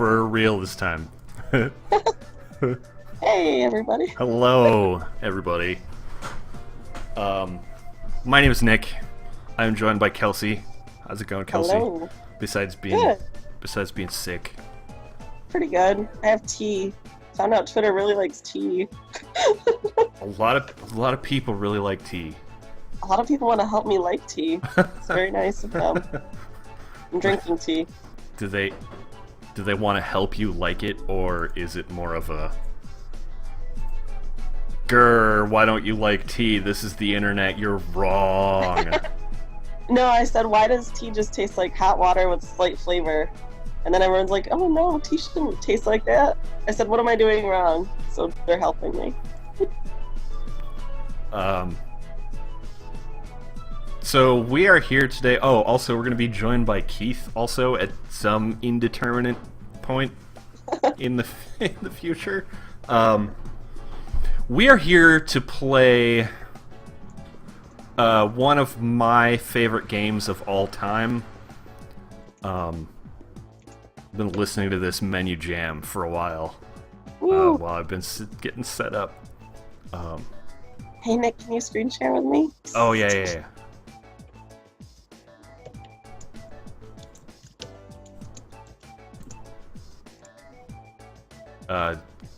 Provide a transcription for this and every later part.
for real this time. Hey, everybody. Hello, everybody. My name is Nick. I'm joined by Kelsey. How's it going, Kelsey? Hello. Besides being sick. Pretty good. I have tea. Found out Twitter really likes tea. A lot of people really like tea. A lot of people want to help me like tea. It's very nice of them. I'm drinking tea. Do they want to help you like it, or is it more of a grr, why don't you like tea? This is the internet, you're wrong. No, I said, why does tea just taste like hot water with slight flavor? And then everyone's like, oh no, tea shouldn't taste like that. I said, what am I doing wrong? So they're helping me. So we are here today. Oh, also we're going to be joined by Keith also at some indeterminate point in the future. We are here to play one of my favorite games of all time. I've been listening to this menu jam for a while while I've been getting set up. Hey Nick, can you screen share with me? Oh yeah.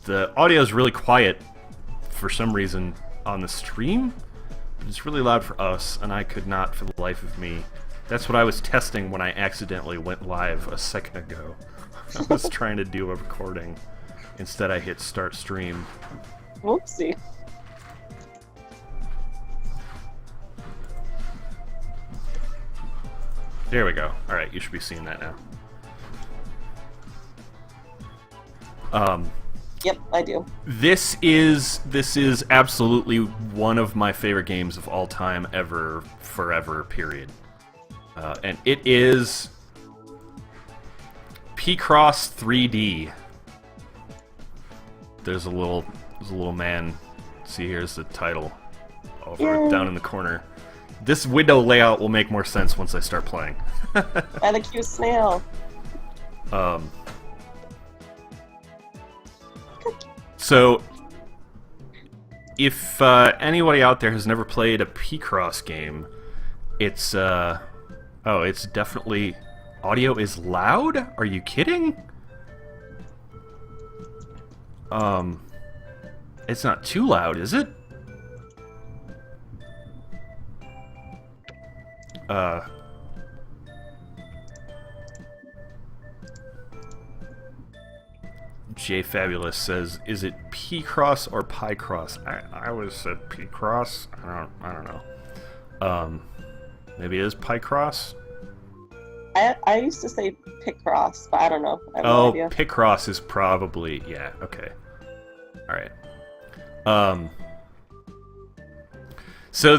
The audio is really quiet for some reason on the stream, but it's really loud for us, and I could not for the life of me. That's what I was testing when I accidentally went live a second ago. I was trying to do a recording. Instead, I hit start stream. Whoopsie. There we go. Alright, you should be seeing that now. Yep, I do. This is absolutely one of my favorite games of all time, ever, forever, period. And it is Picross 3D. There's a little man. See, here's the title over down in the corner. This window layout will make more sense once I start playing. By the cute snail. So, if anybody out there has never played a Picross game, it's it's definitely, audio is loud? Are you kidding? It's not too loud, is it? J Fabulous says, "Is it Picross or Picross?" I always said Picross. I don't know. Maybe it is Picross. I used to say Picross, but I don't know. I have no idea. Picross is probably, yeah. Okay. All right. So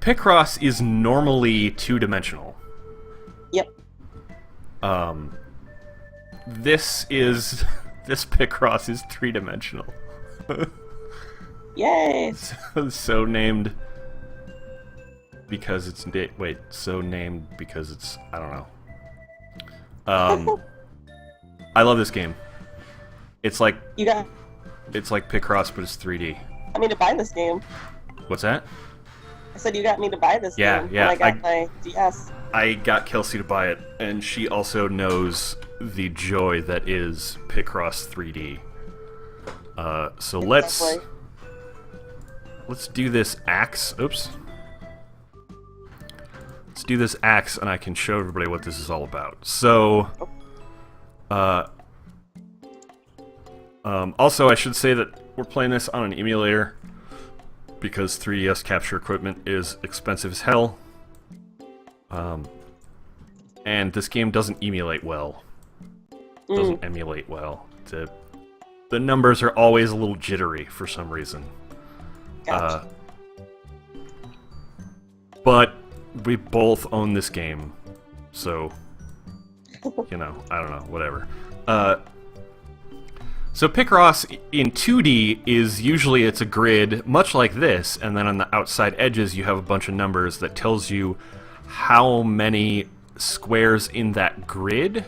Picross is normally two-dimensional. Yep. This Picross is three-dimensional. Yay! So named because it's named because it's, I don't know. I love this game. It's like Picross, but it's 3D. I mean to buy this game. What's that? I said you got me to buy this game Yeah. when I got my DS. I got Kelsey to buy it, and she also knows the joy that is Picross 3D. So let's do this axe. Oops. Let's do this axe, and I can show everybody what this is all about. So, also I should say that we're playing this on an emulator because 3DS capture equipment is expensive as hell. And this game doesn't emulate well. Doesn't emulate well. The numbers are always a little jittery for some reason. Gotcha. But we both own this game, so you know, I don't know, whatever. So Picross in 2D is usually it's a grid, much like this, and then on the outside edges you have a bunch of numbers that tells you how many squares in that grid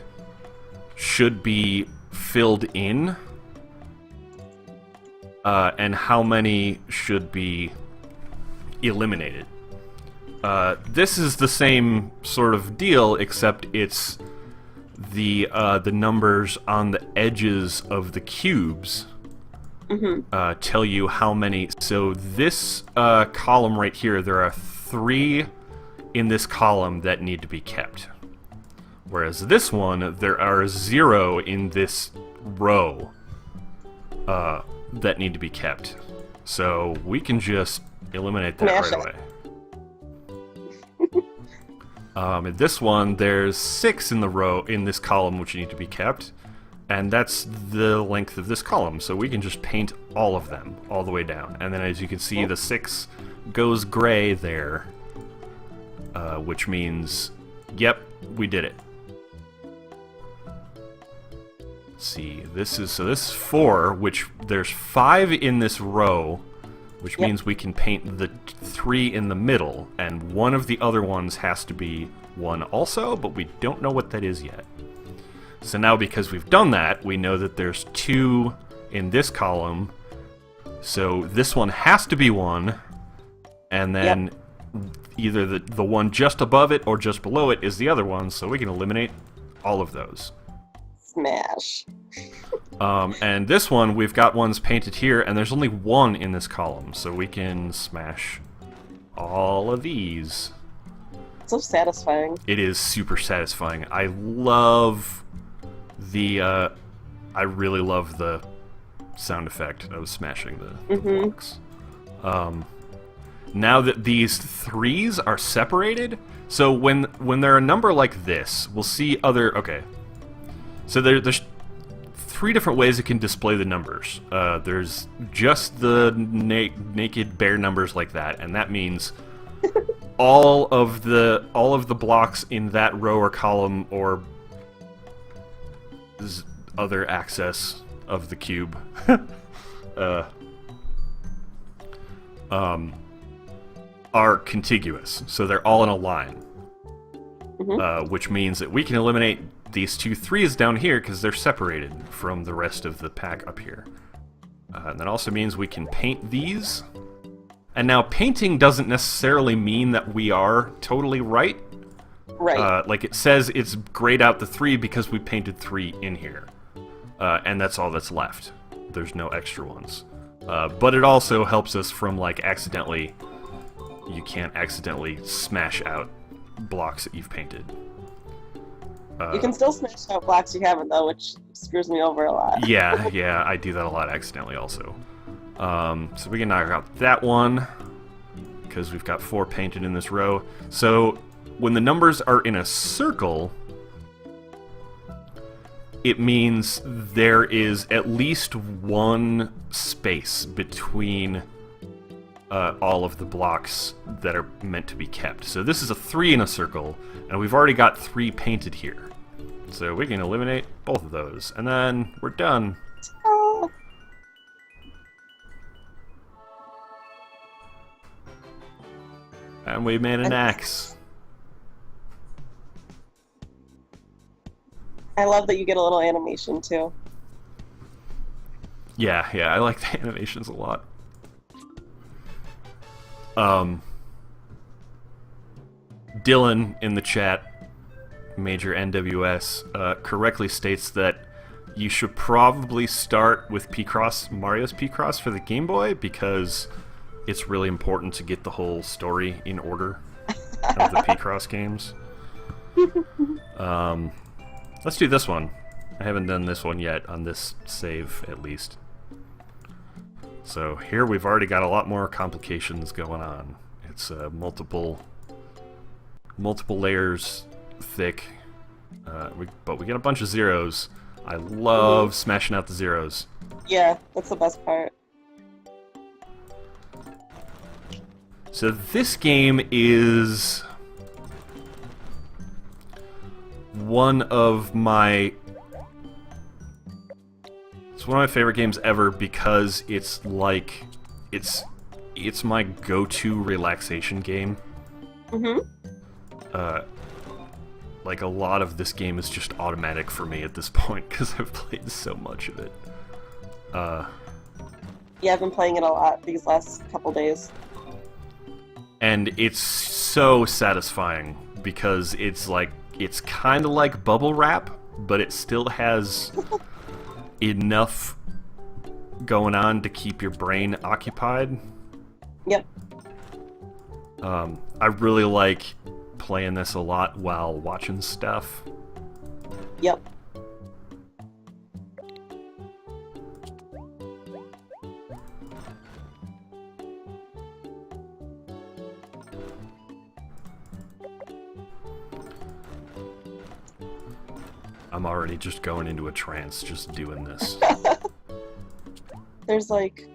should be filled in, and how many should be eliminated. This is the same sort of deal, except it's the numbers on the edges of the cubes tell you how many. So this column right here, there are 3 in this column that need to be kept. Whereas this one, there are 0 in this row that need to be kept. So we can just eliminate that right away. In this one, there's 6 in the row in this column which need to be kept, and that's the length of this column. So we can just paint all of them all the way down, and then as you can see, the 6 goes gray there, which means, yep, we did it. Let's see, this is 4, which there's 5 in this row, which means we can paint the 3 in the middle, and one of the other ones has to be 1 also, but we don't know what that is yet. So now, because we've done that, we know that there's 2 in this column, so this one has to be 1, and then either the one just above it or just below it is the other one, so we can eliminate all of those. Smash. And this one, we've got ones painted here, and there's only 1 in this column, so we can smash all of these. So satisfying. It is super satisfying. I love the, I really love the sound effect of smashing the blocks. Now that these 3s are separated, so when they're a number like this, we'll see other, okay. So there's 3 different ways it can display the numbers. There's just the naked bare numbers like that, and that means all of the blocks in that row or column or other access of the cube are contiguous, so they're all in a line, which means that we can eliminate these 2 3s down here because they're separated from the rest of the pack up here. And that also means we can paint these. And now painting doesn't necessarily mean that we are totally right. Right. Like it says it's grayed out the 3 because we painted 3 in here. And that's all that's left. There's no extra ones. But it also helps us from like accidentally... You can't accidentally smash out blocks that you've painted. You can still smash out blocks you haven't, though, which screws me over a lot. Yeah, I do that a lot accidentally also. So we can knock out that one, because we've got 4 painted in this row. So when the numbers are in a circle, it means there is at least 1 space between all of the blocks that are meant to be kept. So this is a 3 in a circle, and we've already got 3 painted here. So we can eliminate both of those, and then we're done. Oh. And we made an axe. I love that you get a little animation, too. Yeah, I like the animations a lot. Dylan in the chat, Major NWS, correctly states that you should probably start with Picross, Mario's Picross for the Game Boy, because it's really important to get the whole story in order of the Picross games. Let's do this one. I haven't done this one yet on this save, at least. So here we've already got a lot more complications going on. It's multiple layers thick, but we get a bunch of zeros. I love smashing out the zeros. Yeah, that's the best part. So this game is one of my favorite games ever, because it's like it's my go-to relaxation game. like a lot of this game is just automatic for me at this point because I've played so much of it. Yeah, I've been playing it a lot these last couple days. And it's so satisfying because it's kind of like bubble wrap, but it still has enough going on to keep your brain occupied. Yep. I really like playing this a lot while watching stuff. Yep. I'm already just going into a trance just doing this. There's like...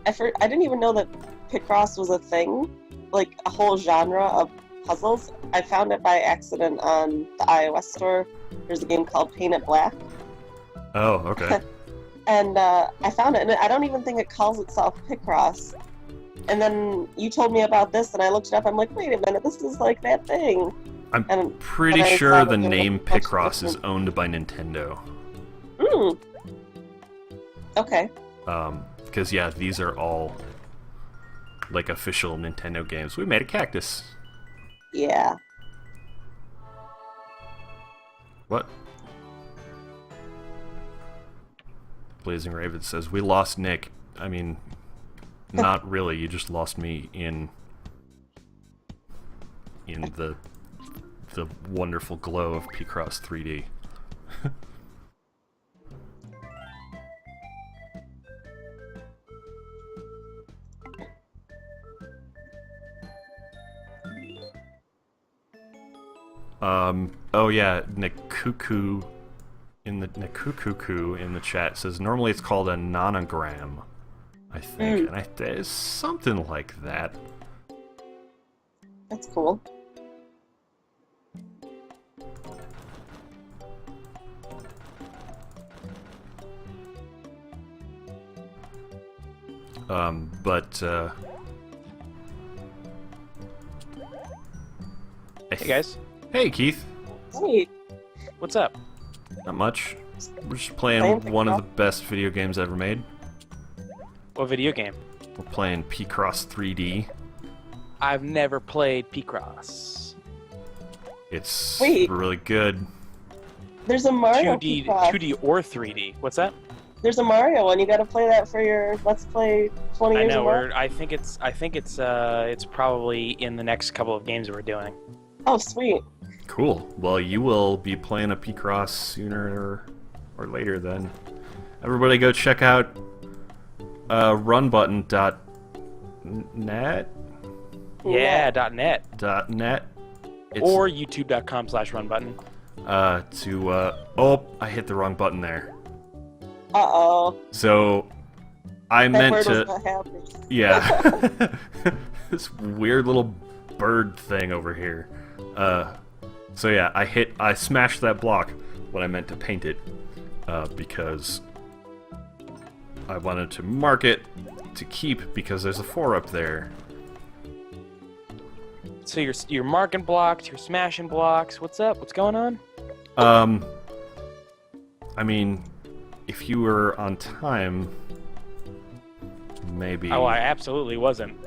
I didn't even know that Picross was a thing. Like, a whole genre of puzzles. I found it by accident on the iOS store. There's a game called Paint It Black. Oh, okay. And I found it, and I don't even think it calls itself Picross. And then you told me about this, and I looked it up. I'm like, wait a minute, this is like that thing. I'm pretty sure the name Picross is owned by Nintendo. Mm. Okay. Because, yeah, these are all, like, official Nintendo games. We made a cactus. Yeah. What? Blazing Raven says, we lost Nick. I mean, not really. You just lost me in the wonderful glow of Picross 3D. Oh yeah, Nikuku in the chat says normally it's called a nonogram, I think, and it's something like that. That's cool. Hey guys. Hey Keith. Hey. What's up? Not much. We're just playing one of the best video games ever made. What video game? We're playing Picross 3D. I've never played Picross. It's Wait. really good. There's a Mario 2D, Picross. 2D or 3D. What's that? There's a Mario one. You got to play that for your Let's Play 20 I years know. ago. I think it's probably in the next couple of games we're doing. Oh, sweet. Cool. Well, you will be playing a Picross sooner or later then. Everybody go check out runbutton.net. Yeah, .net. .net. Or youtube.com/runbutton. Oh, I hit the wrong button there. Uh-oh. So, I That meant bird to... was not happy. Yeah. This weird little bird thing over here. So yeah, I smashed that block when I meant to paint it, because I wanted to mark it to keep because there's a 4 up there. So you're marking blocks, you're smashing blocks. What's up? What's going on? I mean, if you were on time, maybe... Oh, I absolutely wasn't.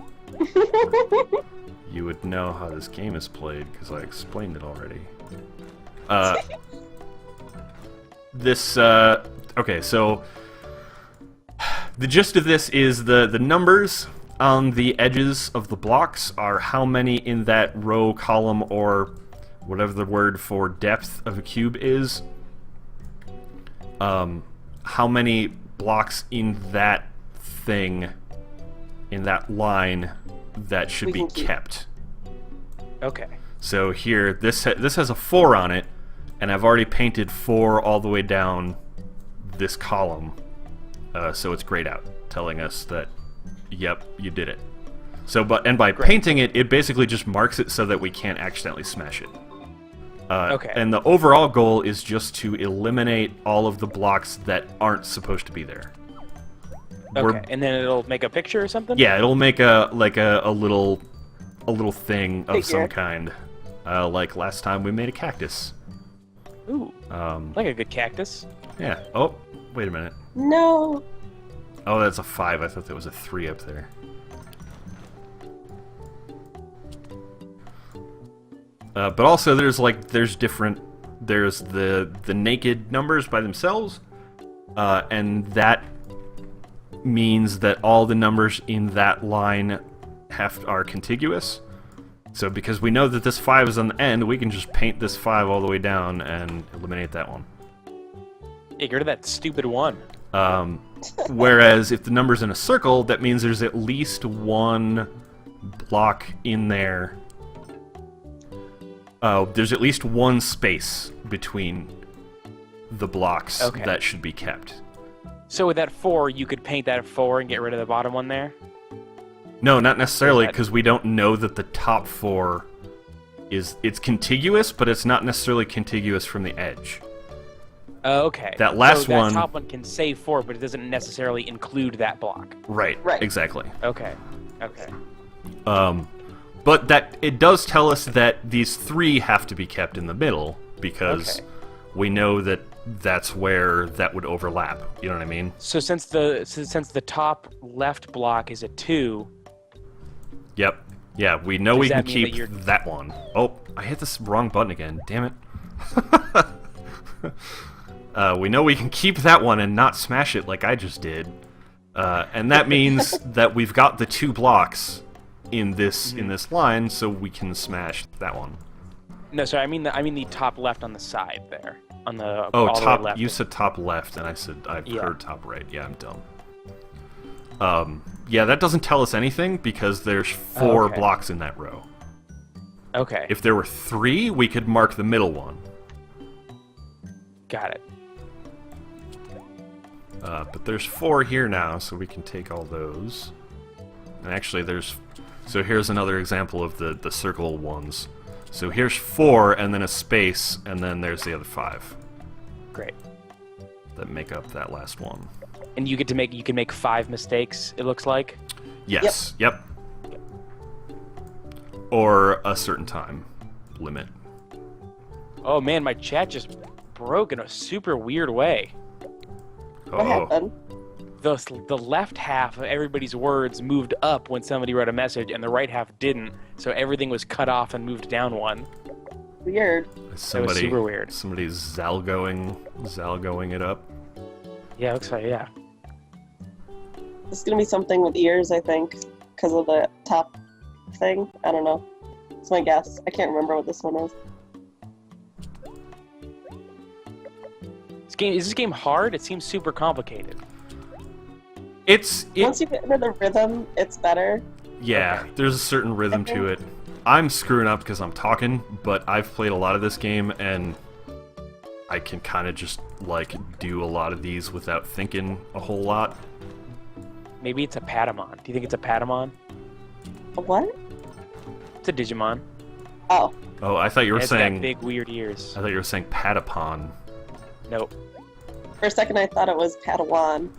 You would know how this game is played, because I explained it already. Okay, so... The gist of this is the numbers on the edges of the blocks are how many in that row, column, or whatever the word for depth of a cube is. How many blocks in that thing, in that line, that should be kept. Okay. So here, this has a 4 on it, and I've already painted 4 all the way down this column. So it's grayed out, telling us that, yep, you did it. So, by painting it, it basically just marks it so that we can't accidentally smash it. Okay. And the overall goal is just to eliminate all of the blocks that aren't supposed to be there. Okay, and then it'll make a picture or something? Yeah, it'll make a little thing of some kind. Like last time we made a cactus. Ooh, like a good cactus. Yeah. Oh, wait a minute. No. Oh, that's a 5. I thought there was a 3 up there. But also, there's different. There's the naked numbers by themselves, and that means that all the numbers in that line are contiguous. So because we know that this 5 is on the end, we can just paint this 5 all the way down and eliminate that one. Yeah, get rid of that stupid 1. Whereas if the number's in a circle, that means there's at least one block in there. There's at least one space between the blocks that should be kept. So with that 4, you could paint that 4 and get rid of the bottom one there? No, not necessarily, because we don't know that the top 4 it's contiguous, but it's not necessarily contiguous from the edge. Okay. That last one... that top one can say 4, but it doesn't necessarily include that block. Right. Exactly. Okay. But that it does tell us that these 3 have to be kept in the middle, because we know that that's where that would overlap. You know what I mean? So since the top left block is a 2... Yep. Yeah, we know we can keep that one. Oh, I hit this wrong button again. Damn it. We know we can keep that one and not smash it like I just did. And that means that we've got the 2 blocks in this line, so we can smash that one. No, sorry, I mean the top left on the side there. On the Oh, all top. the way left. You said top left, and I said I've heard top right. Yeah, I'm dumb. Yeah, that doesn't tell us anything because there's 4 blocks in that row. Okay. If there were 3, we could mark the middle one. Got it. But there's 4 here now, so we can take all those. And actually, so here's another example of the circle ones. So here's 4, and then a space, and then there's the other 5. Great. That make up that last one. And you can make 5 mistakes, it looks like? Yes. Yep. Or a certain time limit. Oh man, my chat just broke in a super weird way. What happened? The left half of everybody's words moved up when somebody wrote a message, and the right half didn't, so everything was cut off and moved down 1. Weird. That was super weird. Somebody's zalgoing it up. Yeah, looks like, yeah. It's gonna be something with ears, I think, because of the top thing. I don't know. It's my guess. I can't remember what this one is. Is this game hard? It seems super complicated. Once you get into the rhythm, it's better. Yeah, there's a certain rhythm to it. I'm screwing up because I'm talking, but I've played a lot of this game, and I can kind of just, do a lot of these without thinking a whole lot. Maybe it's a Patamon. Do you think it's a Patamon? A what? It's a Digimon. Oh. Oh, I thought you were saying... Got big, weird ears. I thought you were saying Patapon. Nope. For a second, I thought it was Padawan.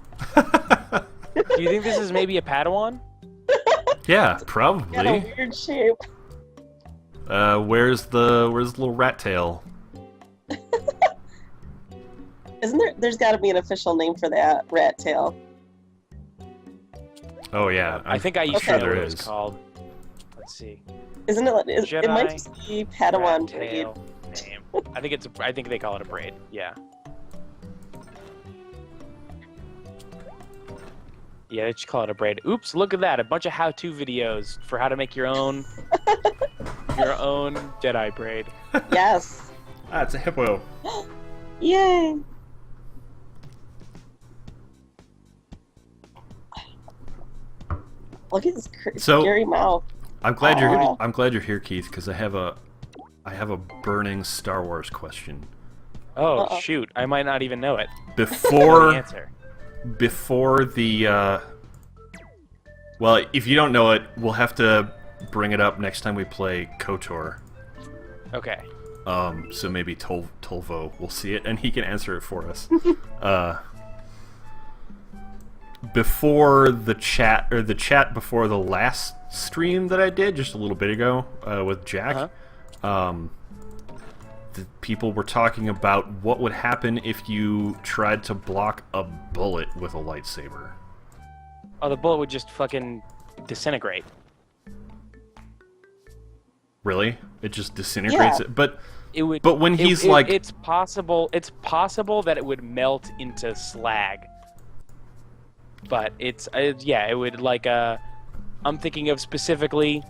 Do you think this is maybe a Padawan? Yeah, probably. Got a weird shape. Where's the little rat tail? Isn't there? There's got to be an official name for that rat tail. Oh yeah, I think I used to know what it was is. called. Let's see. Isn't it? It might just be Padawan braid. Name. I think they call it a braid. Yeah. Yeah, they just call it a braid. Oops! Look at that! A bunch of how-to videos for how to make your own Jedi braid. Yes. Ah, it's a hippo. Yay! Look at his scary mouth. I'm glad you're here, Keith, because I have a burning Star Wars question. Oh shoot! I might not even know it. Before the answer. Before the well, if you don't know it, we'll have to bring it up next time we play KOTOR. Okay. So maybe Tolvo will see it and he can answer it for us. Before the chat before the last stream that I did just a little bit ago with Jack, people were talking about what would happen if you tried to block a bullet with a lightsaber. Oh, the bullet would just fucking disintegrate. Really? It just disintegrates Yeah. it? But It would. But when he's like... it's possible that it would melt into slag. But it's yeah, it would like I'm thinking of specifically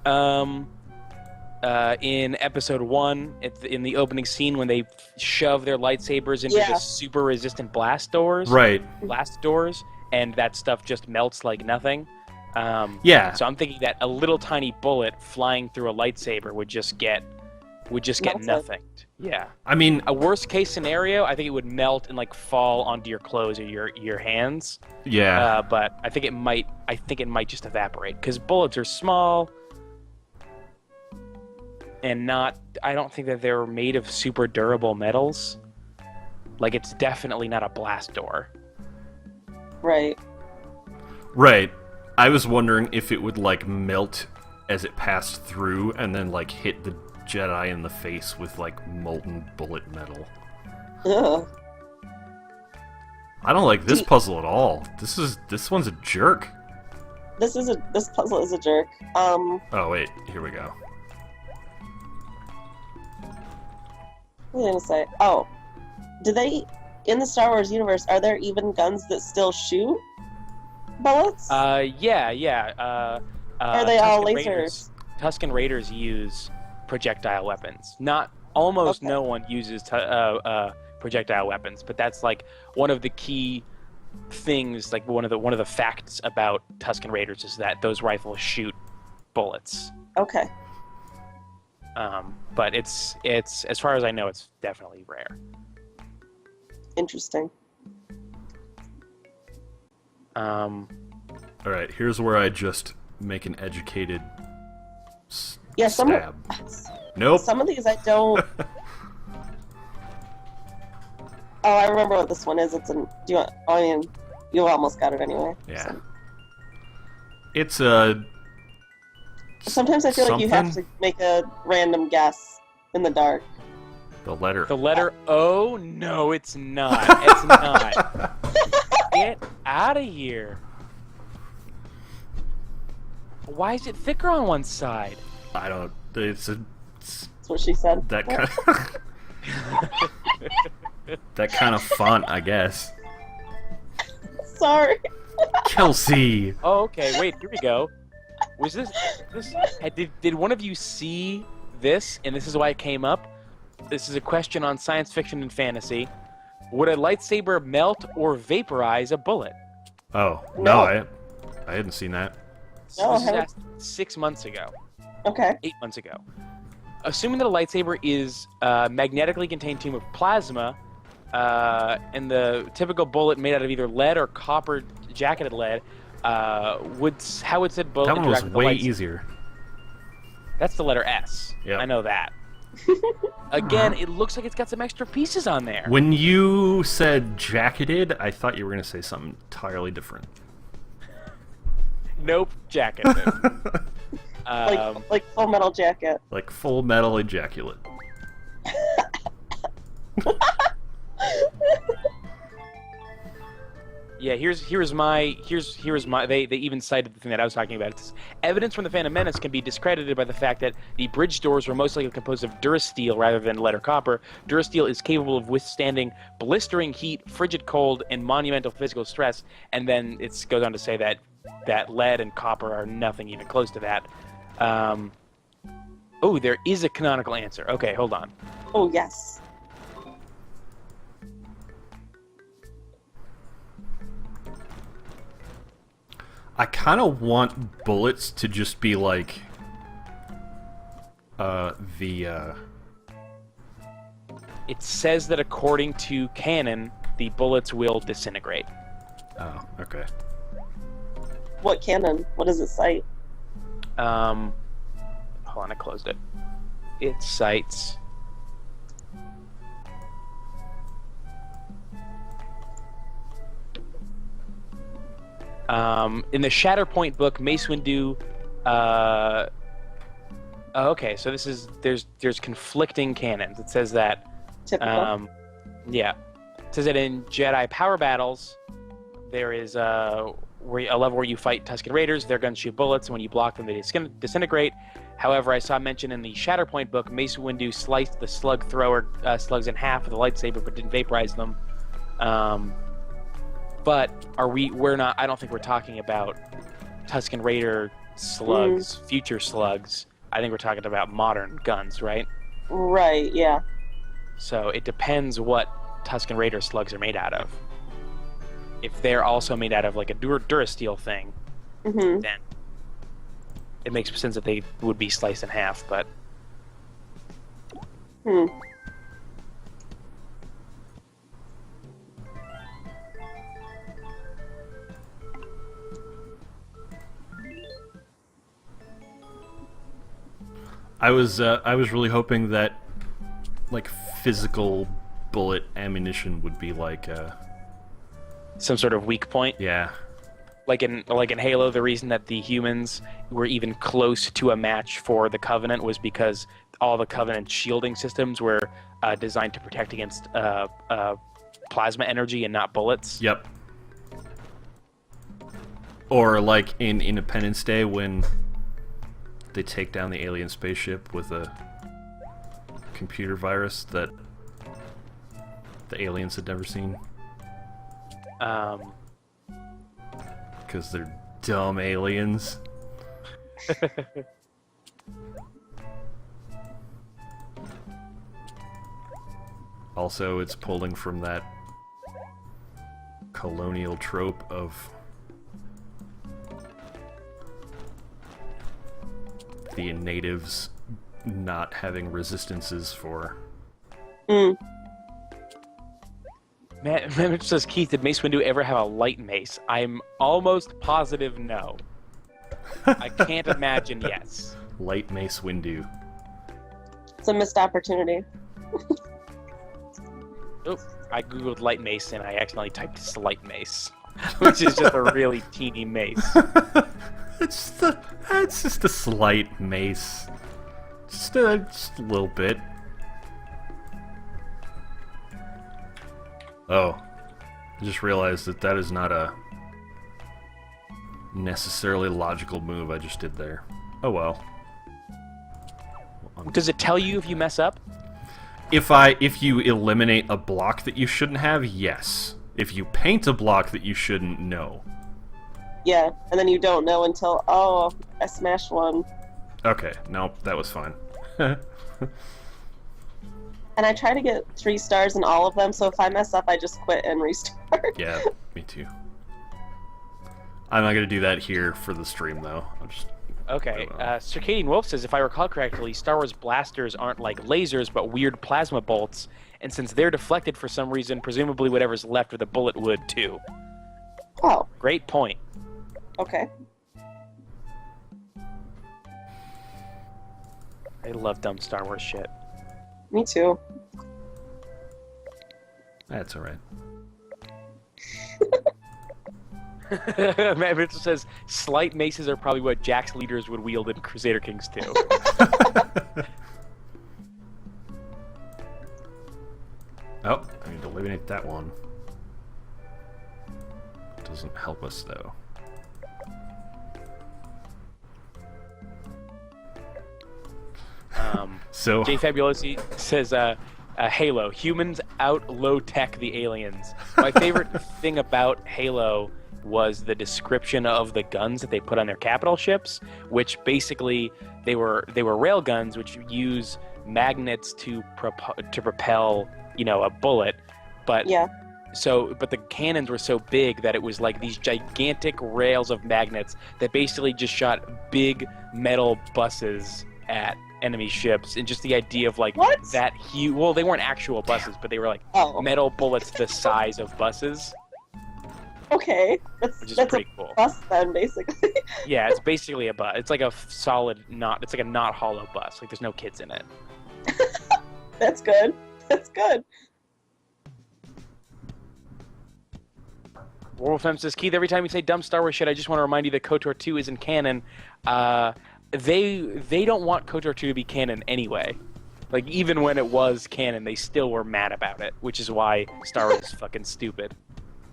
in episode 1, in the opening scene when they shove their lightsabers into the super resistant blast doors. Right. Blast doors, and that stuff just melts like nothing. Yeah. So I'm thinking that a little tiny bullet flying through a lightsaber would just get nothing. Yeah. I mean, A worst case scenario, I think it would melt and like fall onto your clothes or your hands. yeah. But I think it might just evaporate because bullets are small and not. I don't think that they're made of super durable metals. Like it's definitely not a blast door. Right. Right. I was wondering if it would, like, melt as it passed through and then, like, hit the Jedi in the face with, like, molten bullet metal. Ugh. I don't like this puzzle at all. This one's a jerk. This puzzle is a jerk. Oh, wait. Here we go. What was I gonna say? Oh, do they in the Star Wars universe? Are there even guns that still shoot bullets? Yeah. Are they all Tusken lasers? Tusken Raiders use projectile weapons. Almost no one uses projectile weapons, but that's like one of the key things. Like one of the facts about Tusken Raiders is that those rifles shoot bullets. Okay. But it's as far as I know, it's definitely rare. Interesting. All right, here's where I just make an educated stab. Nope. Some of these I don't. Oh, I remember what this one is. It's an. Do you want? I mean, you almost got it anyway. Yeah. So. It's a. Sometimes I feel like you have to make a random guess in the dark. The letter. The letter O? No, it's not. It's not. Get out of here. Why is it thicker on one side? I don't. It's a. That's what she said. That kind of. That kind of font, I guess. Sorry. Kelsey. Oh, okay. Wait, here we go. Was this? Did one of you see this? And this is why it came up. This is a question on science fiction and fantasy. Would a lightsaber melt or vaporize a bullet? Oh no, No. I hadn't seen that. No, This was I haven't. asked 6 months ago. Okay. 8 months ago. Assuming that a lightsaber is magnetically contained tube of plasma, and the typical bullet made out of either lead or copper jacketed lead, how would said bullet That one was interact with the way lightsaber? easier. That's the letter S. Yep. I know that. Again, it looks like it's got some extra pieces on there. When you said jacketed, I thought you were going to say something entirely different. Nope, jacketed. Like Full Metal Jacket. Like full metal ejaculate. Yeah, here's my they even cited the thing that I was talking about. It's evidence from the Phantom Menace can be discredited by the fact that the bridge doors were most likely composed of durasteel rather than lead or copper. Durasteel is capable of withstanding blistering heat, frigid cold, and monumental physical stress. And then it goes on to say that lead and copper are nothing even close to that. Oh, there is a canonical answer. Okay, hold on. Oh yes. I kind of want bullets to just be like the It says that according to canon, the bullets will disintegrate. Oh, okay. What canon? What does it cite? Hold on, I closed it. It cites. In the Shatterpoint book, Mace Windu Oh, okay, so there's conflicting canons. It says that Typical. yeah. It says that in Jedi power battles, there is a level where you fight Tusken Raiders. Their guns shoot bullets, and when you block them, they disintegrate. However, I saw mention in the Shatterpoint book, Mace Windu sliced the slug thrower slugs in half with a lightsaber, but didn't vaporize them. But we're not. I don't think we're talking about Tusken Raider slugs, future slugs. I think we're talking about modern guns, right? Right, yeah. So it depends what Tusken Raider slugs are made out of. If they're also made out of like a Durasteel thing, Mm-hmm. then it makes sense that they would be sliced in half, but... I was really hoping that like physical bullet ammunition would be like some sort of weak point. yeah. Like in Halo, the reason that the humans were even close to a match for the Covenant was because all the Covenant shielding systems were designed to protect against plasma energy and not bullets. Yep. Or like in Independence Day when they take down the alien spaceship with a computer virus that the aliens had never seen. Because they're dumb aliens. Also, it's pulling from that colonial trope of the natives not having resistances for... Man says, Keith, did Mace Windu ever have a light mace? I'm almost positive no. I can't imagine yes. Light Mace Windu. It's a missed opportunity. Oop, I googled light mace and I accidentally typed slight mace, which is just a really teeny mace. It's just a slight mace. Just a little bit. Oh, I just realized that is not a necessarily logical move I just did there. Oh well. Does it tell you if you mess up? If you eliminate a block that you shouldn't have, yes. If you paint a block that you shouldn't, no. Yeah, and then you don't know until, oh, I smashed one. Okay, no, that was fine. And I try to get 3 stars in all of them, so if I mess up, I just quit and restart. Yeah, me too. I'm not gonna do that here for the stream, though. I'll just... Okay, Oh, well. Circadian Wolf says, if I recall correctly, Star Wars blasters aren't like lasers, but weird plasma bolts, and since they're deflected for some reason, presumably whatever's left of the bullet would too. Oh, Great point. okay. I love dumb Star Wars shit. Me too. That's alright. Matt Mitchell says, slight maces are probably what Jack's leaders would wield in Crusader Kings 2. Oh, I need to eliminate that one. Doesn't help us, though. So... Jay Fabulosi says, Halo, humans out low-tech the aliens. My favorite thing about Halo was the description of the guns that they put on their capital ships, which basically they were rail guns which use magnets to propel, you know, a bullet, but Yeah. but the cannons were so big that it was like these gigantic rails of magnets that basically just shot big metal buses at enemy ships, and just the idea of like What? that huge. Well, they weren't actual buses, but they were like Oh, metal bullets the size of buses, okay. which is That's pretty a cool. bus then, basically. Yeah, it's basically a bus. It's like a solid, not. It's like a not hollow bus. Like there's no kids in it. That's good. That's good. Wolfram says, Keith, every time you say dumb Star Wars shit, I just want to remind you that KOTOR 2 isn't canon. they don't want KOTOR 2 to be canon anyway. Like, even when it was canon, they still were mad about it, which is why Star Wars is fucking stupid.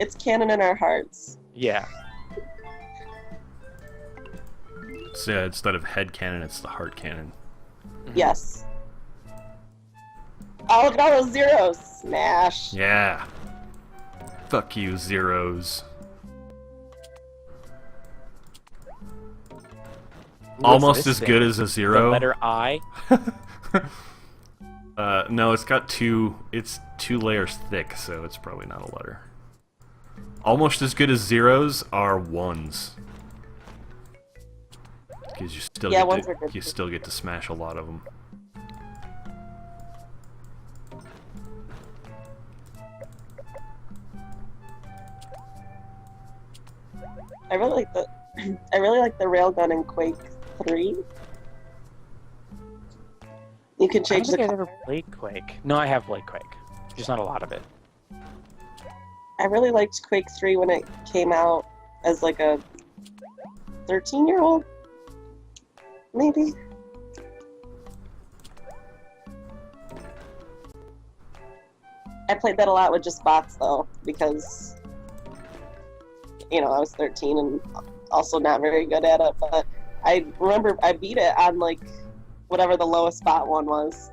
It's canon in our hearts. Yeah. So yeah, instead of head cannon, it's the heart cannon. Yes. Oh, look at all those zeros! Smash! Yeah. Fuck you, zeros. Almost as good as a The zero. letter I. No, it's got it's 2 layers thick, so it's probably not a letter. Almost as good as zeros are ones. Because you still ones are good. you still get to smash a lot of them. I really like the railgun in Quake 3. You can I don't change think the I've ever played Quake. No, I have played Quake. Just not a lot of it. I really liked Quake 3 when it came out as like a 13-year-old, maybe. I played that a lot with just bots though, because I was 13 and also not very good at it, but I remember I beat it on like whatever the lowest bot one was.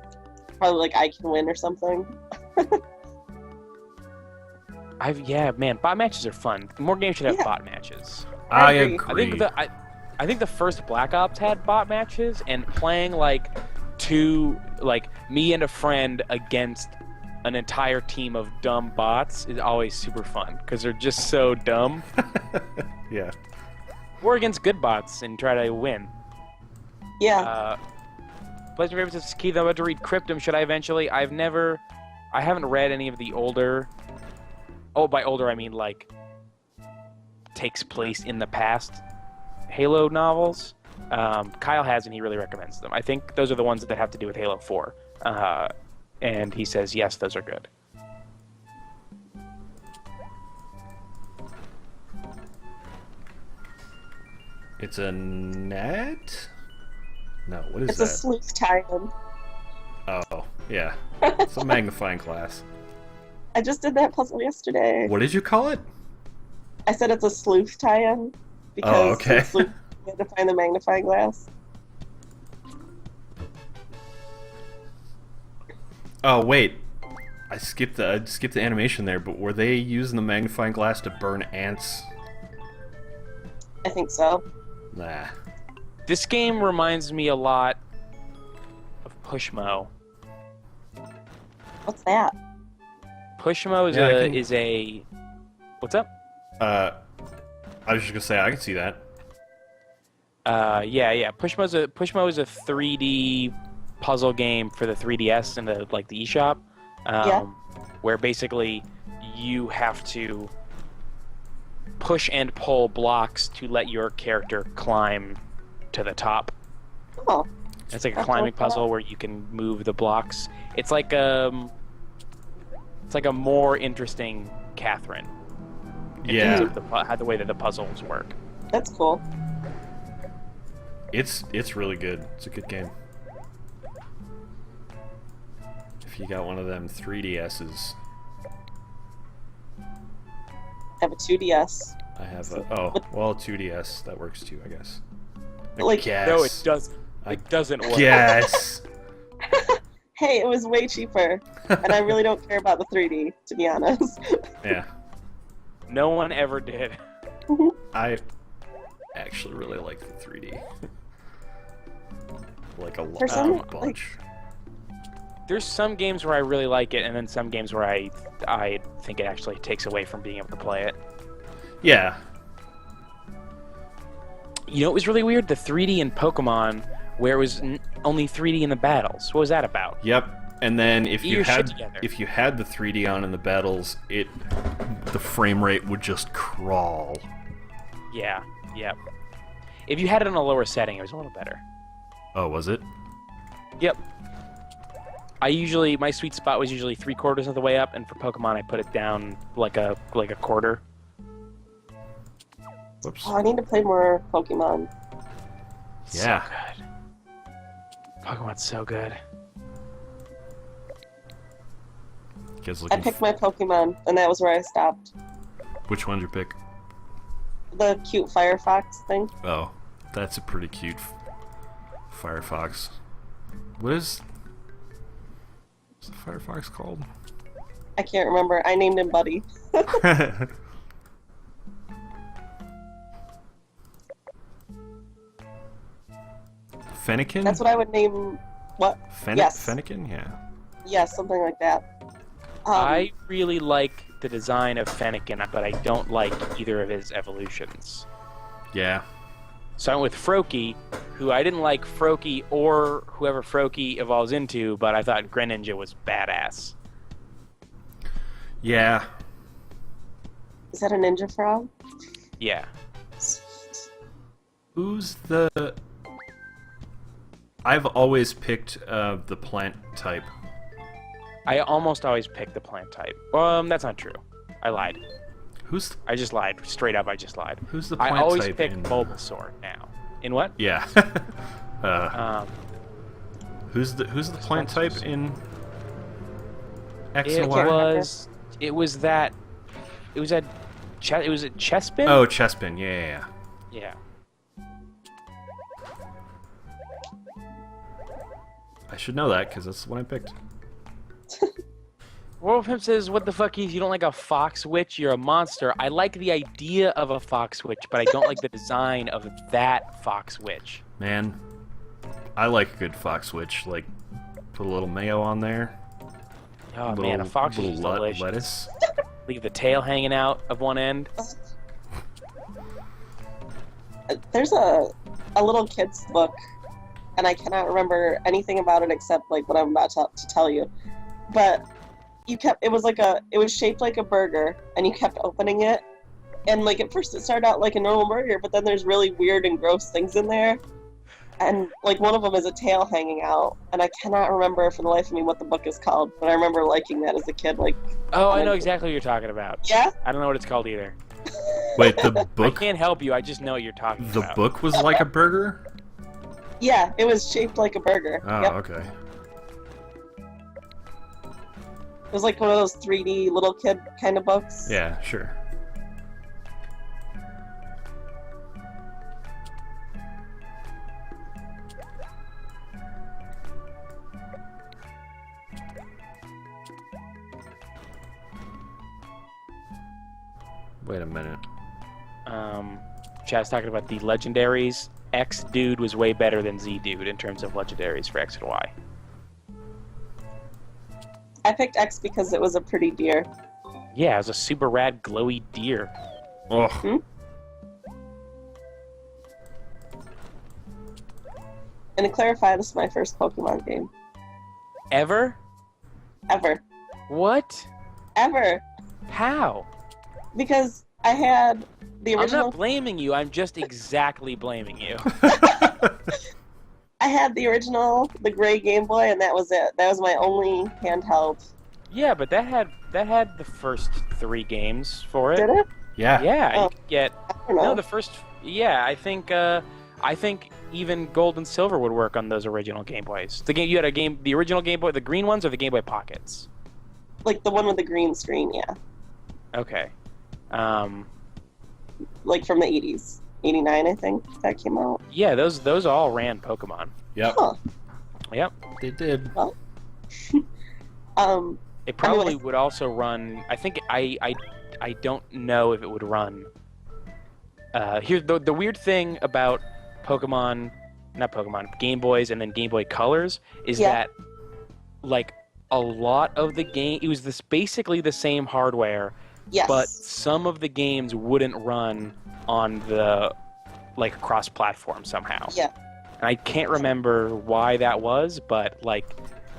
Probably like I Can Win or something. Man, bot matches are fun. More games should have Yeah. bot matches. I agree. agree. I think the first Black Ops had bot matches, and playing me and a friend against an entire team of dumb bots is always super fun because they're just so dumb. Yeah. Or against good bots and try to win. Yeah. Pleasure favorites is Keith. I'm about to read Cryptum. Should I eventually? I haven't read any of the older. Oh, by older I mean like takes place in the past Halo novels. Kyle has, and he really recommends them. I think those are the ones that have to do with Halo 4. And he says yes, those are good. It's a net? No, what is it's that? a sleuth tie-in. Oh, yeah. It's a magnifying glass. I just did that puzzle yesterday. What did you call it? I said it's a sleuth tie-in because Oh, okay. sleuth, you had to find the magnifying glass. Oh, wait. I skipped the animation there, but were they using the magnifying glass to burn ants? I think so. Nah. This game reminds me a lot of Pushmo. What's that? Pushmo is Yeah, is a. What's up? I was just gonna say I can see that. Yeah. Pushmo is a 3D puzzle game for the 3DS and the eShop, where basically you have to push and pull blocks to let your character climb to the top. Oh. It's like a That's climbing cool. puzzle where you can move the blocks. It's like a more interesting Catherine. In Yeah. terms of the way that the puzzles work. That's cool. It's really good. It's a good game. If you got one of them 3DSs, I have a 2DS. I have a 2DS that works too, I guess. I Like- guess. No, it doesn't. I It doesn't work. Yes. Hey, it was way cheaper, and I really don't care about the 3D, to be honest. Yeah. No one ever did. I actually really like the 3D. Like a For some, bunch. There's some games where I really like it, and then some games where I think it actually takes away from being able to play it. Yeah. You know, it was really weird, the 3D in Pokemon, where it was only 3D in the battles. What was that about? Yep. And then if Get you your shit had together. the 3D on in the battles, the frame rate would just crawl. Yeah. If you had it on a lower setting, it was a little better. Oh, was it? Yep. My sweet spot was usually 3/4 of the way up, and for Pokemon, I put it down like a quarter. Whoops. Oh, I need to play more Pokemon. Yeah. So good. Pokemon's so good. You guys I looking picked my Pokemon, and that was where I stopped. Which one did you pick? The cute Firefox thing. Oh, that's a pretty cute Firefox. What's the Firefox called? I can't remember. I named him Buddy. Fennekin? That's what I would name. What? Yes. Fennekin? Yeah. Yes, something like that. I really like the design of Fennekin, but I don't like either of his evolutions. Yeah. So I went with Froakie, who I didn't like Froakie or whoever Froakie evolves into, but I thought Greninja was badass. Yeah. Is that a ninja frog? Yeah. Who's the... I've always picked the plant type. I almost always pick the plant type. That's not true. I lied. I just lied. Straight up, I just lied. Who's the plant I always type pick in... Bulbasaur now. In what? Yeah. Who's the plant type in X and Y? It was a Chespin? Oh, Chespin. Yeah. Yeah. I should know that because that's the one I picked. Wolfham says, "What the fuck is? You don't like a fox witch? You're a monster." I like the idea of a fox witch, but I don't like the design of that fox witch. Man, I like a good fox witch. Like, put a little mayo on there. Oh man, a fox witch is delicious. Lettuce. Leave the tail hanging out of one end. There's a little kid's book, and I cannot remember anything about it except like what I'm about to tell you. But it was shaped like a burger, and you kept opening it, and like at first it started out like a normal burger, but then there's really weird and gross things in there, and like one of them is a tail hanging out, and I cannot remember for the life of me what the book is called, but I remember liking that as a kid. Like, oh, I know exactly what you're talking about. Yeah? I don't know what it's called either. Wait, the book? I can't help you. I just know what you're talking about. The book was like a burger? Yeah, it was shaped like a burger. Oh, yep. Okay. It was like one of those 3D little kid kind of books. Yeah, sure. Wait a minute. Chad's talking about the legendaries. X dude was way better than Z dude in terms of legendaries for X and Y. I picked X because it was a pretty deer. Yeah, it was a super rad glowy deer. Oh. Hmm? And to clarify, this is my first Pokemon game. Ever? Ever. What? Ever. How? Because I had the original... I'm not blaming you, I'm just exactly blaming you. I had the original, the gray Game Boy, and that was it. That was my only handheld. Yeah, but that had the first 3 games for it. Did it? Yeah. Yeah, Oh. you could get... I don't know. No, the first... Yeah, I think even Gold and Silver would work on those original Game Boys. You had the original Game Boy, the green ones, or the Game Boy Pockets? Like the one with the green screen, yeah. Okay. Like from the 80s. 89, I think, that came out. Yeah, those all ran Pokemon. Yep. Huh. Yep. They did. Well. It probably would also run. I think I don't know if it would run. Here's the weird thing about Game Boys and then Game Boy Colors is that like a lot of the game, it was basically the same hardware. Yes. But some of the games wouldn't run on the cross-platform somehow. Yeah. And I can't remember why that was, but like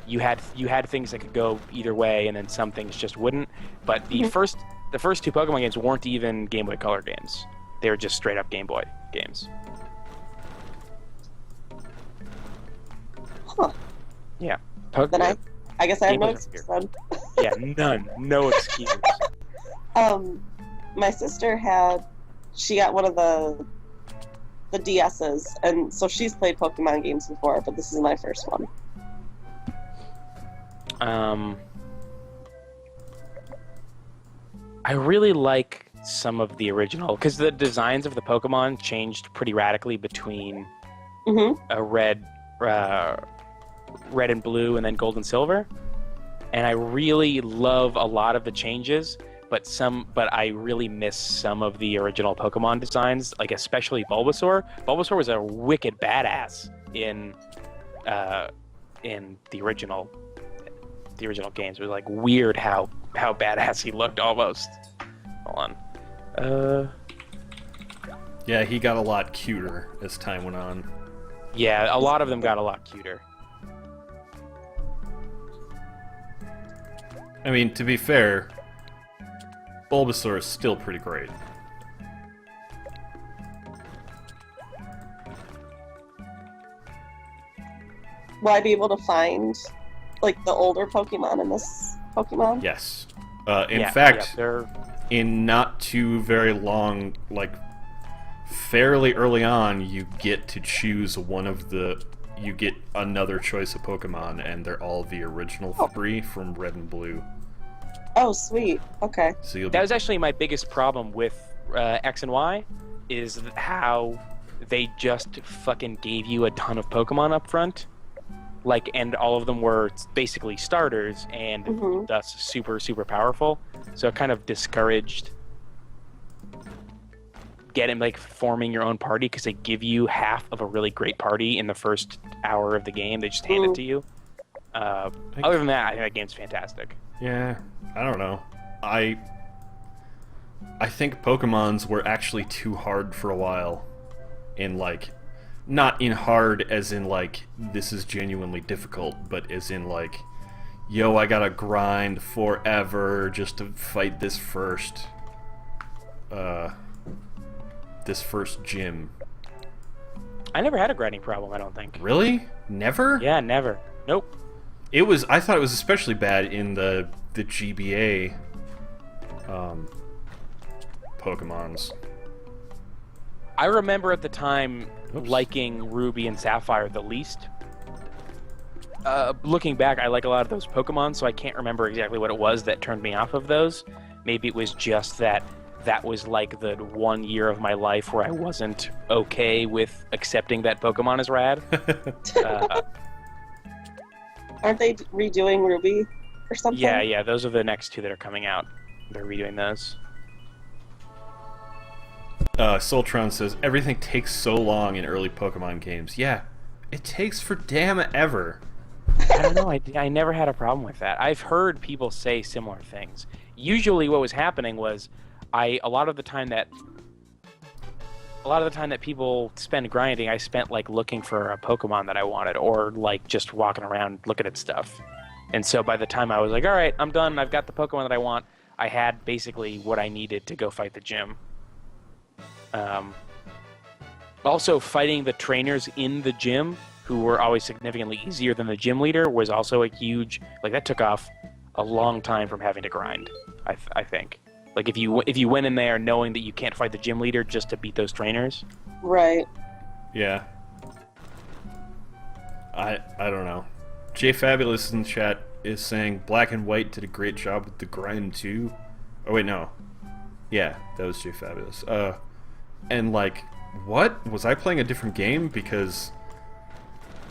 you had things that could go either way, and then some things just wouldn't. But the first 2 Pokemon games weren't even Game Boy Color games; they were just straight up Game Boy games. Huh. Yeah. Then I guess I have Game no Boys are excuse then. Yeah, none, no excuse. My sister she got one of the the DSs, and so she's played Pokemon games before, but this is my first one. I really like some of the original because the designs of the Pokemon changed pretty radically between a red and blue, and then gold and silver. And I really love a lot of the changes, but I really miss some of the original Pokemon designs, like especially Bulbasaur. Bulbasaur was a wicked badass in the original games. It was like weird how badass he looked almost. Hold on. Yeah, he got a lot cuter as time went on. Yeah, a lot of them got a lot cuter. I mean, to be fair, Bulbasaur is still pretty great. Will I be able to find, like, the older Pokemon in this Pokemon? Yes. In fact, they're... in not too very long, like, fairly early on, you get to choose you get another choice of Pokemon, and they're all the original 3 from Red and Blue. Oh, sweet. Okay. So that was actually my biggest problem with X and Y, is how they just fucking gave you a ton of Pokemon up front. Like, and all of them were basically starters, and thus super, super powerful. So it kind of discouraged forming your own party, because they give you half of a really great party in the first hour of the game. They just hand it to you. Other than that, I think that game's fantastic. Yeah, I don't know. I think Pokemons were actually too hard for a while. In, like, not in hard as in, like, this is genuinely difficult, but as in, like, yo, I gotta grind forever just to fight this first gym. I never had a grinding problem, I don't think. Really? Never? Yeah, never. Nope. I thought it was especially bad in the GBA Pokemons. I remember at the time liking Ruby and Sapphire the least. Looking back, I like a lot of those Pokemon, so I can't remember exactly what it was that turned me off of those. Maybe it was just that was like the 1 year of my life where I wasn't okay with accepting that Pokemon is rad. Aren't they redoing Ruby or something? Yeah, those are the next 2 that are coming out. They're redoing those. Soltron says, everything takes so long in early Pokemon games. Yeah, it takes for damn ever. I don't know, I never had a problem with that. I've heard people say similar things. Usually what was happening was, a lot of the time that people spend grinding, I spent like looking for a Pokemon that I wanted, or like just walking around looking at stuff. And so by the time I was like, all right, I'm done, I've got the Pokemon that I want, I had basically what I needed to go fight the gym. Also, fighting the trainers in the gym, who were always significantly easier than the gym leader, was also a huge, like, that took off a long time from having to grind, I think. Like, if you went in there knowing that you can't fight the gym leader just to beat those trainers. Right. Yeah. I don't know. Jay Fabulous in the chat is saying Black and White did a great job with the grind too. Oh wait, no. Yeah, that was Jay Fabulous. And like, what? Was I playing a different game? Because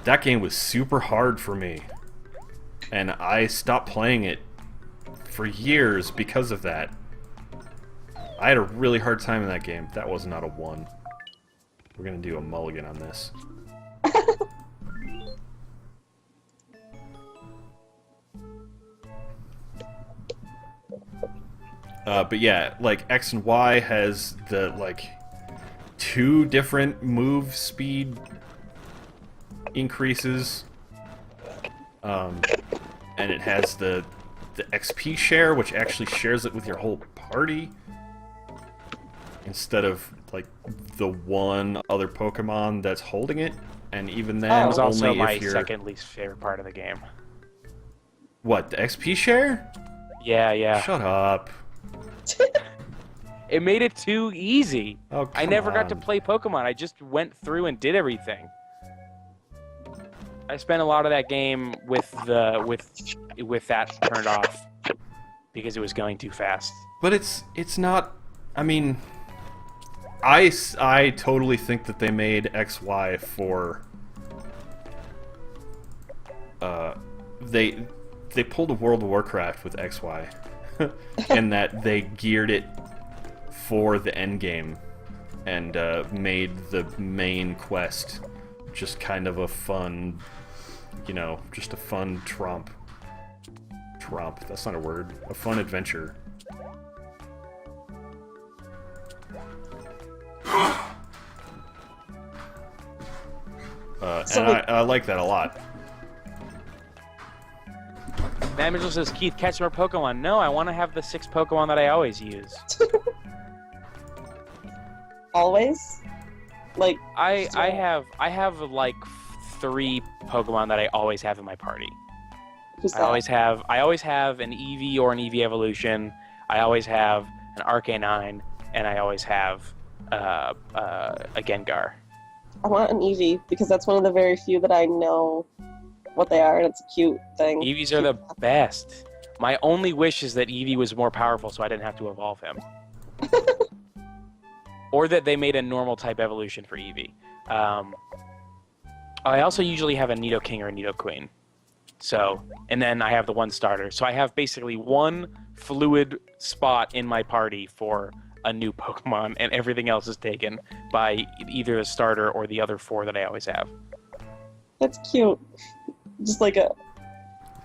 that game was super hard for me. And I stopped playing it for years because of that. I had a really hard time in that game. That was not a 1. We're gonna do a mulligan on this. But yeah, like, X and Y has the, like, 2 different move speed increases. And it has the XP share, which actually shares it with your whole party. Instead of, like, the one other Pokemon that's holding it. And even then, That was also only my if you're... second least favorite part of the game. What, the XP share? Yeah. Shut up. It made it too easy. Oh, I never got to come on. play Pokemon. I just went through and did everything. I spent a lot of that game with that turned off because it was going too fast. But it's not. I mean, I totally think that they made XY for. They pulled a World of Warcraft with XY, and that they geared it for the end game, and made the main quest just kind of a fun, just a fun tromp. That's not a word. A fun adventure. And I like that a lot. Matt Mitchell says, Keith, catch more Pokemon. No, I want to have the 6 Pokemon that I always use. Always? Like I have like 3 Pokemon that I always have in my party. who's I that? always have an Eevee or an Eevee evolution. I always have an Arcanine, and I always have a Gengar. I want an Eevee because that's one of the very few that I know what they are, and it's a cute thing. Eevees are the best. My only wish is that Eevee was more powerful, so I didn't have to evolve him. Or that they made a normal type evolution for Eevee. I also usually have a Nidoking or a Nidoqueen. So, and then I have the one starter. So I have basically one fluid spot in my party for a new Pokemon, and everything else is taken by either the starter or the other 4 that I always have. That's cute. Just like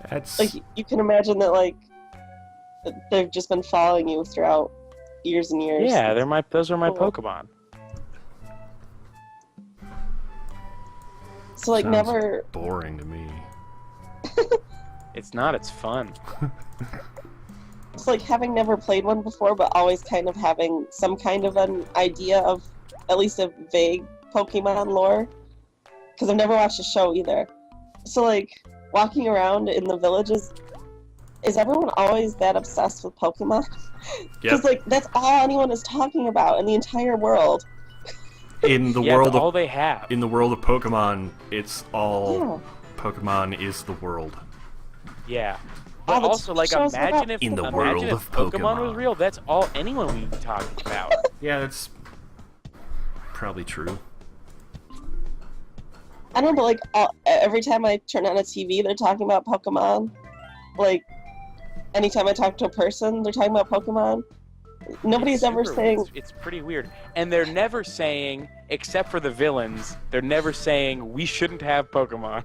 That's you can imagine that they've just been following you throughout years and years. Yeah, those are my Cool. Pokemon. So sounds never. boring to me. It's not, it's fun. It's like having never played one before, but always kind of having some kind of an idea of at least a vague Pokemon lore. Because I've never watched a show either. So walking around in the villages, is everyone always that obsessed with Pokemon? Yep. Because that's all anyone is talking about in the entire world. In the Yeah, world it's all of they have. in the world of Pokemon, it's all Yeah. Pokemon is the world. Yeah. Oh, But the also, shows about- imagine if In the world imagine of if Pokemon was Pokemon. real. That's all anyone would be talking about. Yeah, that's probably true. I don't know, but every time I turn on a TV, they're talking about Pokemon. Anytime I talk to a person, they're talking about Pokemon. Nobody's It's ever super- saying, it's pretty weird. And they're never saying, except for the villains, they're never saying we shouldn't have Pokemon.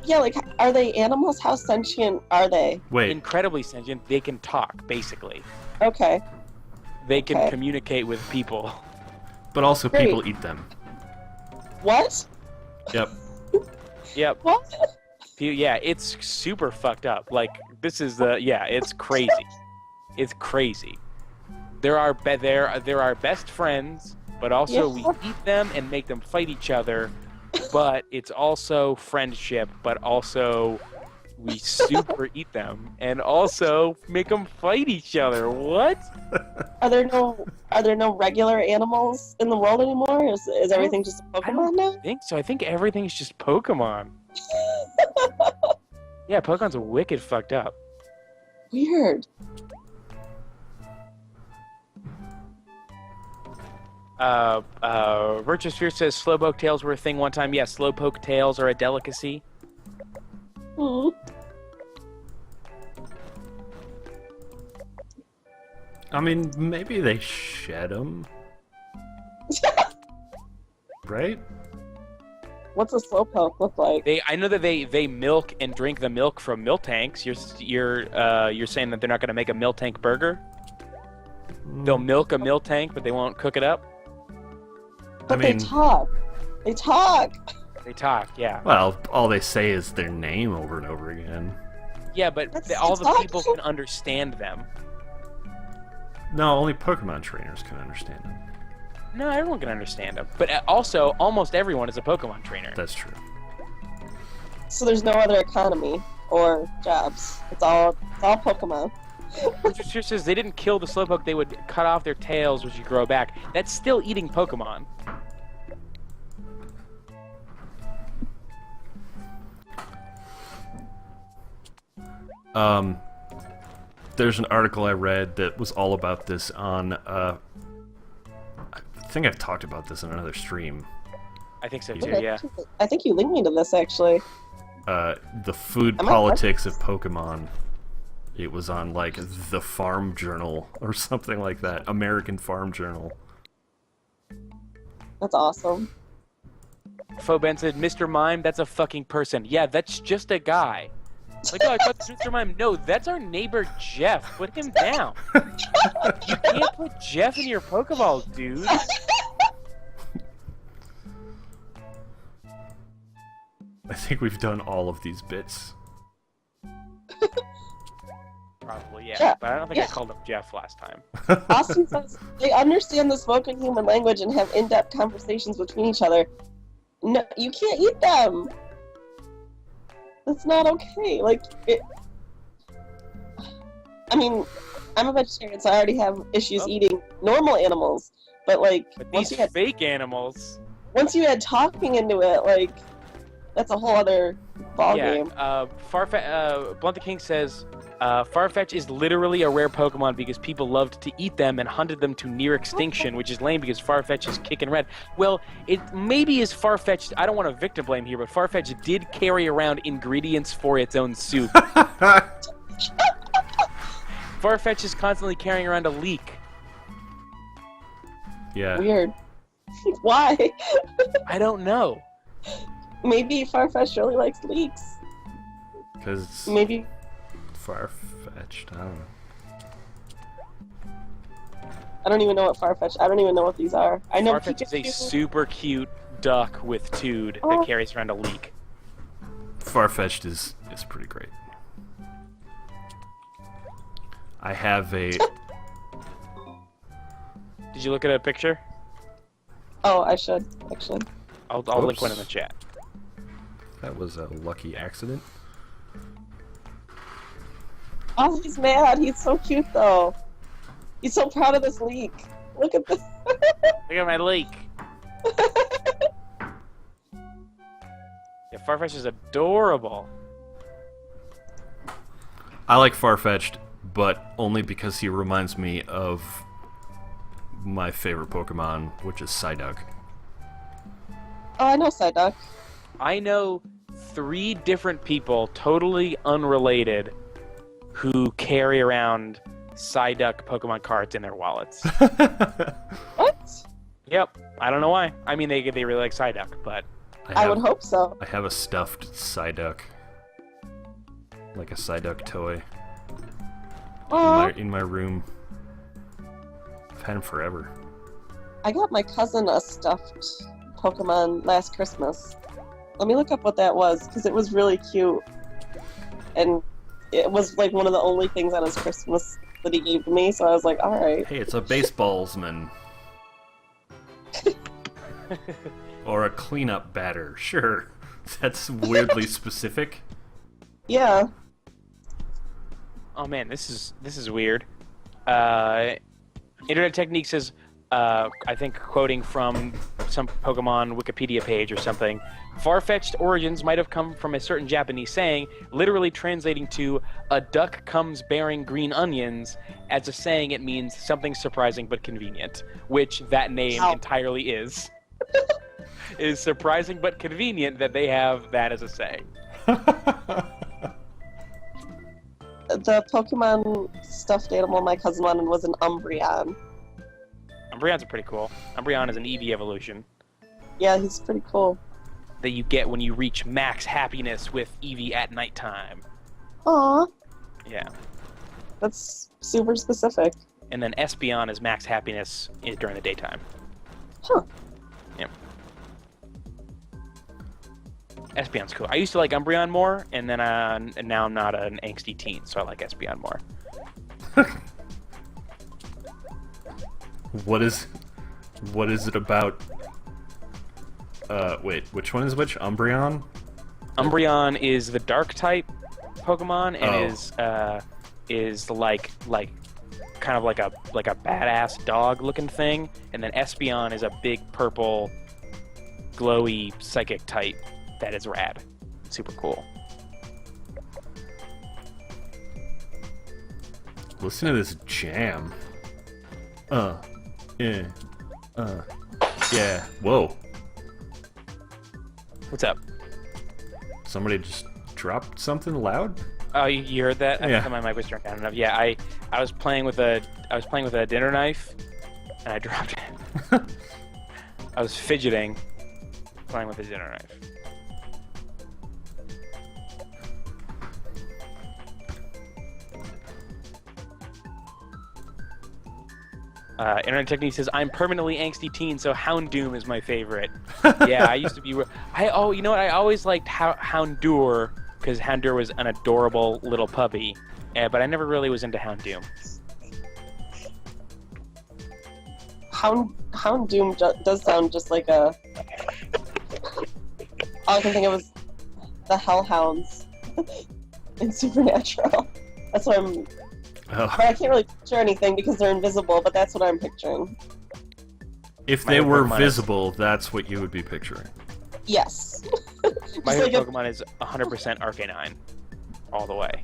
yeah, are they animals? How sentient are they? Wait, Incredibly sentient. They can talk, basically. Okay. They can Okay. communicate with people. but also Great. people eat them. What? Yep. Yep. What? Yeah, it's super fucked up. It's crazy. It's crazy. There are best friends, but also we Yeah. eat them and make them fight each other. But it's also friendship, but also we super eat them and also make them fight each other. What? Are there no regular animals in the world anymore? Is everything just a I don't Pokemon now? think so. I think everything's just Pokemon. Yeah, Pokemon's wicked fucked up. Weird. Virtuous Fear says Slowpoke tails were a thing one time. Yeah, Slowpoke tails are a delicacy. Hmm. I mean, maybe they shed them. Right? What's a Slowpoke look like? I know that they milk and drink the milk from milk tanks. You're saying that they're not going to make a milk tank burger? They'll milk a milk tank, but they won't cook it up. But mean- they talk. They talk. They talk, yeah. Well, all they say is their name over and over again. Yeah, but That's all the talk. people can understand them. No, only Pokemon trainers can understand them. No, everyone can understand them. But also, almost everyone is a Pokemon trainer. That's true. So there's no other economy or jobs. It's all Pokemon. Richard says they didn't kill the Slowpoke, they would cut off their tails which would grow back. That's still eating Pokemon. There's an article I read that was all about this on, I think I've talked about this in another stream. I think so too, Okay. yeah. I think you linked me to this, actually. The food I might politics of Pokemon. It was on, like, the Farm Journal or something like that. American Farm Journal. That's awesome. Foben said, Mr. Mime, that's a fucking person. Yeah, that's just a guy. Like, oh, I thought this was Mr. Mime. No, that's our neighbor Jeff. Put him down. You can't put Jeff in your Pokeball, dude. I think we've done all of these bits. Probably, yeah. Yeah, But I don't think yeah. I called him Jeff last time. Austin says they understand the spoken human language and have in-depth conversations between each other. No, you can't eat them. That's not okay. Like, I mean, I'm a vegetarian, so I already have issues Oh. eating normal animals. But like, But once these you fake animals... add talking into it, like, that's a whole other ballgame. Blunt the King says, Farfetch is literally a rare Pokemon because people loved to eat them and hunted them to near extinction, which is lame because Farfetch is kicking red. Well, it maybe is Farfetch. I don't want to victim blame here, but Farfetch did carry around ingredients for its own soup. Farfetch is constantly carrying around a leek. Yeah. Weird. Why? I don't know. Maybe Farfetch really likes leeks. Because it's Maybe. far-fetched. I don't know. I don't even know what Farfetch. I don't even know what these are. I know Farfetch is a Pikachu. super cute duck with Tood Oh. that carries around a leek. Farfetched is pretty great. I have a... Did you look at a picture? Oh, I should actually. I'll link Oops. one in the chat. That was a lucky accident. Oh, he's mad. He's so cute though. He's so proud of this leek. Look at this. Look at my leek. Yeah, Farfetch is adorable. I like Farfetched, but only because he reminds me of my favorite Pokemon, which is Psyduck. Oh, I know Psyduck. I know 3 different people, totally unrelated, who carry around Psyduck Pokemon cards in their wallets. What? Yep. I don't know why. I mean, they really like Psyduck, but I would hope so. I have a stuffed Psyduck. Like a Psyduck toy. Oh, In my room. I've had him forever. I got my cousin a stuffed Pokemon last Christmas. Let me look up what that was, because it was really cute. And it was like one of the only things on his Christmas that he gave to me, so I was like, alright. Hey, it's a baseballsman. Or a cleanup batter. Sure. That's weirdly specific. Yeah. oh man, this is weird. Internet Technique says, I think quoting from some Pokemon Wikipedia page or something, Farfetch'd origins might have come from a certain Japanese saying, literally translating to "a duck comes bearing green onions." As a saying, it means something surprising but convenient, which that name Ow. entirely is. It is surprising but convenient that they have that as a saying. The Pokemon stuffed animal my cousin wanted was an Umbreon. Umbreon's are pretty cool. Umbreon is an Eevee evolution Yeah, he's pretty cool. that you get when you reach max happiness with Eevee at nighttime. Aw, Yeah. that's super specific. And then Espeon is max happiness during the daytime. Huh. Yep. Espeon's cool. I used to like Umbreon more, and then and now I'm not an angsty teen, so I like Espeon more. What is it about? Wait, which one is which? Umbreon? Umbreon is the dark type Pokemon, and Oh. is is kind of like a badass dog looking thing, and then Espeon is a big purple glowy psychic type that is rad. Super cool. Listen to this jam. Yeah. Whoa. What's up? Somebody just dropped something loud? Oh, you heard that? I Yeah. thought my mic was turned down enough. Yeah, I was playing with a dinner knife, and I dropped it. I was fidgeting, playing with a dinner knife. Internet Technique says, I'm permanently angsty teen, so Houndoom is my favorite. Yeah, I used to be... you know what? I always liked Houndour, because Houndour was an adorable little puppy, but I never really was into Houndoom. Houndoom does sound just like a... All I can think of is the Hellhounds in Supernatural. That's what I'm... Oh. But I can't really picture anything because they're invisible, but that's what I'm picturing. If My they were Pokemon is- visible, that's what you would be picturing. Yes. My Just favorite like Pokemon is 100% Arcanine. All the way.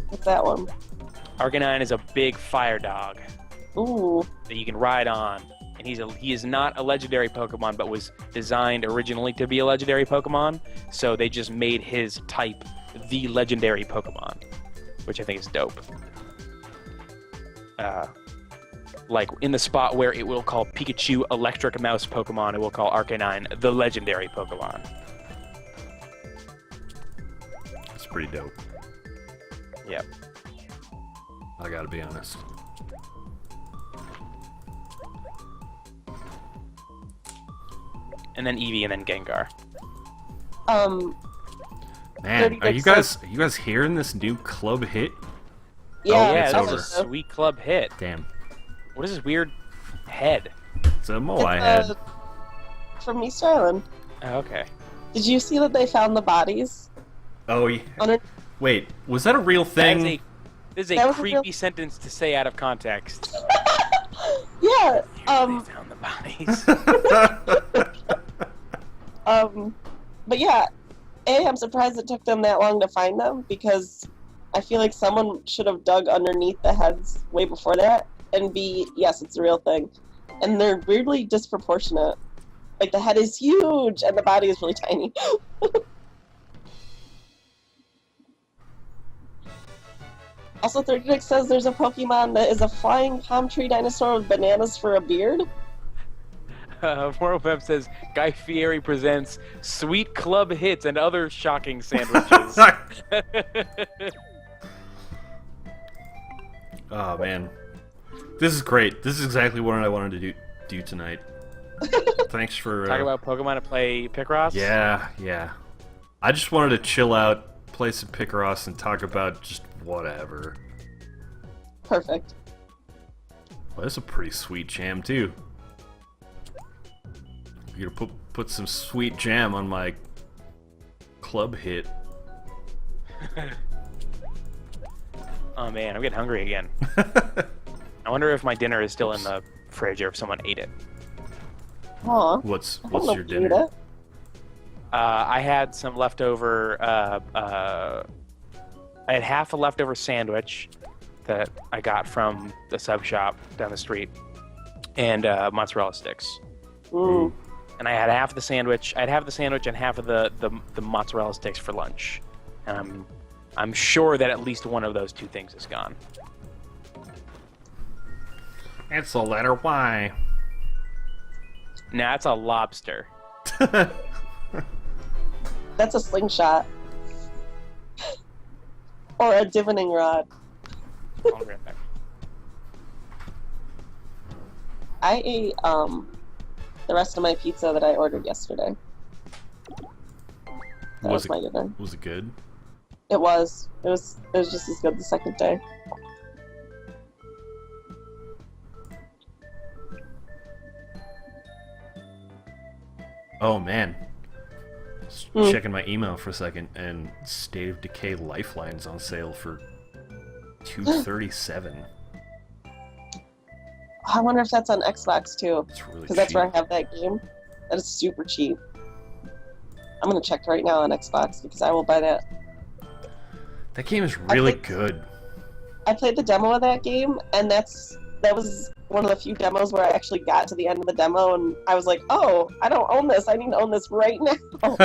What's that one? Arcanine is a big fire dog Ooh. that you can ride on. And he is not a legendary Pokemon, but was designed originally to be a legendary Pokemon. So they just made his type the legendary Pokemon, which I think is dope. Like in the spot where it will call Pikachu Electric Mouse Pokemon, it will call Arcanine the legendary Pokemon. It's pretty dope. Yep. I gotta be honest. And then Eevee, and then Gengar. Man, 30 are you guys hearing this new club hit? Yeah, Oh, yeah, it's that's over. a sweet club hit. Damn. What is this weird head? It's a mole I had. From East Island. Oh, okay. Did you see that they found the bodies? Oh, yeah. Under- Wait, was that a real thing? This is That a was a creepy real- sentence to say out of context. Yeah. They found the bodies. But yeah, A, I'm surprised it took them that long to find them because I feel like someone should have dug underneath the heads way before that. And B, yes, it's a real thing. And they're weirdly disproportionate. Like the head is huge and the body is really tiny. Also, 36 says there's a Pokemon that is a flying palm tree dinosaur with bananas for a beard. Morofem says, Guy Fieri presents Sweet Club Hits and Other Shocking Sandwiches. Oh, man. This is great. This is exactly what I wanted to do tonight. Thanks for... Talk about Pokemon to play Picross? Yeah. I just wanted to chill out, play some Picross, and talk about just whatever. Perfect. Well, that's a pretty sweet jam, too. You're gonna put some sweet jam on my club hit. Oh man, I'm getting hungry again. I wonder if my dinner is still in the fridge or if someone ate it. Aw. What's I don't know your if you eat dinner? it. I had some leftover. I had half a leftover sandwich that I got from the sub shop down the street, and mozzarella sticks. Mm. And I had half the sandwich. I'd have the sandwich and half of the mozzarella sticks for lunch. And I'm sure that at least one of those two things is gone. It's the letter Y. Nah, it's a lobster. That's a slingshot. Or a divining rod. I'll be right back. I ate the rest of my pizza that I ordered yesterday. That was my dinner. Was it good? It was. It was just as good the second day. Oh man, checking my email for a second, and State of Decay Lifeline's on sale for $237. I wonder if that's on Xbox too, It's really because that's where I cheap. have that game. That is super cheap. I'm gonna check right now on Xbox because I will buy that. That game is really good. I played the demo of that game, and that was one of the few demos where I actually got to the end of the demo, and I was like, "Oh, I don't own this. I need to own this right now."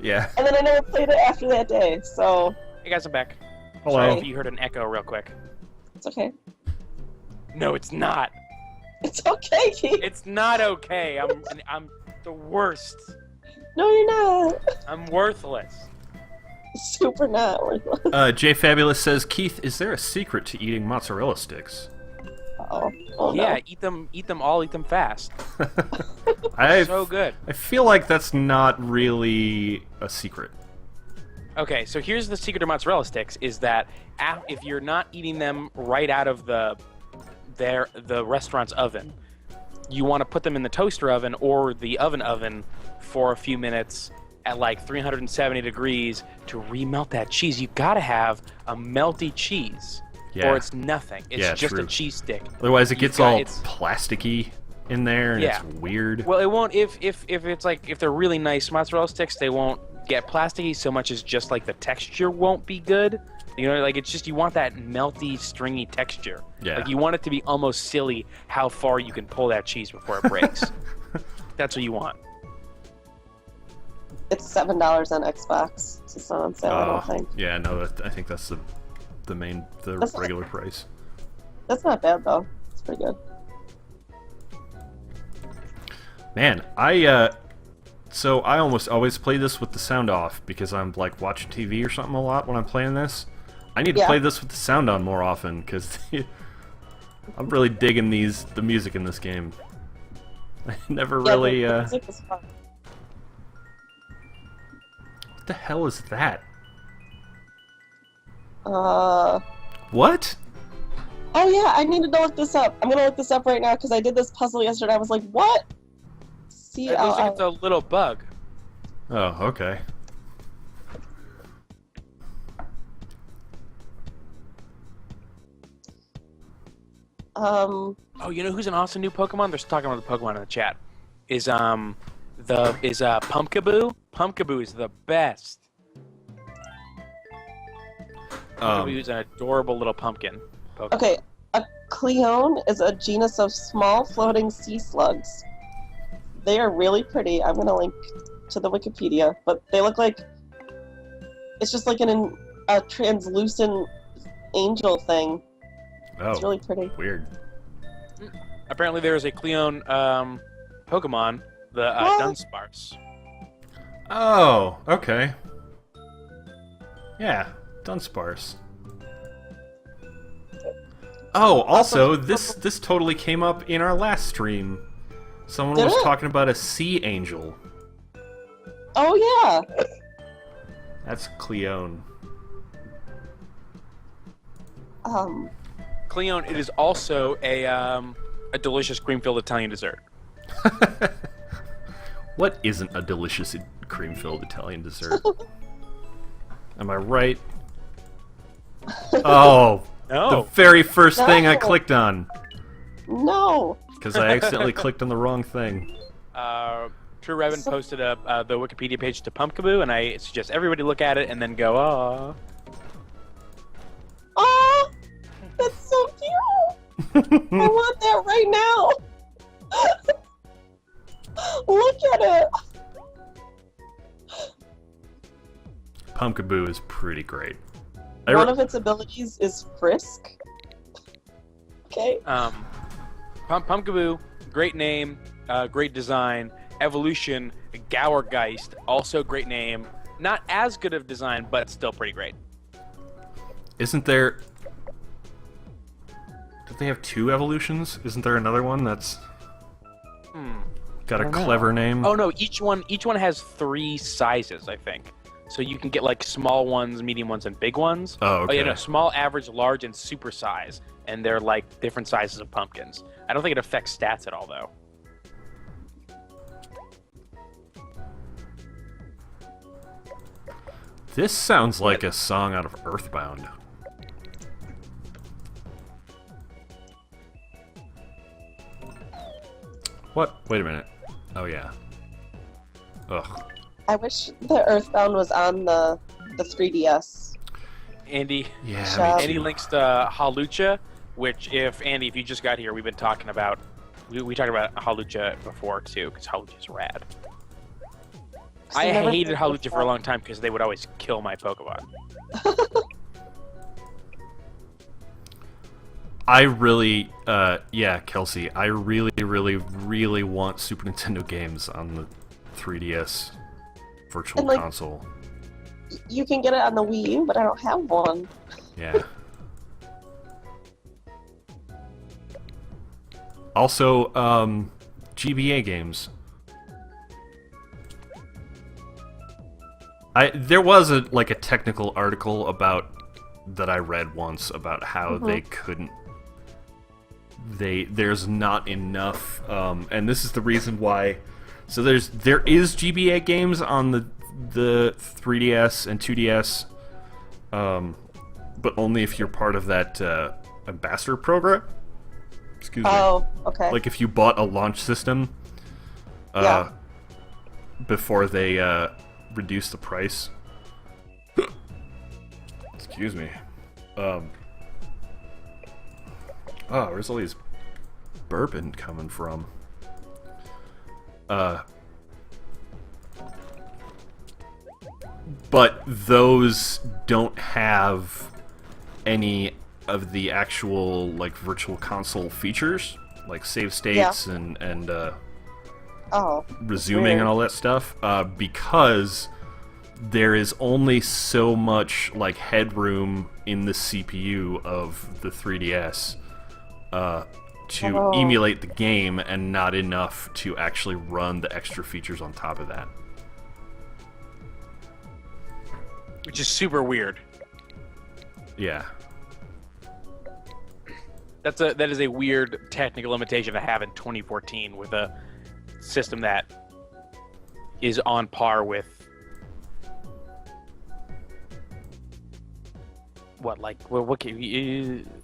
Yeah. And then I never played it after that day, so Hey guys, I'm back. Hello. Sorry if you heard an echo real quick. it's okay. No, it's not. It's okay, Keith. It's not okay. I'm the worst. No, you're not. I'm worthless. Super not worthless. Jay Fabulous says, Keith, is there a secret to eating mozzarella sticks? Oh, oh Yeah, no. eat them all, eat them fast. I So good. I feel like that's not really a secret. Okay, so here's the secret to mozzarella sticks: is that if you're not eating them right out of the restaurant's oven, you want to put them in the toaster oven or the oven for a few minutes at like 370 degrees to remelt that cheese. You gotta have a melty cheese, Yeah. or it's nothing. It's Yeah, just true. a cheese stick. Otherwise, it You've gets got- all it's- plasticky in there, and Yeah. it's weird. Well, it won't. If it's like if they're really nice mozzarella sticks, they won't get plasticky so much as just like the texture won't be good. You know, like it's just you want that melty, stringy texture. Yeah. Like you want it to be almost silly how far you can pull that cheese before it breaks. That's what you want. It's $7 on Xbox. It's not on sale, I don't think. Yeah, no, I think that's the That's not- regular price. That's not bad though. It's pretty good. Man, so I almost always play this with the sound off because I'm like watching TV or something a lot when I'm playing this. I need to Yeah. play this with the sound on more often because I'm really digging the music in this game. I never really. the music is fun. What the hell is that? What? Oh yeah, I needed to look this up. I'm gonna look this up right now because I did this puzzle yesterday. I was like, what? See, It looks like it's a little bug. Oh, okay. Oh, you know who's an awesome new Pokemon? They're talking about the Pokemon in the chat. Is Pumpkaboo? Pumpkaboo is the best. Pumpkaboo is an adorable little pumpkin Pokemon. Okay, a Cleone is a genus of small floating sea slugs. They are really pretty. I'm gonna link to the Wikipedia, but they look like it's just like a translucent angel thing. Oh, It's really pretty. weird. Apparently there is a Cleone Pokemon, the What? Dunsparce. Oh, okay. Dunsparce. Oh, also, this totally came up in our last stream. Someone Did was it? talking about a sea angel. Oh yeah. That's Cleone. Cleone, it is also a delicious cream-filled Italian dessert. What isn't a delicious cream-filled Italian dessert? Am I right? Oh, the No. very first thing I No. clicked on. No. Because I accidentally clicked on the wrong thing. True Revan posted the Wikipedia page to Pumpkaboo, and I suggest everybody look at it and then go, "Ah." Oh, that's so cute. I want that right now. Look at it. Pumpkaboo is pretty great. One of its abilities is frisk. Okay. Pumpkaboo, great name, great design. Evolution, Gourgeist, also great name. Not as good of design, but still pretty great. Isn't there... Don't they have two evolutions? Isn't there another one that's got a don't know. clever name? Oh no, each one has 3 sizes, I think. So you can get like small ones, medium ones, and big ones. Oh, okay. yeah, no, small, average, large, and super size, and they're like different sizes of pumpkins. I don't think it affects stats at all, though. This sounds like a song out of Earthbound. What? Wait a minute. Oh yeah. Ugh. I wish the Earthbound was on the 3DS. Andy, Yeah. Shop. Me Andy too. links to Halucha, which if you just got here, we've been talking about. We talked about Halucha before too, because Halucha's rad. I never hated played Halucha for a long time because they would always kill my Pokemon. I really, yeah, Kelsey, I really, really, really want Super Nintendo games on the 3DS Virtual And, like- Console. You can get it on the Wii U, but I don't have one. Yeah. Also, GBA games. There was a technical article about that I read once about how they couldn't. There's not enough, and this is the reason why. So there is GBA games on the 3DS and 2DS, but only if you're part of that ambassador program. Excuse me. Oh, okay. Like if you bought a launch system, Yeah. before they reduced the price. Excuse me. Oh, where's all these bourbon coming from? But those don't have any of the actual virtual console features, like save states and Oh. resuming Weird. and all that stuff, because there is only so much headroom in the CPU of the 3DS to emulate the game, and not enough to actually run the extra features on top of that. Which is super weird. Yeah. That is a weird technical limitation to have in 2014 with a system that is on par with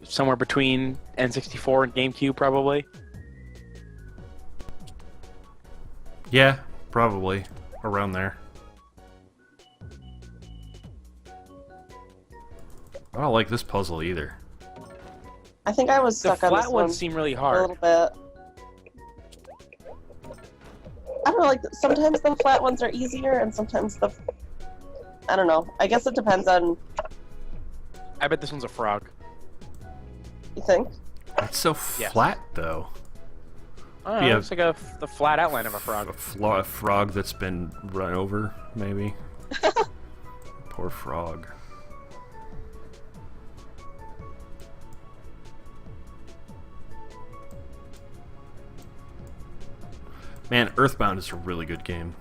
somewhere between N64 and GameCube probably. Yeah, probably around there. I don't like this puzzle either. I think I was The stuck on this flat one ones seem really a hard. little bit. I don't know, sometimes the flat ones are easier, and sometimes I don't know. I guess it depends on, I bet this one's a frog. you think? It's so Yeah. flat though. I don't know, Yeah. it's like the flat outline of a frog. A frog that's been run over, maybe. Poor frog. Man, Earthbound is a really good game.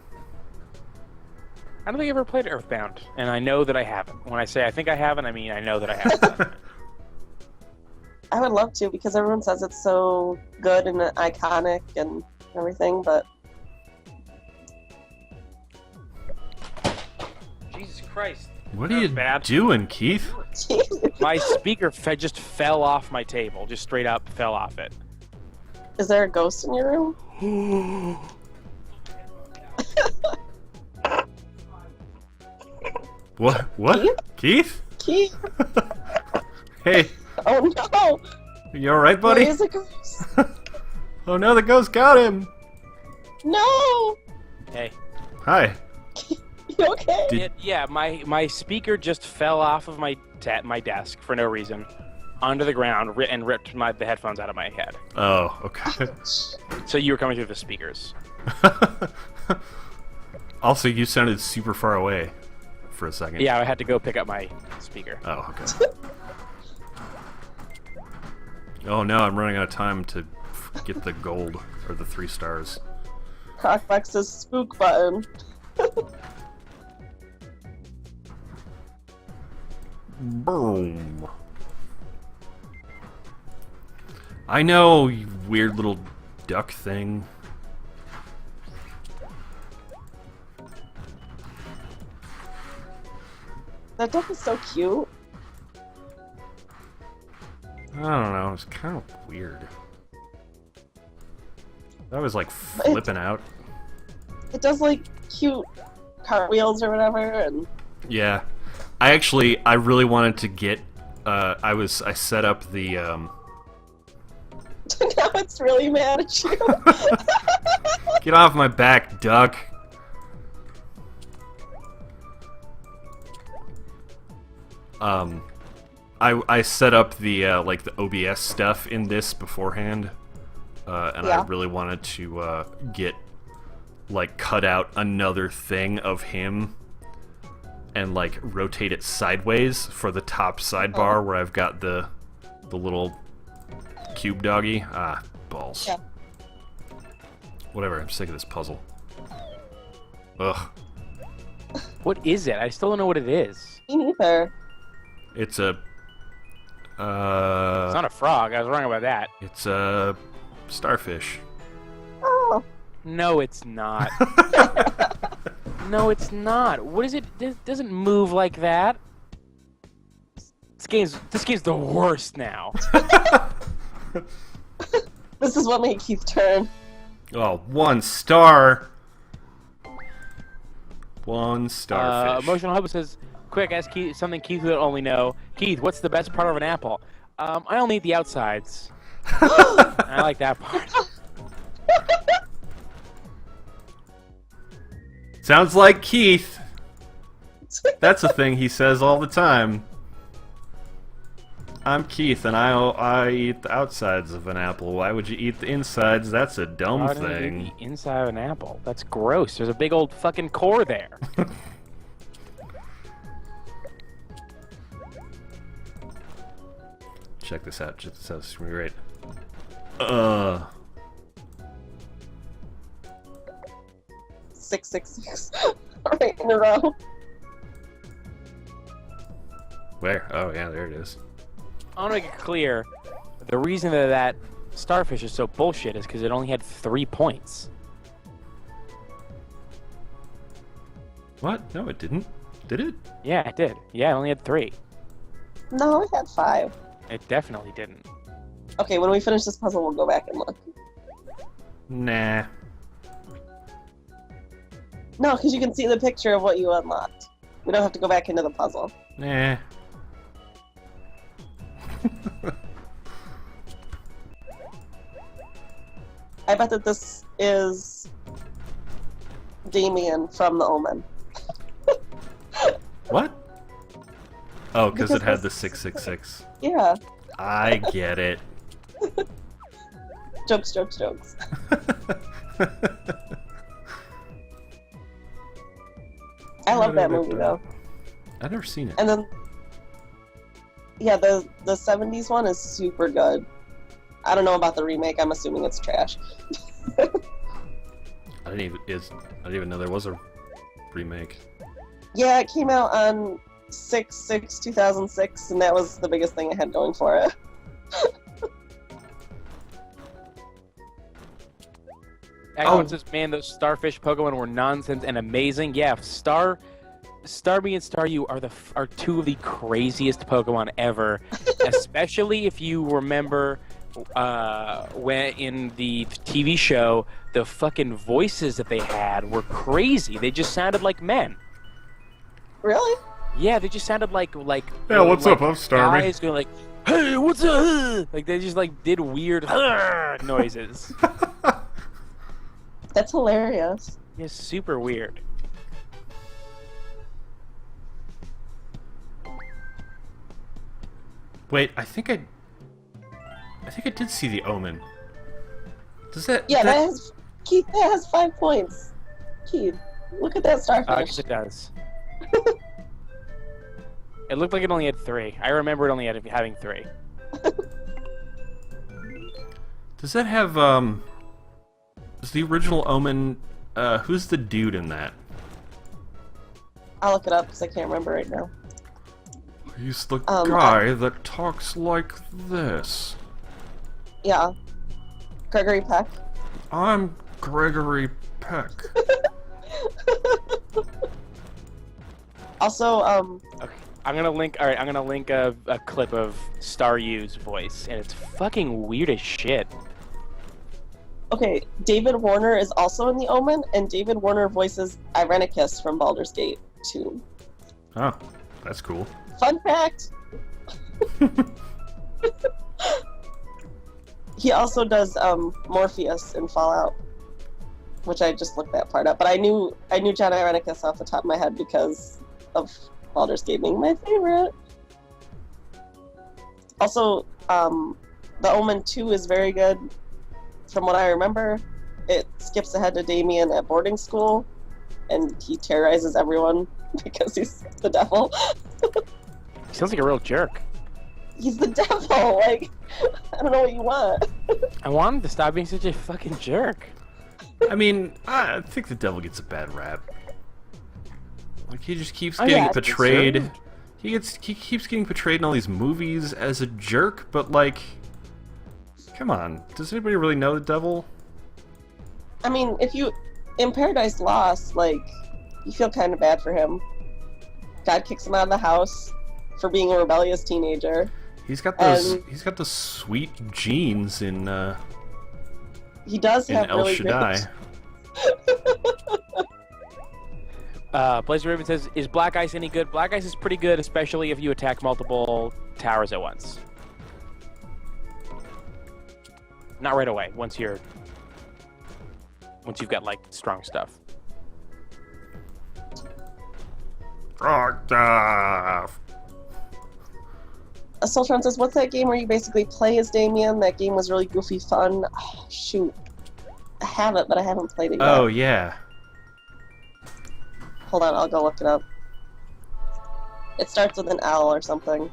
I don't think I ever played Earthbound, and I know that I haven't. When I say I think I haven't, I mean I know that I haven't. I would love to, because everyone says it's so good and iconic and everything, but Jesus Christ. What That are was you bad. doing, Keith? My speaker just fell off my table. Just straight up fell off it. is there a ghost in your room? What? What? Keith? Keith? Hey, Oh no! you alright, buddy? There is a ghost! Oh no, the ghost got him! No! Hey. Hi. You okay? Yeah, my speaker just fell off of my desk for no reason, onto the ground, and ripped the headphones out of my head. Oh, okay. So you were coming through the speakers. Also, you sounded super far away for a second. Yeah, I had to go pick up my speaker. Oh, okay. Oh no, I'm running out of time to get the gold, or the 3 stars. Crockbox's spook button. Boom. I know, you weird little duck thing. That duck is so cute. I don't know. It's kind of weird. I was like flipping out. It does like cute cartwheels or whatever, and Yeah, I really wanted to get. I set up the. now it's really mad at you. Get off my back, duck. I set up the like the OBS stuff in this beforehand, and Yeah. I really wanted to get like cut out another thing of him and like rotate it sideways for the top sidebar where I've got the little cube doggy. Ah, balls. Yeah. Whatever. I'm sick of this puzzle. Ugh. What is it? I still don't know what it is. Me neither. It's a. It's not a frog. I was wrong about that. It's a starfish. Oh, No, it's not. No, it's not. What is it? It doesn't move like that. This game's the worst now. this is what made Keith turn. Oh, 1 star. 1 starfish. Emotional Hub says, "Quick, ask Keith something Keith would only know. Keith, what's the best part of an apple?" I only eat the outsides. I like that part. Sounds like Keith. That's a thing he says all the time. I'm Keith, and I eat the outsides of an apple. Why would you eat the insides? That's a dumb Why do you thing. eat the inside of an apple? That's gross. There's a big old fucking core there. Check this out. Check this out. It's gonna be great. 666 right in a row. Where? Oh yeah, there it is. I want to make it clear, the reason that starfish is so bullshit is because it only had 3 points. What? No, it didn't. Did it? Yeah, it did. Yeah, it only had 3. No, I had 5. It definitely didn't. Okay, when we finish this puzzle, we'll go back and look. Nah. No, because you can see the picture of what you unlocked. We don't have to go back into the puzzle. Nah. I bet that this is Damien from The Omen. What? Oh, because it Because had this- the 666. Yeah. I get it. Jokes, jokes, jokes. I love that movie, though. I've never seen it. And then, yeah, the 70s one is super good. I don't know about the remake. I'm assuming it's trash. I didn't even know there was a remake. Yeah, it came out on 6/6/2006, and that was the biggest thing it had going for it. Everyone says, man, those starfish Pokemon were nonsense and amazing. Yeah, Starmie and Staryu are 2 of the craziest Pokemon ever. Especially if you remember when in the TV show, the fucking voices that they had were crazy. They just sounded like men. Really? Yeah, they just sounded like Yeah, what's up? I'm Starmie. guys going like, hey, what's up? Like they just like did weird noises. That's hilarious. It's super weird. Wait, I think I did see the Omen. Does that? Yeah, that has Keith. That has 5 points. Keith, look at that I starfish. guess it does. It looked like it only had 3. I remember it only having 3. Does that have Is the original Omen? Who's the dude in that? I'll look it up because I can't remember right now. He's the Um, guy that talks like this. Yeah, Gregory Peck. I'm Gregory Peck. Also, Okay. I'm gonna link. All right, I'm gonna link a clip of Staryu's voice, and it's fucking weird as shit. Okay, David Warner is also in The Omen, and David Warner voices Irenicus from Baldur's Gate 2. Oh, that's cool. Fun fact! He also does Morpheus in Fallout, which I just looked that part up. But I knew John Irenicus off the top of my head because of Baldur's Gate being my favorite. Also, The Omen 2 is very good. From what I remember, it skips ahead to Damien at boarding school, and he terrorizes everyone because he's the devil. He sounds like a real jerk. He's the devil. Like, I don't know what you want. I want him to stop being such a fucking jerk. I mean, I think the devil gets a bad rap. Like, he just keeps getting portrayed. He keeps getting portrayed in all these movies as a jerk, but like, come on, does anybody really know the devil? I mean, if you in Paradise Lost, like, you feel kind of bad for him. God kicks him out of the house for being a rebellious teenager. He's got those sweet genes in He does have El really Shaddai. Blazer Raven says, "Is Black Ice any good?" Black Ice is pretty good, especially if you attack multiple towers at once. Not right away. Once you've got like strong stuff. Soltron says, "What's that game where you basically play as Damien? That game was really goofy fun." Oh, shoot, I have it, but I haven't played it yet. Oh yeah. Hold on, I'll go look it up. It starts with an L or something.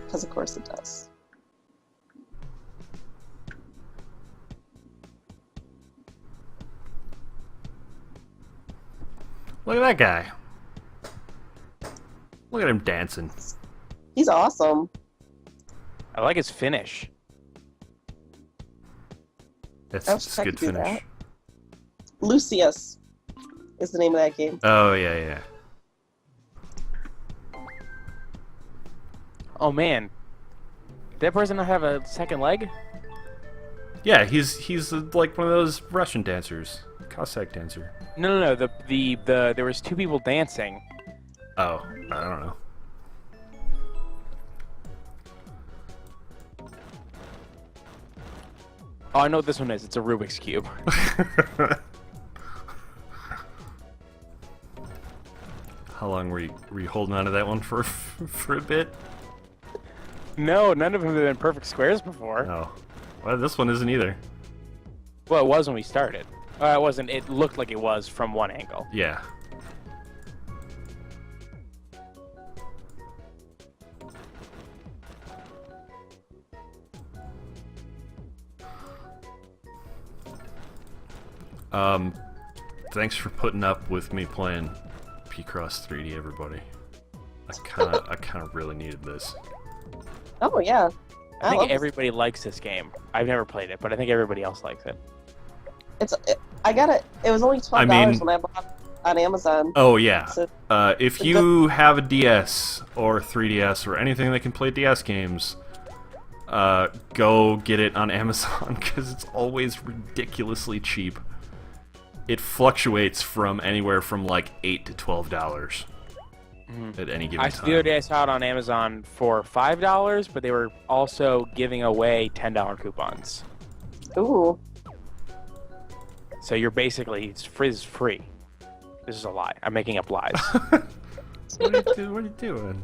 Because of course it does. Look at that guy. Look at him dancing. He's awesome. I like his finish. That's I a wish I good could do finish. that. Lucius is the name of that game. Oh yeah, yeah. Oh man, did that person not have a second leg? Yeah, he's like one of those Russian dancers, Cossack dancer. No. There was two people dancing. Oh, I don't know. Oh, I know what this one is. It's a Rubik's Cube. How long were you holding on to that one for a bit? No, none of them have been perfect squares before. Oh, well, this one isn't either. Well, it was when we started. It wasn't. It looked like it was from one angle. Yeah. Thanks for putting up with me playing Picross 3D, everybody. I kind of really needed this. Oh yeah. I think love everybody likes this game. I've never played it, but I think everybody else likes it. I got it. It was only $12 mean- when I bought it on Amazon. Oh yeah. So, If you have a DS or 3DS or anything that can play DS games, go get it on Amazon because it's always ridiculously cheap. It fluctuates from anywhere from like $8 to $12 at any given time. The other day I saw it on Amazon for $5, but they were also giving away $10 coupons. ooh. So you're basically it's free. This is a lie. I'm making up lies. What are you doing?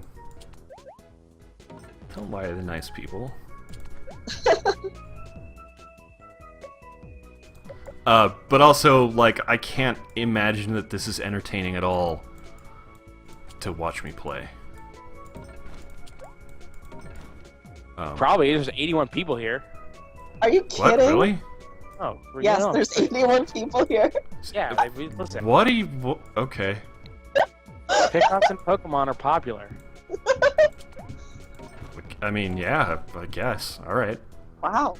Don't lie to the nice people. But also, like, I can't imagine that this is entertaining at all to watch me play. Probably. There's 81 people here. Are you What, kidding? really? Oh, Yes, there's 81 people here. Yeah, listen. What are you... Okay. Picross and Pokemon are popular. I mean, yeah, I guess. Alright. Wow.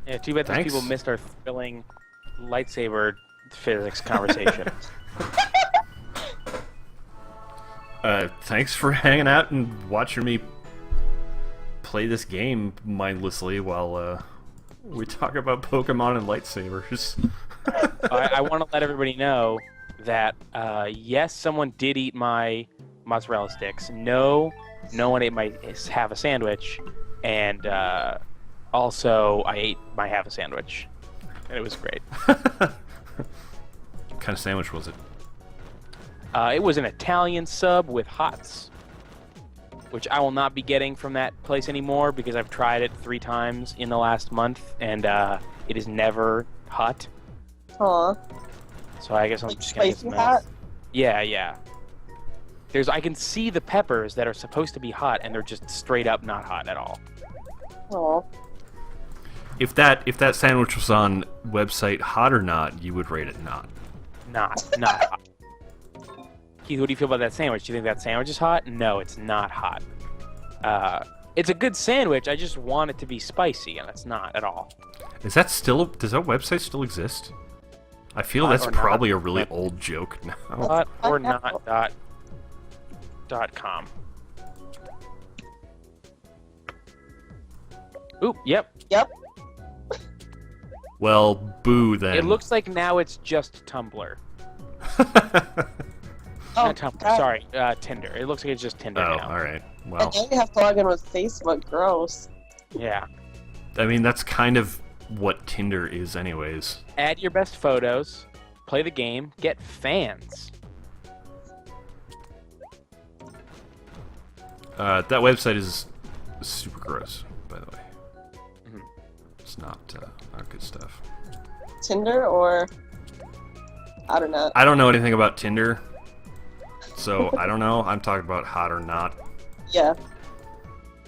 Yeah, too bad those Thanks. people missed our thrilling lightsaber physics conversation. Thanks for hanging out and watching me play this game mindlessly while we talk about Pokemon and lightsabers. I want to let everybody know that yes, someone did eat my mozzarella sticks. No, no one ate my half a sandwich, and also I ate my half a sandwich, and it was great. What kind of sandwich was it? It was an Italian sub with hots, which I will not be getting from that place anymore because I've tried it 3 times in the last month, and it is never hot. Aw. So I guess I'm Like just gonna get spicy some hot? else. Yeah. I can see the peppers that are supposed to be hot, and they're just straight up not hot at all. Aw. If that sandwich was on website Hot or Not, you would rate it not. Not hot. Keith, what do you feel about that sandwich? Do you think that sandwich is hot? No, it's not hot. It's a good sandwich. I just want it to be spicy, and it's not at all. Does that website still exist? I feel Hot that's or not. probably a really old joke now. Hot or not .com. Oop, yep. Yep. Well, boo then. It looks like now it's just Tumblr. Oh, Not Tumblr, God. sorry, Tinder. It looks like it's just Tinder Oh, now. alright. And Well, now you have to log in with Facebook. Gross. Yeah. I mean, that's kind of what Tinder is anyways. Add your best photos, play the game, get fans. That website is super gross, by the way. Mhm. It's not good stuff. Tinder or I don't know. I don't know anything about Tinder, so I don't know. I'm talking about Hot or Not. Yeah.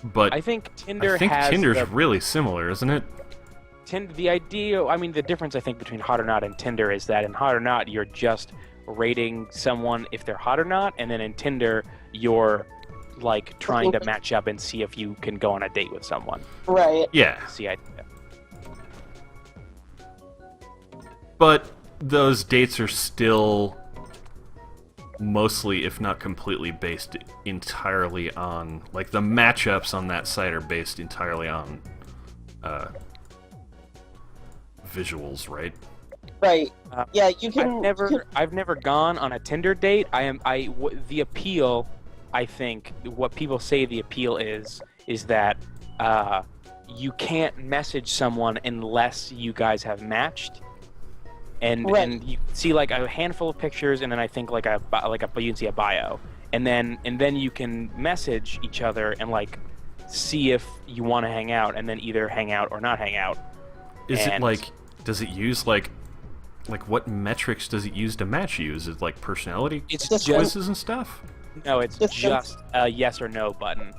But I think Tinder I think has Tinder's the, really similar, isn't it? the idea. I mean, the difference I think between Hot or Not and Tinder is that in Hot or Not you're just rating someone if they're hot or not, and then in Tinder you're like trying to match up and see if you can go on a date with someone. Right. Yeah. That's the idea. But those dates are still mostly, if not completely, based entirely on, like, the matchups on that site are based entirely on visuals, right? Right. Yeah, you I've can. never gone on a Tinder date. The appeal, I think, what people say the appeal is that you can't message someone unless you guys have matched, and Right. and you see like a handful of pictures, and then I think you can see a bio, and then you can message each other and like see if you want to hang out, and then either hang out or not hang out. Is it And- like, does it use like what metrics does it use to match you? Is it like personality It's Just just quizzes and stuff? no, it's Just- just a yes or no button.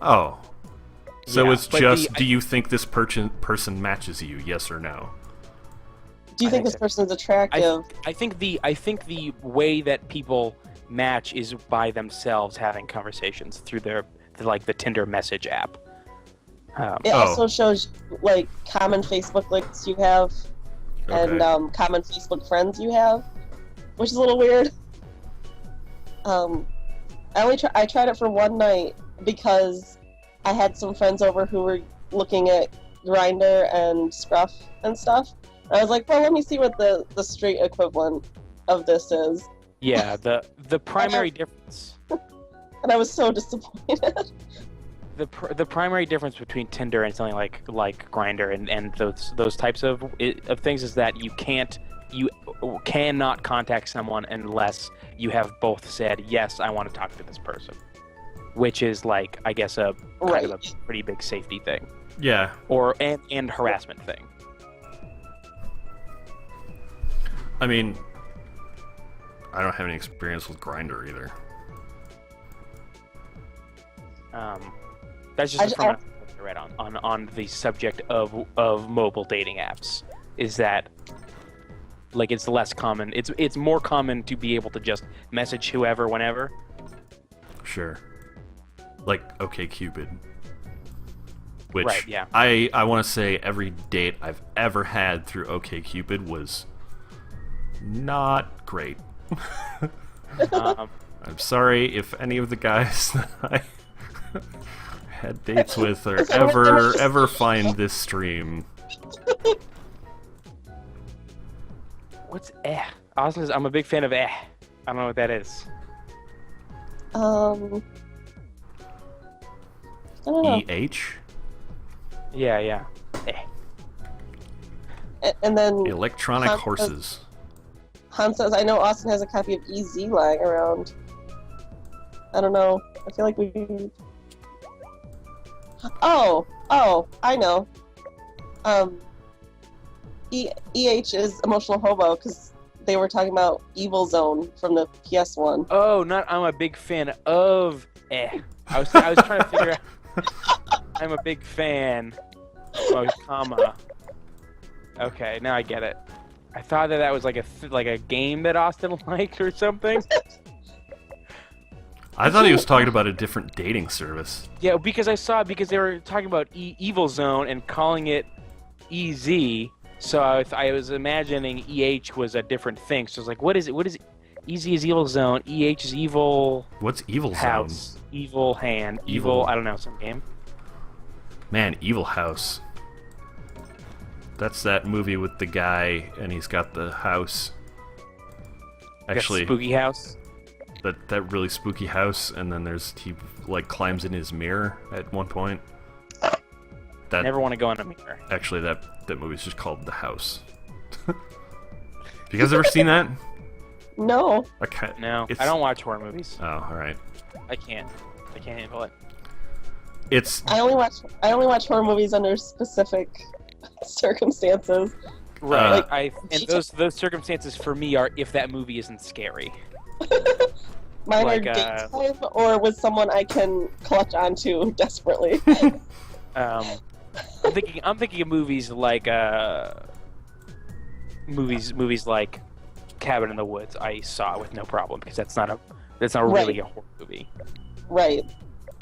Oh. So Yeah, it's but just, the- do you think this person matches you, yes or no? Do you I think think this so. person's attractive? I think the way that people match is by themselves having conversations through the Tinder message app. It Oh. also shows like common Facebook links you have and Okay. common Facebook friends you have, which is a little weird. I tried it for one night because I had some friends over who were looking at Grindr and Scruff and stuff. And I was like, well, let me see what the straight equivalent of this is. Yeah, the primary difference And I was so disappointed. the primary difference between Tinder and something like Grindr and those types of things is that you cannot contact someone unless you have both said yes, I want to talk to this person, which is like I guess a kind of a Right. pretty big safety thing Yeah. and harassment thing. I mean, I don't have any experience with Grindr either. That's just I- from what I read on the subject of mobile dating apps, is that like it's less common. It's more common to be able to just message whoever whenever. Sure. Like OkCupid. Which Right, yeah. I want to say every date I've ever had through OkCupid was not great. I'm sorry if any of the guys that I had dates with or ever find this stream. What's Austin says, I'm a big fan of I don't know what that is. I don't know. EH? Yeah. And then Electronic Han horses. Han says, I know Austin has a copy of EZ lying around. I don't know. I feel like we... Oh, I know. EH is Emotional Hobo, because they were talking about Evil Zone from the PS1. Oh, I'm a big fan of I was trying to figure out. I'm a big fan. Oh, comma. Okay, now I get it. I thought that was like a game that Austin liked or something. I thought he was talking about a different dating service. Yeah, because they were talking about Evil Zone and calling it EZ. So I was imagining EH was a different thing. So I was like, what is it? What is it? EZ is Evil Zone. EH is Evil. What's Evil House? Zone? Evil Hand. Evil. I don't know, some game. Man, Evil House. That's that movie with the guy and he's got the house. Actually, Spooky House. That really spooky house, and then he like climbs in his mirror at one point. Never want to go in a mirror. Actually, that movie's just called The House. You guys ever seen that? No. Okay. No, I don't watch horror movies. Oh, all right. I can't handle it. I only watch horror movies under specific circumstances. Right. Those circumstances for me are if that movie isn't scary. Mine are date time or with someone I can clutch onto desperately. I'm thinking of movies like movies like Cabin in the Woods. I saw with no problem because that's not really a horror movie. Right.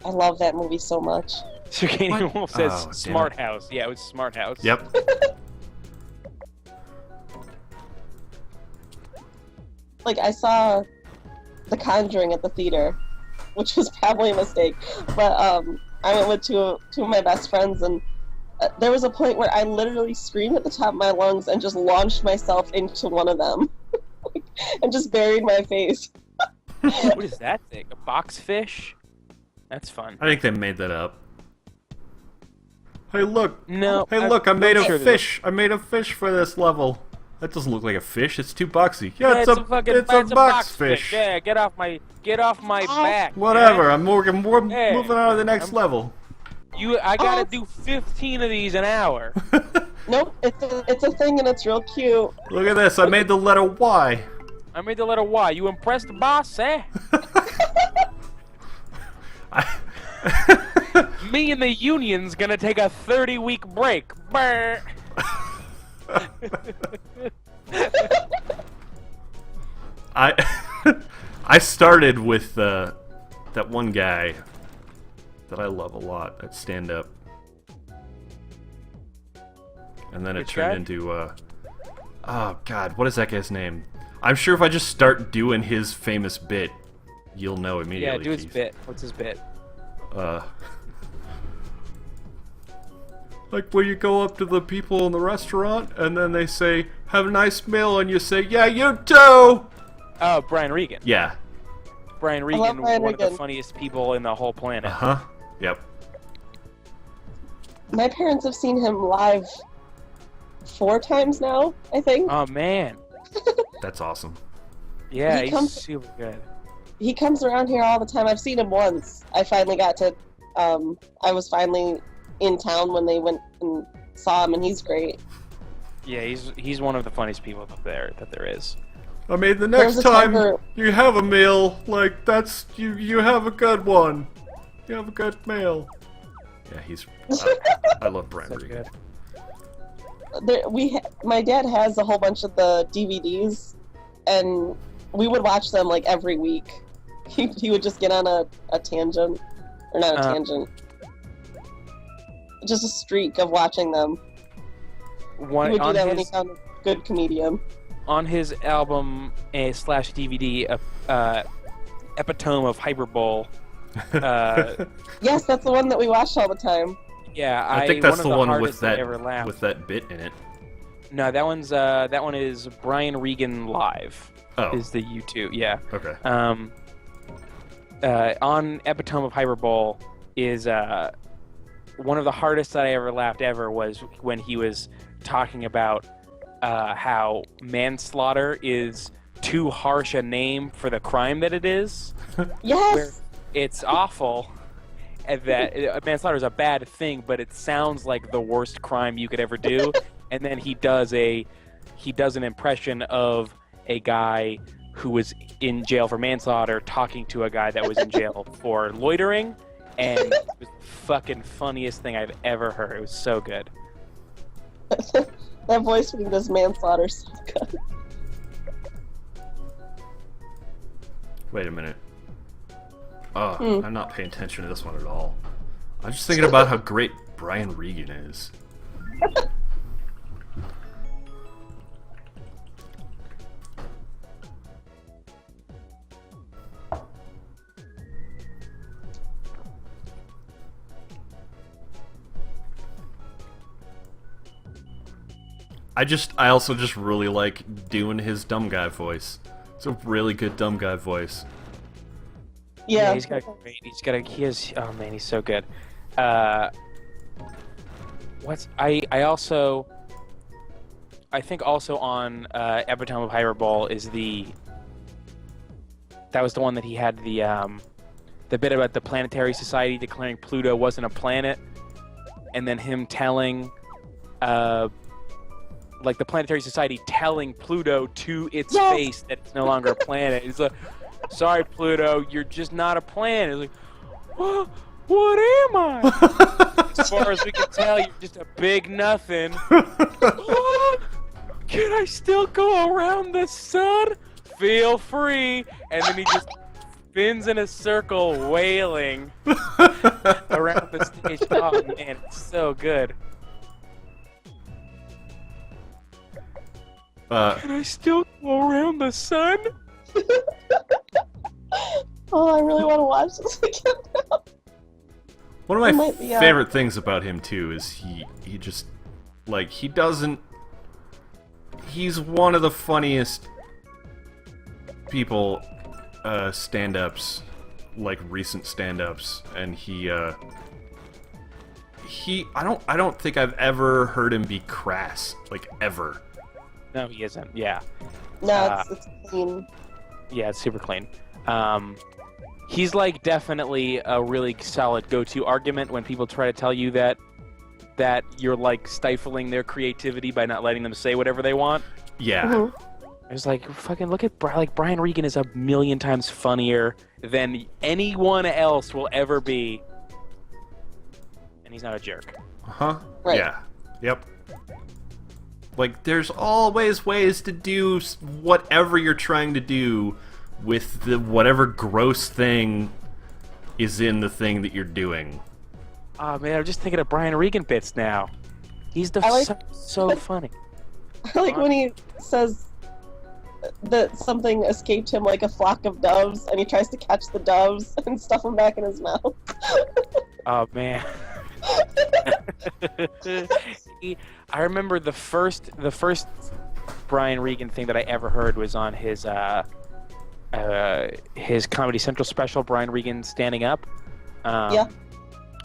I love that movie so much. Circadian Wolf says Smart it. House. Yeah, it was Smart House. Yep. Like, I saw The Conjuring at the theater, which was probably a mistake. But I went with two of my best friends, and there was a point where I literally screamed at the top of my lungs and just launched myself into one of them. And just buried my face. What is that thing? A box fish? That's fun. I think they made that up. Hey, look! No. Hey, look! I made a sure fish. I made a fish for this level. That doesn't look like a fish. It's too boxy. Yeah, it's a box fish. Yeah, get off my back. Whatever. Man. We're moving on to the next level. I gotta do 15 of these an hour. Nope, it's a thing and it's real cute. Look at this. I made the letter Y. I made the letter Y. You impressed, boss, eh? Me and the union's gonna take a 30-week break. Brr. I started with that one guy that I love a lot at stand up, and then it turned into oh god, what is that guy's name? I'm sure if I just start doing his famous bit, you'll know immediately. Yeah, do his Keith. bit. What's his bit? Like where you go up to the people in the restaurant and then they say, "Have a nice meal," and you say, "Yeah, you too." Oh, Brian Regan. Yeah. Brian Regan, one of the funniest people in the whole planet. Uh-huh. Yep. My parents have seen him live 4 times now, I think. Oh man. That's awesome. Yeah, he's super good. He comes around here all the time. I've seen him once. I finally got to I was finally in town when they went and saw him, and he's great. Yeah, he's one of the funniest people that there is. I mean, the next time you have a meal, like, that's, you have a good one. You have a good meal. Yeah, I love Brian Regan. My dad has a whole bunch of the DVDs, and we would watch them, like, every week. He would just get on a tangent. Or not a tangent. Just a streak of watching them. He would do that when he found a good comedian. On his album /DVD, epitome of hyperbole. Yes, that's the one that we watched all the time. Yeah, I think that's the one with with that bit in it. No, that one is Brian Regan Live. Oh. Is the YouTube? Yeah. Okay. On Epitome of Hyperbole is one of the hardest that I ever laughed ever was when he was talking about how manslaughter is too harsh a name for the crime that it is. Yes. Where it's awful. And that manslaughter is a bad thing, but it sounds like the worst crime you could ever do. And then he does an impression of a guy who was in jail for manslaughter talking to a guy that was in jail for loitering, and it was the fucking funniest thing I've ever heard. It was so good. That voice when he does manslaughter is so good. Wait a minute. Oh, I'm not paying attention to this one at all. I'm just thinking about how great Brian Regan is. I also just really like doing his dumb guy voice. It's a really good dumb guy voice. Yeah. He's got great. Oh man, he's so good. I think also on Epitome of Hyperbole is that was the one that he had the bit about the Planetary Society declaring Pluto wasn't a planet, and then him telling like the Planetary Society telling Pluto to its face that it's no longer a planet. He's like, sorry, Pluto, you're just not a planet. It's like, what am I? As far as we can tell, you're just a big nothing. Can I still go around the sun? Feel free. And then he just spins in a circle, wailing around the stage. Oh man, it's so good. Can I still go around the sun? Oh, I really want to watch this again now. One of my favorite things about him too is he just like he's one of the funniest people stand-ups, like recent stand-ups, and I don't think I've ever heard him be crass, like ever. No, he isn't. Yeah. No, it's clean. Yeah, it's super clean. He's like definitely a really solid go-to argument when people try to tell you that you're like stifling their creativity by not letting them say whatever they want. Yeah. Mm-hmm. It's like fucking look at Brian Regan is a million times funnier than anyone else will ever be, and he's not a jerk. Uh-huh. Right. Yeah. Yep. Like, there's always ways to do whatever you're trying to do with whatever gross thing is in the thing that you're doing. Oh man, I'm just thinking of Brian Regan bits now. He's so funny. I like when he says that something escaped him like a flock of doves, and he tries to catch the doves and stuff them back in his mouth. Oh man. I remember the first Brian Regan thing that I ever heard was on his Comedy Central special, Brian Regan Standing Up,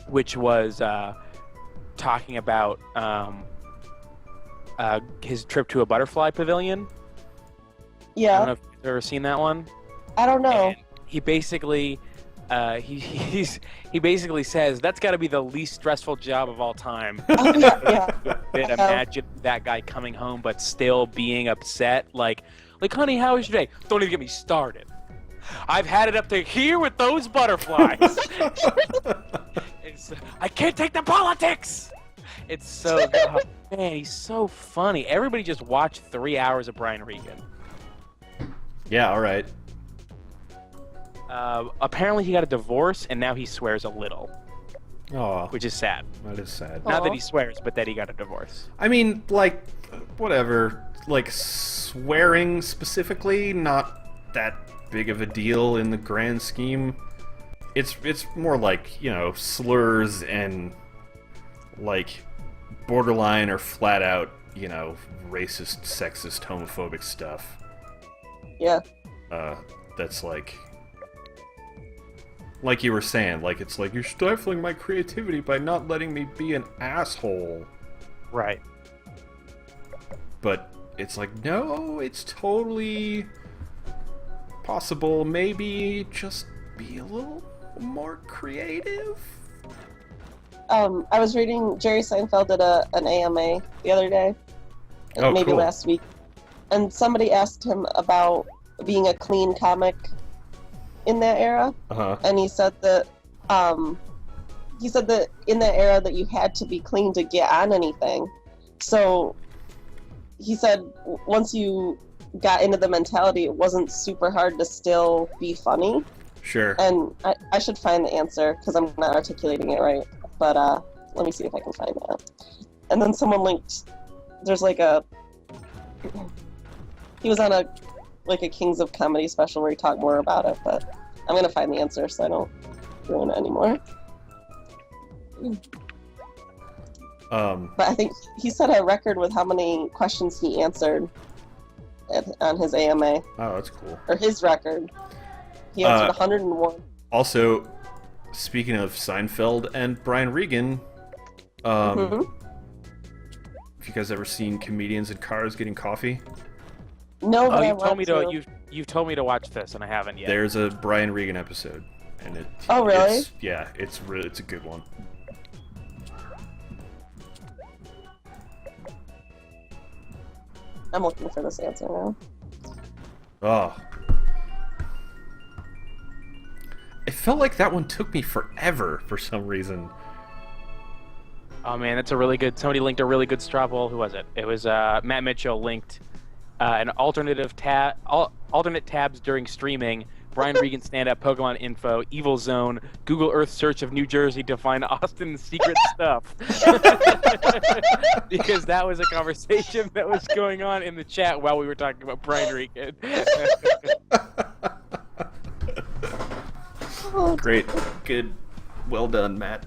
which was talking about his trip to a butterfly pavilion. Yeah. I don't know if you've ever seen that one. I don't know. And he basically he basically says that's got to be the least stressful job of all time. Oh, yeah. Imagine that guy coming home but still being upset. Like, honey, how was your day? Don't even get me started. I've had it up to here with those butterflies. I can't take the politics. It's so man, he's so funny. Everybody just watch 3 hours of Brian Regan. Yeah, all right. Apparently he got a divorce, and now he swears a little. Oh, which is sad. That is sad. Not that he swears, but that he got a divorce. I mean, like, whatever. Like, swearing specifically, not that big of a deal in the grand scheme. It's more like, you know, slurs and like borderline or flat out, you know, racist, sexist, homophobic stuff. Yeah. That's like you were saying, like, it's like, you're stifling my creativity by not letting me be an asshole. Right. But it's like, no, it's totally possible. Maybe just be a little more creative. I was reading Jerry Seinfeld did an AMA the other day, maybe cool. last week, and somebody asked him about being a clean comic in that era, and he said that in that era that you had to be clean to get on anything. So he said once you got into the mentality, it wasn't super hard to still be funny. Sure. And I should find the answer because I'm not articulating it right. But let me see if I can find that. And then someone linked. There's like he was on a Kings of Comedy special where he talked more about it. But I'm gonna find the answer so I don't ruin it anymore. But I think he set a record with how many questions he answered on his AMA. Oh, that's cool. Or his record. He answered 101. Also, speaking of Seinfeld and Brian Regan, have you guys ever seen comedians in cars getting coffee? No, but you've told me to watch this, and I haven't yet. There's a Brian Regan episode, and Oh, really? It's a good one. I'm looking for this answer now. Oh. It felt like that one took me forever for some reason. Oh man, that's a really good. Somebody linked a really good straw poll. Who was it? It was Matt Mitchell linked an alternate tabs during streaming. Brian Regan stand-up, Pokemon info, Evil Zone, Google Earth search of New Jersey to find Austin's secret stuff. Because that was a conversation that was going on in the chat while we were talking about Brian Regan. Great. Good. Well done, Matt.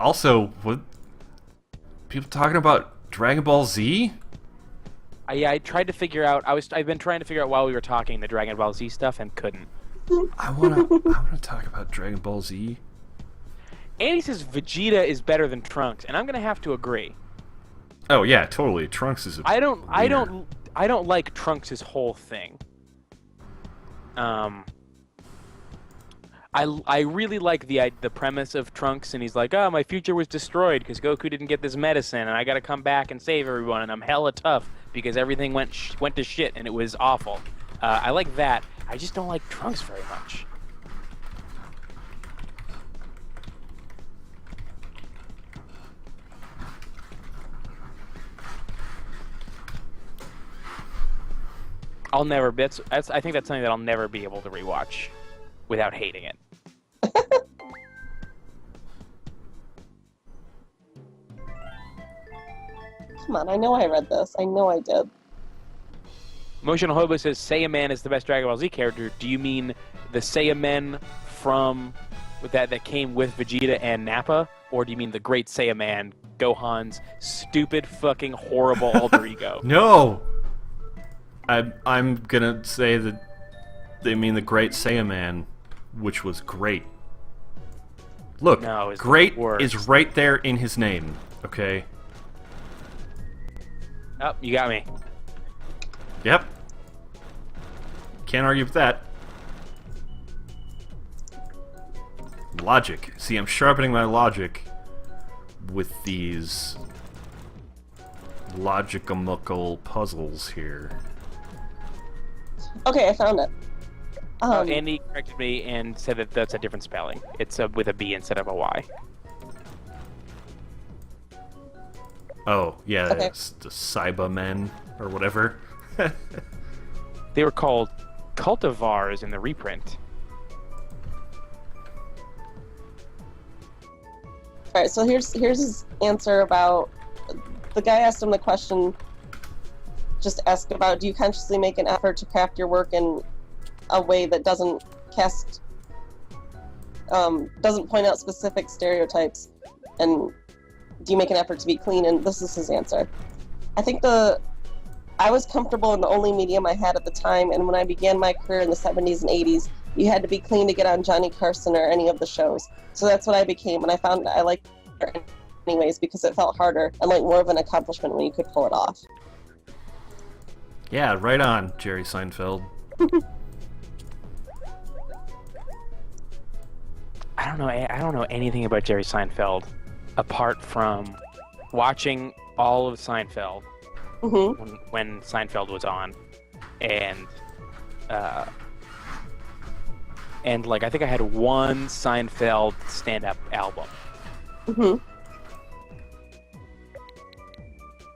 Also, what people talking about Dragon Ball Z? I tried to figure out. I've been trying to figure out while we were talking the Dragon Ball Z stuff and couldn't. I wanna talk about Dragon Ball Z. Andy says Vegeta is better than Trunks, and I'm gonna have to agree. Oh yeah, totally. Trunks is. I don't like Trunks' whole thing. I really like the premise of Trunks, and he's like, oh, my future was destroyed because Goku didn't get this medicine, and I got to come back and save everyone, and I'm hella tough because everything went to shit, and it was awful. I like that. I just don't like Trunks very much. I'll never. I think that's something that I'll never be able to rewatch without hating it. Come on, I know I read this. I know I did. Emotional Hobo says Saiyaman is the best Dragon Ball Z character. Do you mean the Saiyaman from that came with Vegeta and Nappa, or do you mean the Great Saiyaman, Gohan's stupid, fucking, horrible alter ego? No. I'm gonna say that they mean the Great Saiyaman, which was great. Look, no, great is right there in his name, okay? Oh, you got me. Yep. Can't argue with that. Logic. See, I'm sharpening my logic with these logical puzzles here. Okay, I found it. Andy corrected me and said that that's a different spelling. It's with a B instead of a Y. Oh, yeah, okay. It's the Cybermen, or whatever. They were called cultivars in the reprint. Alright, so here's his answer about... The guy asked him the question, just ask about, do you consciously make an effort to craft your work in a way that doesn't point out specific stereotypes, and do you make an effort to be clean? And this is his answer. I think I was comfortable in the only medium I had at the time, and when I began my career in the 70s and 80s, you had to be clean to get on Johnny Carson or any of the shows. So that's what I became, and I found I liked it anyways because it felt harder and like more of an accomplishment when you could pull it off. Yeah, right on, Jerry Seinfeld. I don't know anything about Jerry Seinfeld apart from watching all of Seinfeld when Seinfeld was on, and like I think I had one Seinfeld stand-up album,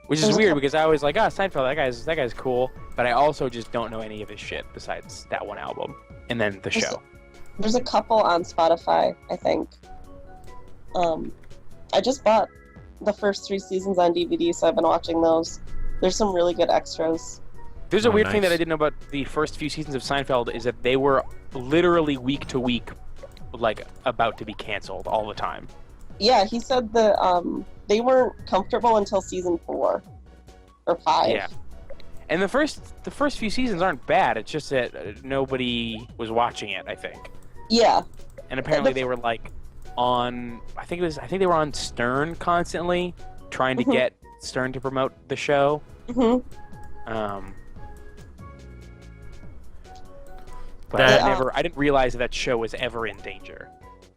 which is weird because I was like, Seinfeld, that guy's cool, but I also just don't know any of his shit besides that one album and then the show. There's a couple on Spotify, I think. I just bought the first 3 seasons on DVD, so I've been watching those. There's some really good extras. There's a weird thing that I didn't know about the first few seasons of Seinfeld is that they were literally week to week, like, about to be canceled all the time. Yeah, he said that they weren't comfortable until season 4 or 5. Yeah. And the first few seasons aren't bad. It's just that nobody was watching it, I think. Yeah. And apparently they were like on I think they were on Stern constantly trying to get Stern to promote the show. But I didn't realize that show was ever in danger.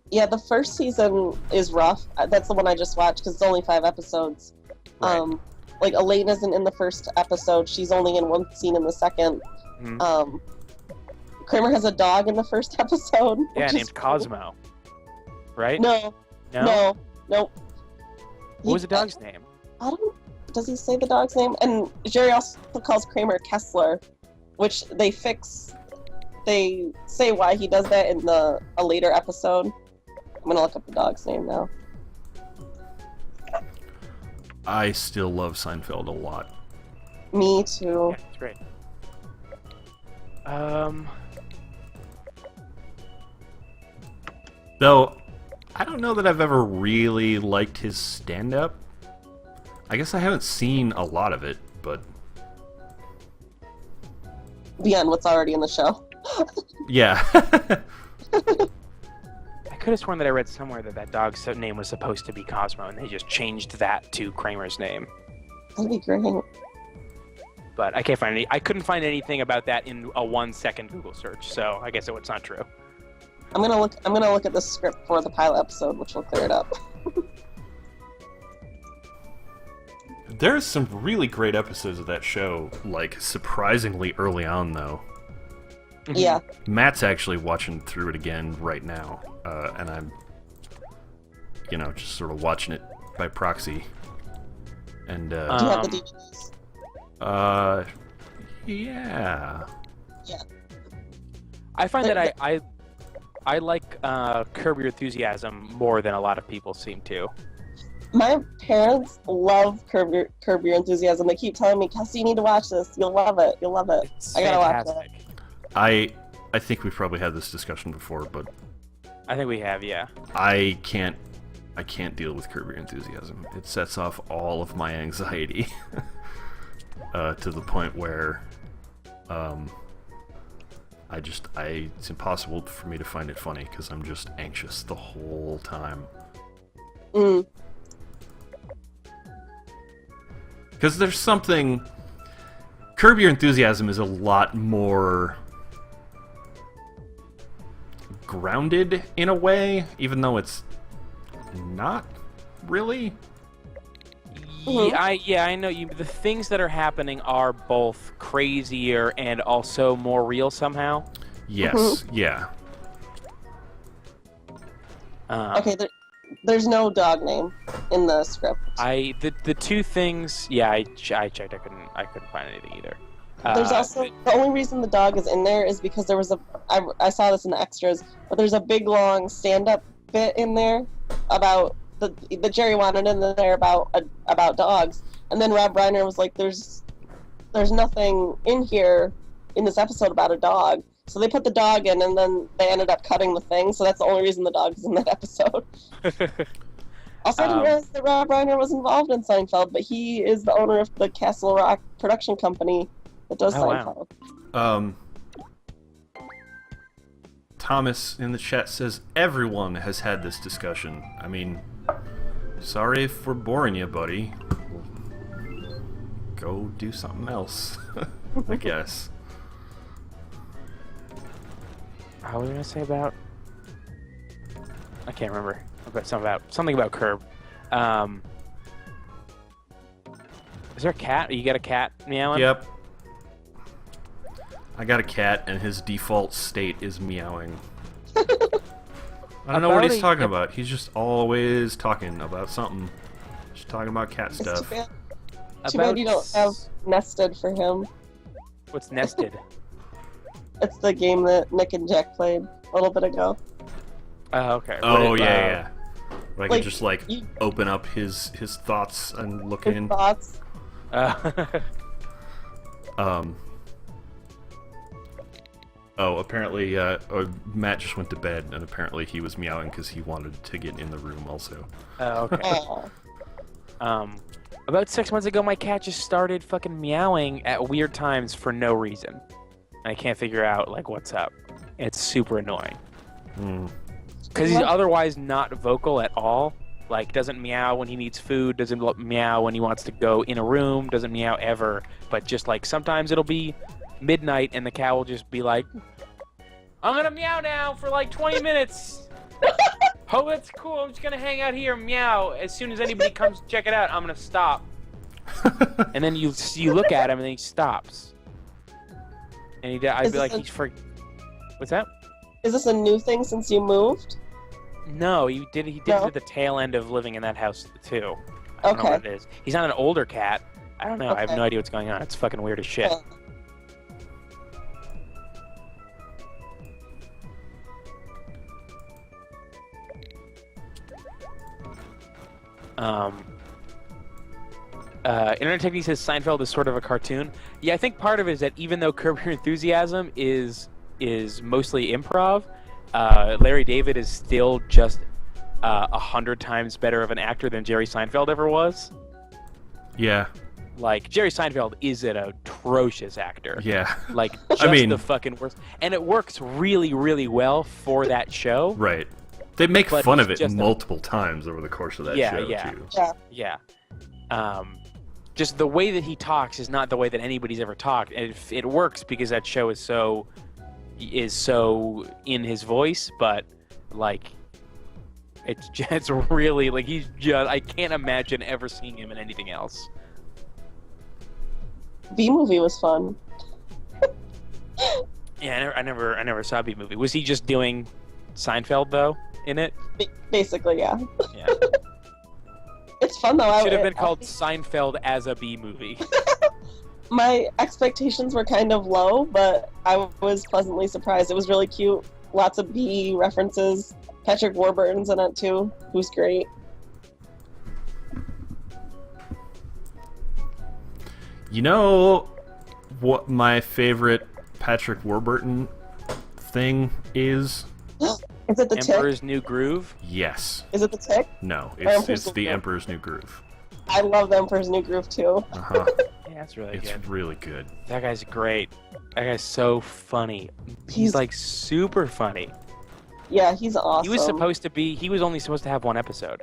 Yeah, the first season is rough. That's the one I just watched because it's only 5 episodes. Right. Like Elaine isn't in the first episode. She's only in one scene in the second. Kramer has a dog in the first episode. Yeah, named Cosmo. Right? No. Nope. What was the dog's name? Does he say the dog's name? And Jerry also calls Kramer Kessler, which they fix. They say why he does that in a later episode. I'm gonna look up the dog's name now. I still love Seinfeld a lot. Me too. Yeah, that's great. Though, I don't know that I've ever really liked his stand-up. I guess I haven't seen a lot of it, but... Beyond what's already in the show. Yeah. I could have sworn that I read somewhere that dog's name was supposed to be Cosmo, and they just changed that to Kramer's name. That'd be great. But I couldn't find anything about that in a 1-second Google search, so I guess it's not true. I'm gonna look at the script for the pilot episode, which will clear it up. There's some really great episodes of that show, like, surprisingly early on, though. Yeah. Matt's actually watching through it again right now, and I'm, just sort of watching it by proxy. And, Do you have the DVDs? Yeah. Yeah. I find that I like Curb Your Enthusiasm more than a lot of people seem to. My parents love Curb Your Enthusiasm. They keep telling me, Kelsey, you need to watch this. You'll love it. You'll love it. It's I gotta fantastic. watch it. I think we've probably had this discussion before, but I think we have, yeah. I can't deal with Curb Your Enthusiasm. It sets off all of my anxiety to the point where it's impossible for me to find it funny because I'm just anxious the whole time. Because there's something... Curb Your Enthusiasm is a lot more grounded in a way, even though it's not really. Yeah, I know you. The things that are happening are both crazier and also more real somehow. Yes, yeah. Okay, there's no dog name in the script. The two things. Yeah, I checked. I couldn't find anything either. There's also the only reason the dog is in there is because there was I saw this in the extras, but there's a big long stand-up bit in there about the Jerry wanted in there about dogs, and then Rob Reiner was like, "There's there's nothing in here in this episode about a dog. So they put the dog in, and then they ended up cutting the thing. So that's the only reason the dog is in that episode. Also, I didn't realize that Rob Reiner was involved in Seinfeld, but he is the owner of the Castle Rock production company that does Seinfeld. Wow. Thomas in the chat says everyone has had this discussion. I mean, sorry if we're boring you, buddy. Go do something else, I guess. What was I gonna say about? I can't remember. Something about Curb. Is there a cat? You got a cat meowing? Yep. I got a cat, and his default state is meowing. I don't know what he's talking about. He's just always talking about something. Just talking about cat stuff. Too bad you don't have Nested for him. What's Nested? It's the game that Nick and Jack played a little bit ago. Oh, okay. Oh, yeah. Where I like, can just, open up his thoughts and look in. Thoughts. Oh, apparently, Matt just went to bed, and apparently he was meowing because he wanted to get in the room also. Oh, okay. About 6 months ago, my cat just started fucking meowing at weird times for no reason. I can't figure out, what's up. It's super annoying. Because he's otherwise not vocal at all. Doesn't meow when he needs food, doesn't meow when he wants to go in a room, doesn't meow ever. But just, sometimes it'll be midnight and the cat will just be like, I'm gonna meow now for 20 minutes. Oh, that's cool. I'm just gonna hang out here and meow. As soon as anybody comes to check it out, I'm gonna stop. And then you look at him and then he stops. And I'd be like, he's for... What's that? Is this a new thing since you moved? No, he did it at the tail end of living in that house too. I don't know what it is. He's not an older cat. I don't know. Okay. I have no idea what's going on. It's fucking weird as shit. Internet Technique says Seinfeld is sort of a cartoon. Yeah, I think part of it is that even though Curb Your Enthusiasm is mostly improv, Larry David is still just 100 times better of an actor than Jerry Seinfeld ever was. Yeah. Jerry Seinfeld is an atrocious actor. Yeah. Just the fucking worst. And it works really, really well for that show. Right. They make fun of it multiple times over the course of that show, too. Yeah. Just the way that he talks is not the way that anybody's ever talked. And it works because that show is so in his voice, but it's really he's just, I can't imagine ever seeing him in anything else. B-Movie was fun. Yeah, I never saw B-Movie. Was he just doing Seinfeld though in it? Basically, yeah. Yeah. It's fun though. It should have been called Seinfeld as a B-Movie. My expectations were kind of low, but I was pleasantly surprised. It was really cute. Lots of B references. Patrick Warburton's in it too, who's great. You know what my favorite Patrick Warburton thing is? Is it the Emperor's Tick? New Groove? Yes. Is it the Tick? No, it's the Emperor's New Groove. I love the Emperor's New Groove too. Uh-huh. Yeah, that's really good. It's really good. That guy's great. That guy's so funny. He's super funny. Yeah, he's awesome. He was only supposed to have one episode.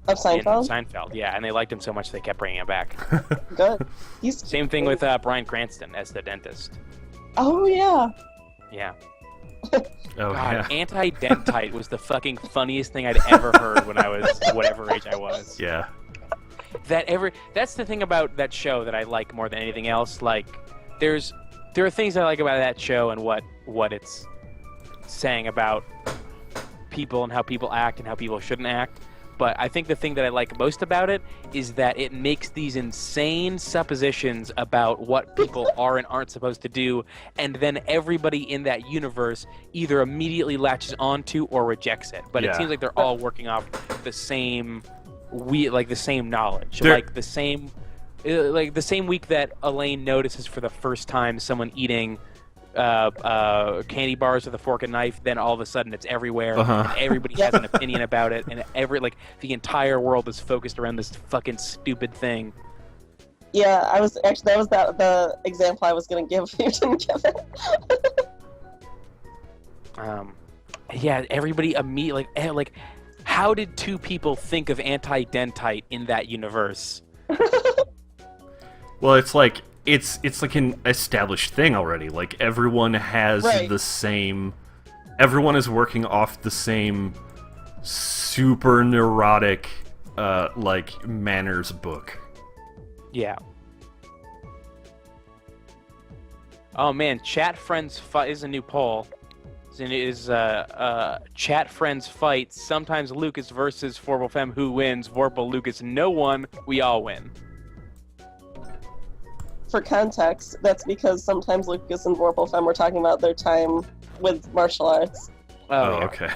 Of Seinfeld? Seinfeld, yeah, and they liked him so much they kept bringing him back. Good. Same thing with Bryan Cranston as the dentist. Oh, yeah. Yeah. Oh, God, yeah. Anti-Dentite was the fucking funniest thing I'd ever heard when I was whatever age I was. Yeah. That's the thing about that show that I like more than anything else. There are things I like about that show and what it's saying about people and how people act and how people shouldn't act. But I think the thing that I like most about it is that it makes these insane suppositions about what people are and aren't supposed to do, and then everybody in that universe either immediately latches onto or rejects it. But it seems like they're all working off the same the same knowledge, the same like the same week that Elaine notices for the first time someone eating candy bars with a fork and knife, then all of a sudden it's everywhere, and everybody has an opinion about it, and the entire world is focused around this fucking stupid thing. Yeah, I was actually that was the example I was gonna give. You didn't give it. Yeah, everybody immediately like, how did two people think of anti-dentite in that universe? Well, it's like like an established thing already. Like everyone has the same. Everyone is working off the same super neurotic, like manners book. Yeah. Oh man, Chat Friends Fight is a new poll. Is Chat Friends Fight, sometimes Lucas versus Vorpal Femme, who wins? Vorpal, Lucas, no one, we all win. For context, that's because sometimes Lucas and Vorpal Femme were talking about their time with martial arts. Oh, yeah. Okay.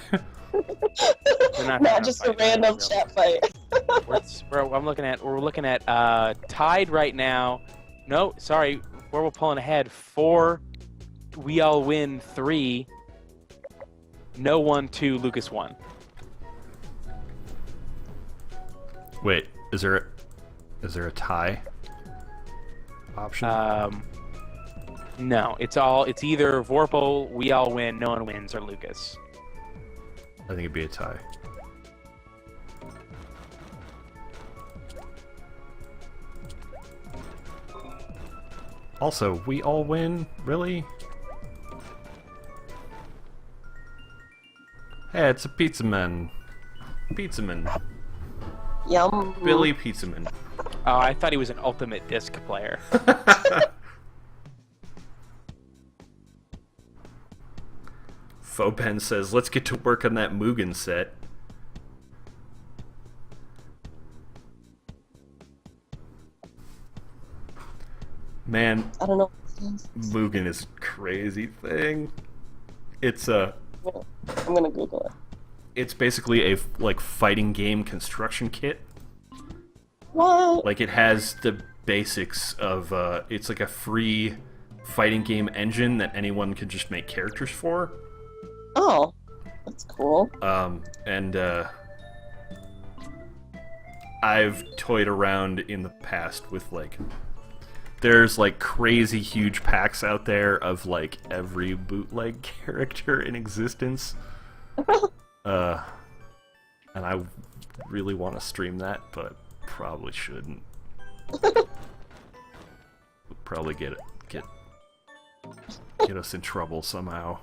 Not just a random chat fight. We're looking at tied right now. No, sorry, we're pulling ahead. 4, we all win. 3, no one. 2, Lucas won. Wait, is there a tie option? No, it's either Vorpal, we all win, no one wins, or Lucas. I think it'd be a tie. Also, we all win? Really? Hey, it's a pizza man. Pizza man. Yum. Billy Pizza Man. Oh, I thought he was an ultimate disc player. Fopen says, let's get to work on that Mugen set. Man, I don't know. Mugen is a crazy thing. It's I'm gonna Google it. It's basically a like fighting game construction kit. What? Like it has the basics of it's like a free fighting game engine that anyone can just make characters for. Oh, that's cool. And I've toyed around in the past with like there's like crazy huge packs out there of like every bootleg character in existence. And I really want to stream that, but probably shouldn't. Probably get us in trouble somehow.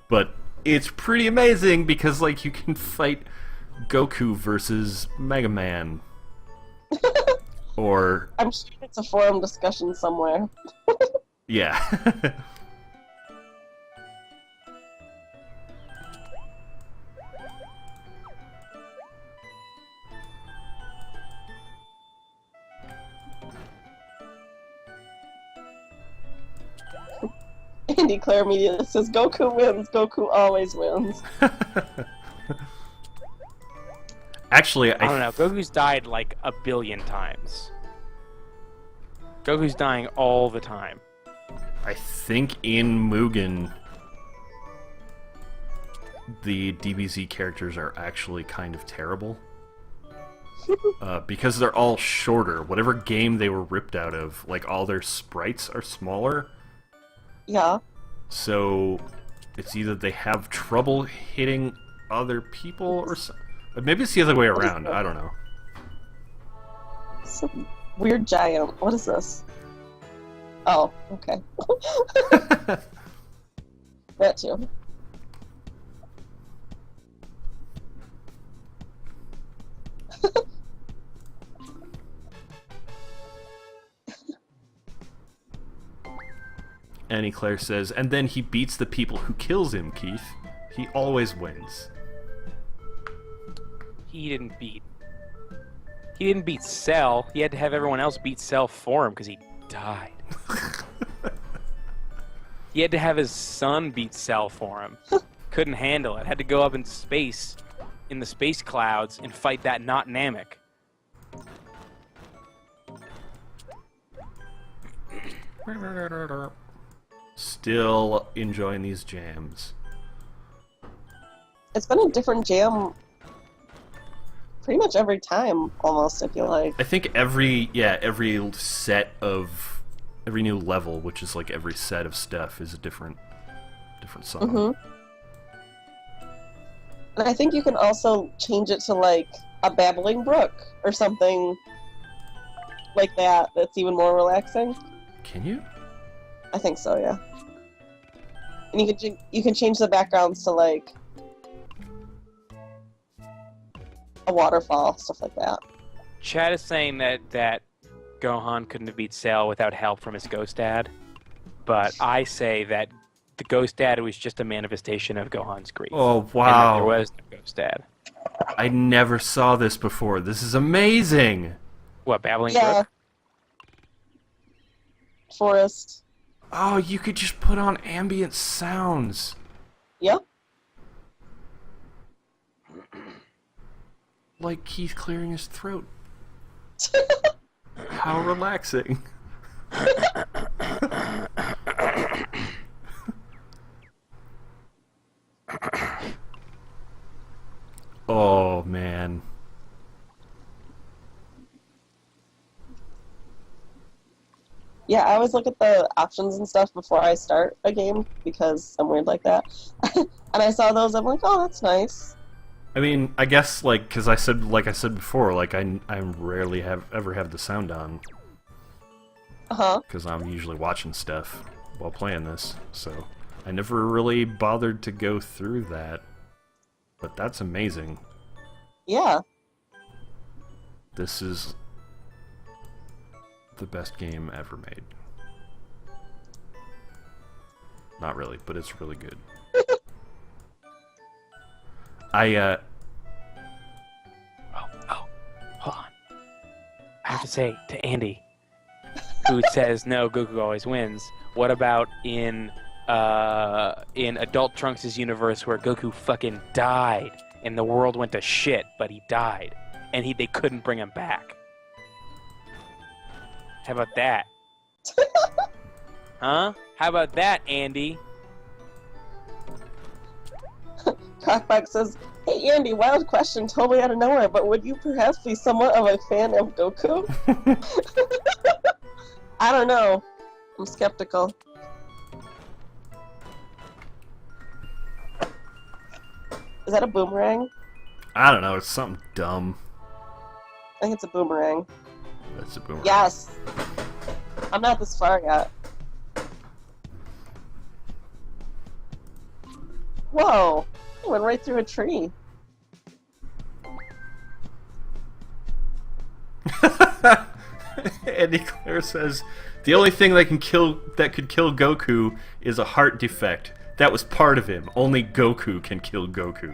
But it's pretty amazing because like you can fight Goku versus Mega Man. Or I'm sure it's a forum discussion somewhere. yeah. Andy Claire Media says Goku wins. Goku always wins. Actually, I don't know. Goku's died like a billion times. Goku's dying all the time. I think in Mugen, the DBZ characters are actually kind of terrible. Because they're all shorter. Whatever game they were ripped out of, like all their sprites are smaller. Yeah. So it's either they have trouble hitting other people or something. Maybe it's the other way around. I don't know. Some weird giant. What is this? Oh, okay. That too. Annie Claire says, and then he beats the people who kills him, Keith. He always wins. He didn't beat Cell. He had to have everyone else beat Cell for him because he died. He had to have his son beat Cell for him. Couldn't handle it. Had to go up in space, in the space clouds, and fight that not Namek. Still enjoying these jams. It's been a different jam pretty much every time, almost, I feel like. I think every new level, which is like every set of stuff, is a different song. Mm-hmm. And I think you can also change it to, like, a babbling brook or something like that that's even more relaxing. Can you? I think so, yeah. And you can change the backgrounds to, like, a waterfall, stuff like that. Chad is saying that Gohan couldn't have beat Cell without help from his ghost dad, but I say that the ghost dad was just a manifestation of Gohan's grief. Oh, And that wow. there was no ghost dad. I never saw this before. This is amazing. What, Babbling Yeah. Brook? Forest. Oh, you could just put on ambient sounds. Yep. Like he's clearing his throat. How relaxing. Oh, man. Yeah, I always look at the options and stuff before I start a game because I'm weird like that. And I saw those, I'm like, oh, that's nice. I mean, I guess, like, because I said before, like, I rarely ever have the sound on. Uh-huh. Because I'm usually watching stuff while playing this, so I never really bothered to go through that. But that's amazing. Yeah. This is the best game ever made. Not really, but it's really good. Oh, hold on. I have to say to Andy, who says no, Goku always wins. What about in Adult Trunks' universe where Goku fucking died and the world went to shit, but he died and they couldn't bring him back? How about that? Huh? How about that, Andy? Cockback says, hey Andy, wild question totally out of nowhere, but would you perhaps be somewhat of a fan of Goku? I don't know. I'm skeptical. Is that a boomerang? I don't know, it's something dumb. I think it's a boomerang. That's a boomerang. Yes! I'm not this far yet. Whoa! I went right through a tree. Andy Claire says, the only thing that could kill Goku is a heart defect. That was part of him. Only Goku can kill Goku.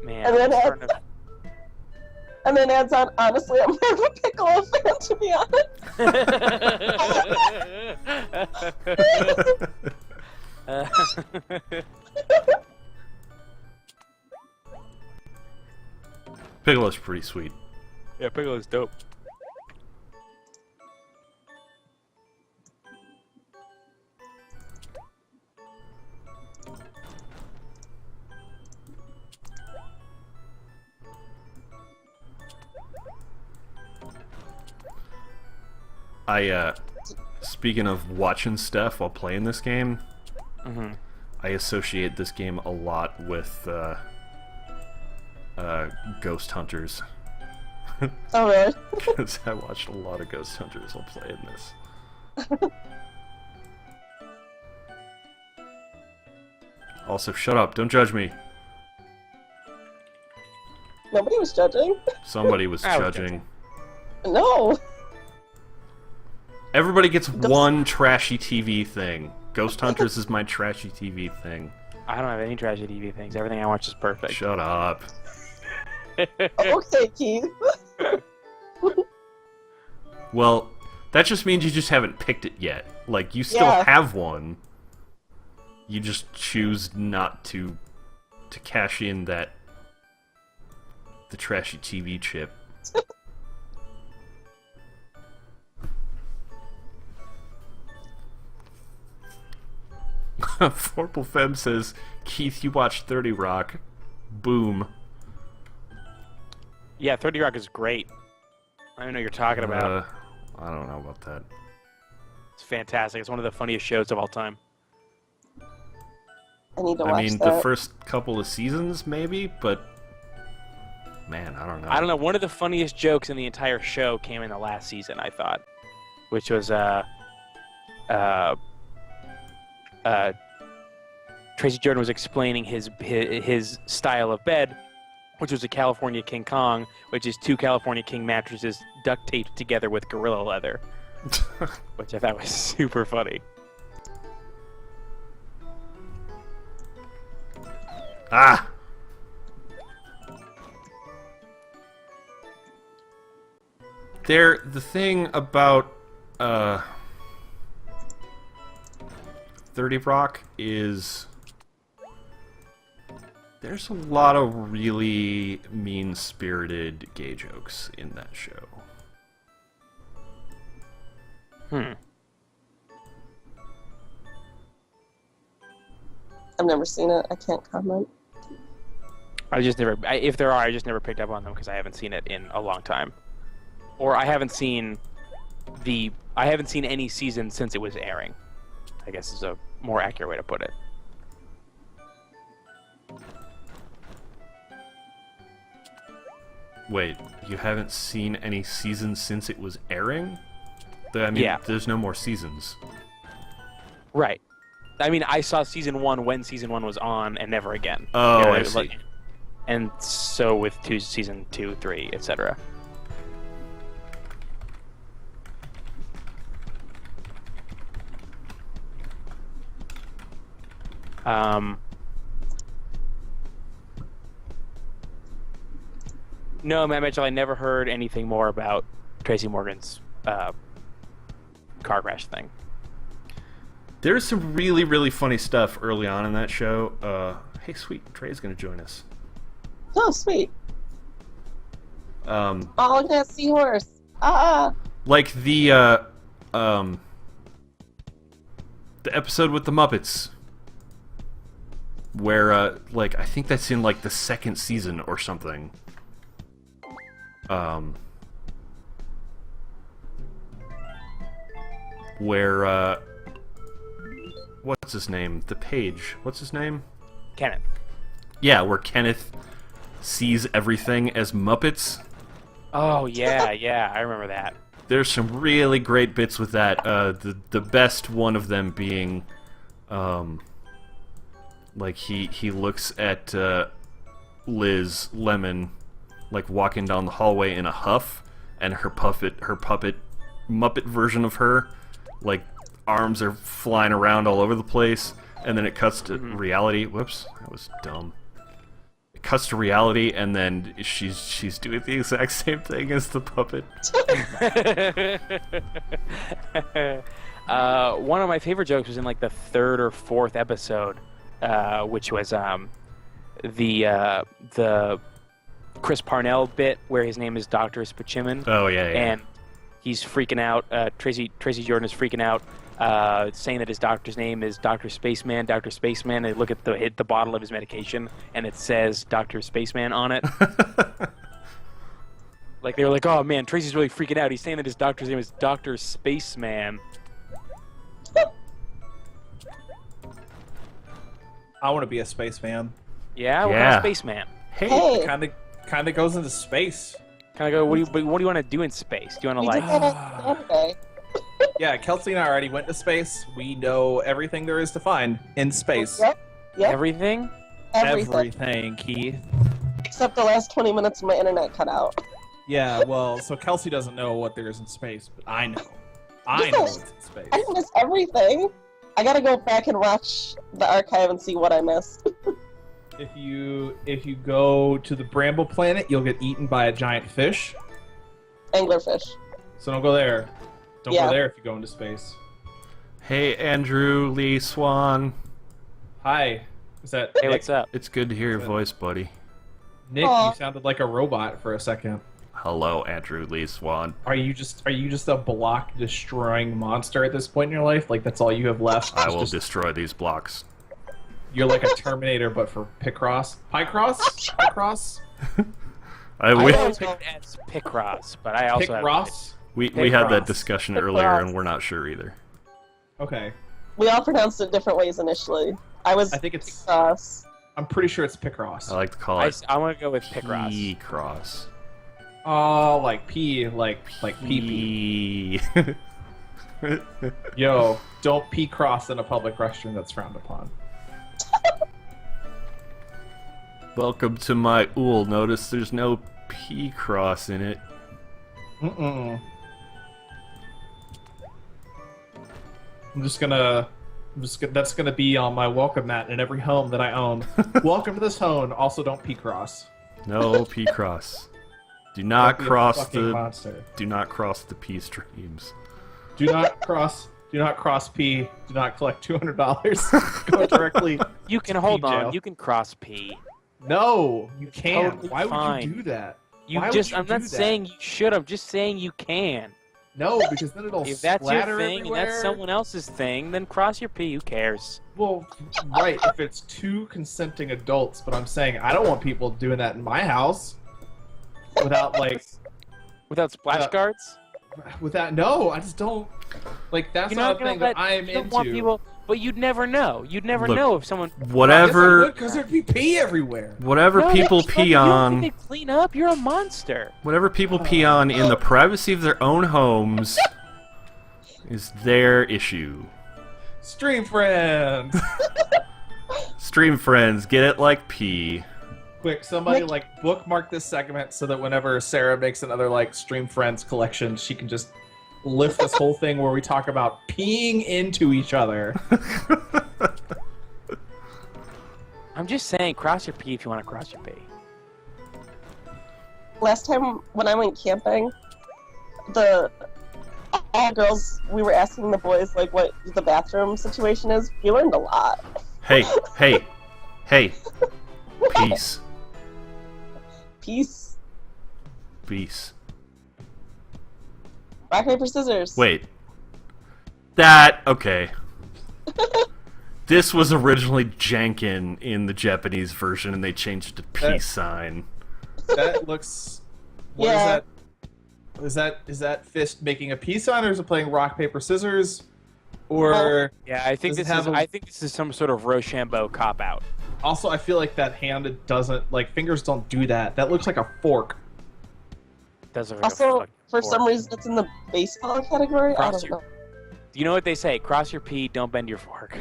Man, And then I'm adds, and then adds on, honestly, I'm more of a Piccolo fan, to be honest. Piccolo's pretty sweet. Yeah, Piccolo's dope. Speaking of watching stuff while playing this game, Mm-hmm. I associate this game a lot with Ghost Hunters. Oh, really? Because I watched a lot of Ghost Hunters while playing this. Also, shut up, don't judge me. Nobody was judging. Somebody was I was judging. No! Everybody gets one trashy TV thing. Ghost Hunters is my trashy TV thing. I don't have any trashy TV things. Everything I watch is perfect. Shut up. Okay, Keith. Well, that just means you just haven't picked it yet. Like, you still Yeah. have one. You just choose not to cash in the trashy TV chip. Forple Femme says, Keith, you watched 30 Rock. Boom. Yeah, 30 Rock is great. I don't know what you're talking about. I don't know about that. It's fantastic. It's one of the funniest shows of all time. I need to watch I mean, that. the first couple of seasons, maybe, but... Man, I don't know. I don't know. One of the funniest jokes in the entire show came in the last season, I thought. Which was, Tracy Jordan was explaining his style of bed, which was a California King Kong, which is 2 California King mattresses duct taped together with Gorilla Leather, which I thought was super funny. Ah! The thing about 30 Rock is there's a lot of really mean-spirited gay jokes in that show. I've never seen it. I can't comment. If there are, I just never picked up on them because I haven't seen it in a long time. Or I haven't seen any season since it was airing, I guess is a more accurate way to put it. Wait, you haven't seen any seasons since it was airing? I mean, Yeah. There's no more seasons. Right. I mean, I saw season 1 when season 1 was on, and never again. Oh, You know, I see. and so with season 2, 3, etc. No, Matt Mitchell, I never heard anything more about Tracy Morgan's car crash thing. There's some really, really funny stuff early on in that show. Hey, sweet, Trey's gonna join us. Oh, sweet. Um, Oh, look at that seahorse. Ah. like the episode with the Muppets, where like I think that's in like the second season or something. Where what's his name? The page. What's his name? Kenneth. Yeah, where Kenneth sees everything as Muppets. Oh, yeah, I remember that. There's some really great bits with that. The best one of them being, like he looks at Liz Lemon, like walking down the hallway in a huff, and her puppet Muppet version of her, like arms are flying around all over the place, and then it cuts to reality. Whoops, that was dumb. It cuts to reality, and then she's doing the exact same thing as the puppet. One of my favorite jokes was in like the 3rd or 4th episode, which was the Chris Parnell bit where his name is Dr. Spachiman. Oh yeah. And he's freaking out. Tracy Jordan is freaking out, saying that his doctor's name is Dr. Spaceman. Dr. Spaceman. They look at the bottle of his medication, and it says Dr. Spaceman on it. Like they were like, "Oh man, Tracy's really freaking out. He's saying that his doctor's name is Dr. Spaceman." I want to be a spaceman. Yeah, what kind Yeah. of spaceman? Hey. Kind of goes into space. Kind of go. What do you want to do in space? Do you want We to did like? that on Saturday. Yeah, Kelsey and I already went to space. We know everything there is to find in space. Yep. Everything? Everything, Keith. Except the last 20 minutes my internet cut out. Yeah, well, so Kelsey doesn't know what there is in space, but I know. I know what's in space. I missed everything. I gotta go back and watch the archive and see what I missed. If you go to the Bramble Planet, you'll get eaten by a giant fish. Anglerfish. So don't go there. Don't Yeah. go there if you go into space. Hey, Andrew Lee Swan. Hi. Is that Hey, Nick? what's up? It's good to hear your voice, buddy. Nick, Aw. you sounded like a robot for a second. Hello, Andrew Lee Swan. Are you just a block destroying monster at this point in your life? Like that's all you have left? I will Just- destroy these blocks. You're like a Terminator, but for Picross. Picross? I I wish always picked as Picross, but I also have Picross? we had that Picross. discussion earlier, and we're not sure either. Okay. We all pronounced it different ways initially. I think it's. Picross. I'm pretty sure it's Picross. I like to call I, it I want to go with Picross. P-cross. Oh, like pee, like pee. P. Yo, don't pee cross in a public restroom that's frowned upon. Welcome to my ool. Notice there's no P-cross in it. Mm-mm. That's gonna be on my welcome mat in every home that I own. Welcome to this home. Also, don't pee cross. No P-cross. Do not Don't be a cross fucking the. monster. Do not cross the P streams. Do not cross. Do not cross P. Do not collect $200. Go directly. You can to hold P on. jail. You can cross P. No, you can't. totally Why would fine. you do that? You Why would just. you I'm do not that? saying you should. I'm just saying you can. No, because then it'll If that's splatter your thing everywhere. and that's someone else's thing, then cross your P. Who cares? Well, right, if it's two consenting adults, but I'm saying I don't want people doing that in my house without like Without splash guards. no, I just don't like that's You're not not a gonna thing let. that I am You don't into. want people. But you'd never know. You'd never Look, know if someone. Whatever. because there'd be pee everywhere. Whatever No, people that's not- pee you don't on. think they clean up. You're a monster. Whatever people pee on in the privacy of their own homes is their issue. StreamFriends. Stream friends, get it like pee. Quick, somebody Nick- like bookmark this segment so that whenever Sarah makes another like StreamFriends collection, she can just lift this whole thing where we talk about peeing into each other. I'm just saying, cross your P if you want to cross your P. Last time when I went camping, all girls, we were asking the boys like what the bathroom situation is. We learned a lot. Hey, hey, hey. Peace. Peace. Peace. Rock, paper, scissors. Wait. Okay. This was originally Jankin in the Japanese version, and they changed it to peace sign. That looks. What is Yeah. that? Is that fist making a peace sign, or is it playing rock paper scissors, or Yeah, I think Does it this is. have a- I think this is some sort of Rochambeau cop out. also I feel like that hand doesn't like fingers don't do that. That looks like a fork. Does look like a Also, fucking for fork. some reason, it's in the baseball category. I Cross don't your- know. You know what they say? Cross your P, don't bend your fork.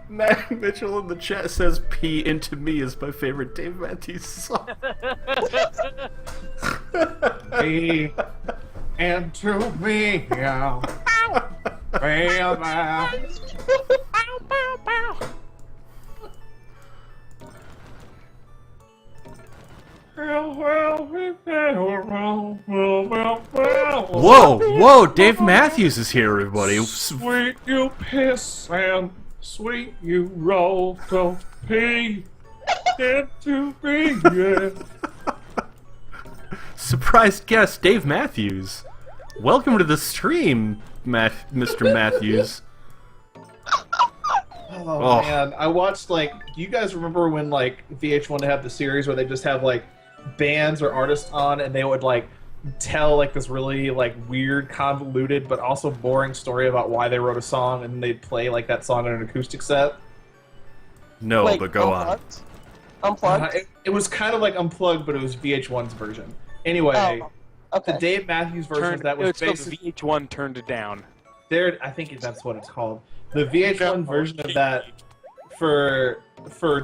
Matt Mitchell in the chat says "Pee into me" is my favorite Dave Matthews song. Me and to me, yeah. Whoa, Dave Matthews is here, everybody. Sweet you piss and sweet you roll to pee into me, yeah. Surprised guest, Dave Matthews. Welcome to the stream, Mr. Matthews. Oh, man, I watched like. Do you guys remember when like VH1 had the series where they just have like bands or artists on, and they would like tell like this really like weird, convoluted, but also boring story about why they wrote a song, and they'd play like that song on an acoustic set. No, Like, but go on. Unplugged? It was kind of like Unplugged, but it was VH1's version. Anyway, Oh, okay. the Dave Matthews version of that was it's called basically VH1 turned it down. there. I think that's what it's called. The VH1 version of that for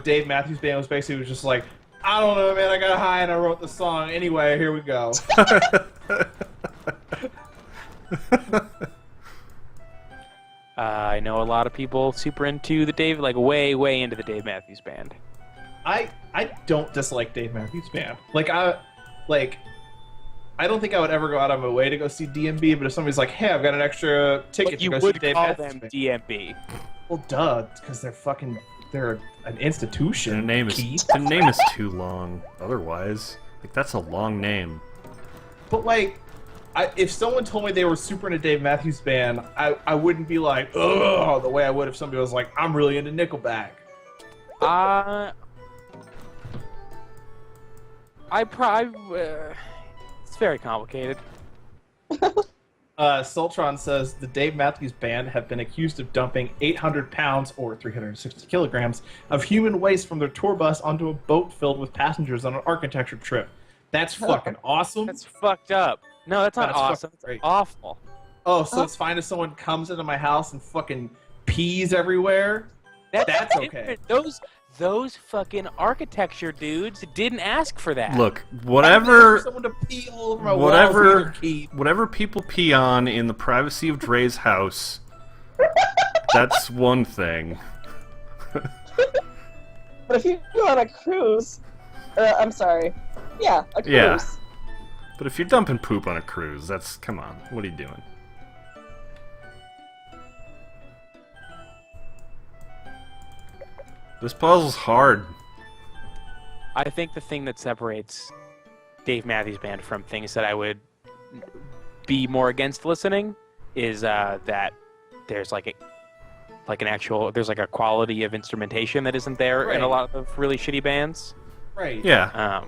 Dave Matthews Band was basically was just like, I don't know, man. I got high and I wrote the song. Anyway, here we go. I know a lot of people super into the Dave, like way into the Dave Matthews Band. I don't dislike Dave Matthews Band. I don't think I would ever go out of my way to go see DMB, but if somebody's like, hey, I've got an extra ticket But to you go would see Dave call Matthews them Band. DMB. Well, duh, because they're fucking they're an institution. Their name is Keith. the name is too long. Otherwise, like that's a long name. But like, if someone told me they were super into Dave Matthews Band, I wouldn't be like, ugh, the way I would if somebody was like, I'm really into Nickelback. It's very complicated. Sultron says the Dave Matthews Band have been accused of dumping 800 pounds or 360 kilograms of human waste from their tour bus onto a boat filled with passengers on an architecture trip. That's fucking awesome. That's fucked up. No, that's not That's awesome. fucking great. It's awful. Oh, so it's fine if someone comes into my house and fucking pees everywhere? That's okay. Those fucking architecture dudes didn't ask for that. Look, whatever Someone to pee all over my walls, Keith. whatever people pee on in the privacy of Dre's house, that's one thing. But if you go on a cruise, I'm sorry, yeah, a cruise. Yeah. But if you're dumping poop on a cruise, come on, what are you doing? This puzzle's hard. I think the thing that separates Dave Matthews Band from things that I would be more against listening is that there's like a quality of instrumentation that isn't there in a lot of really shitty bands. Right. Yeah.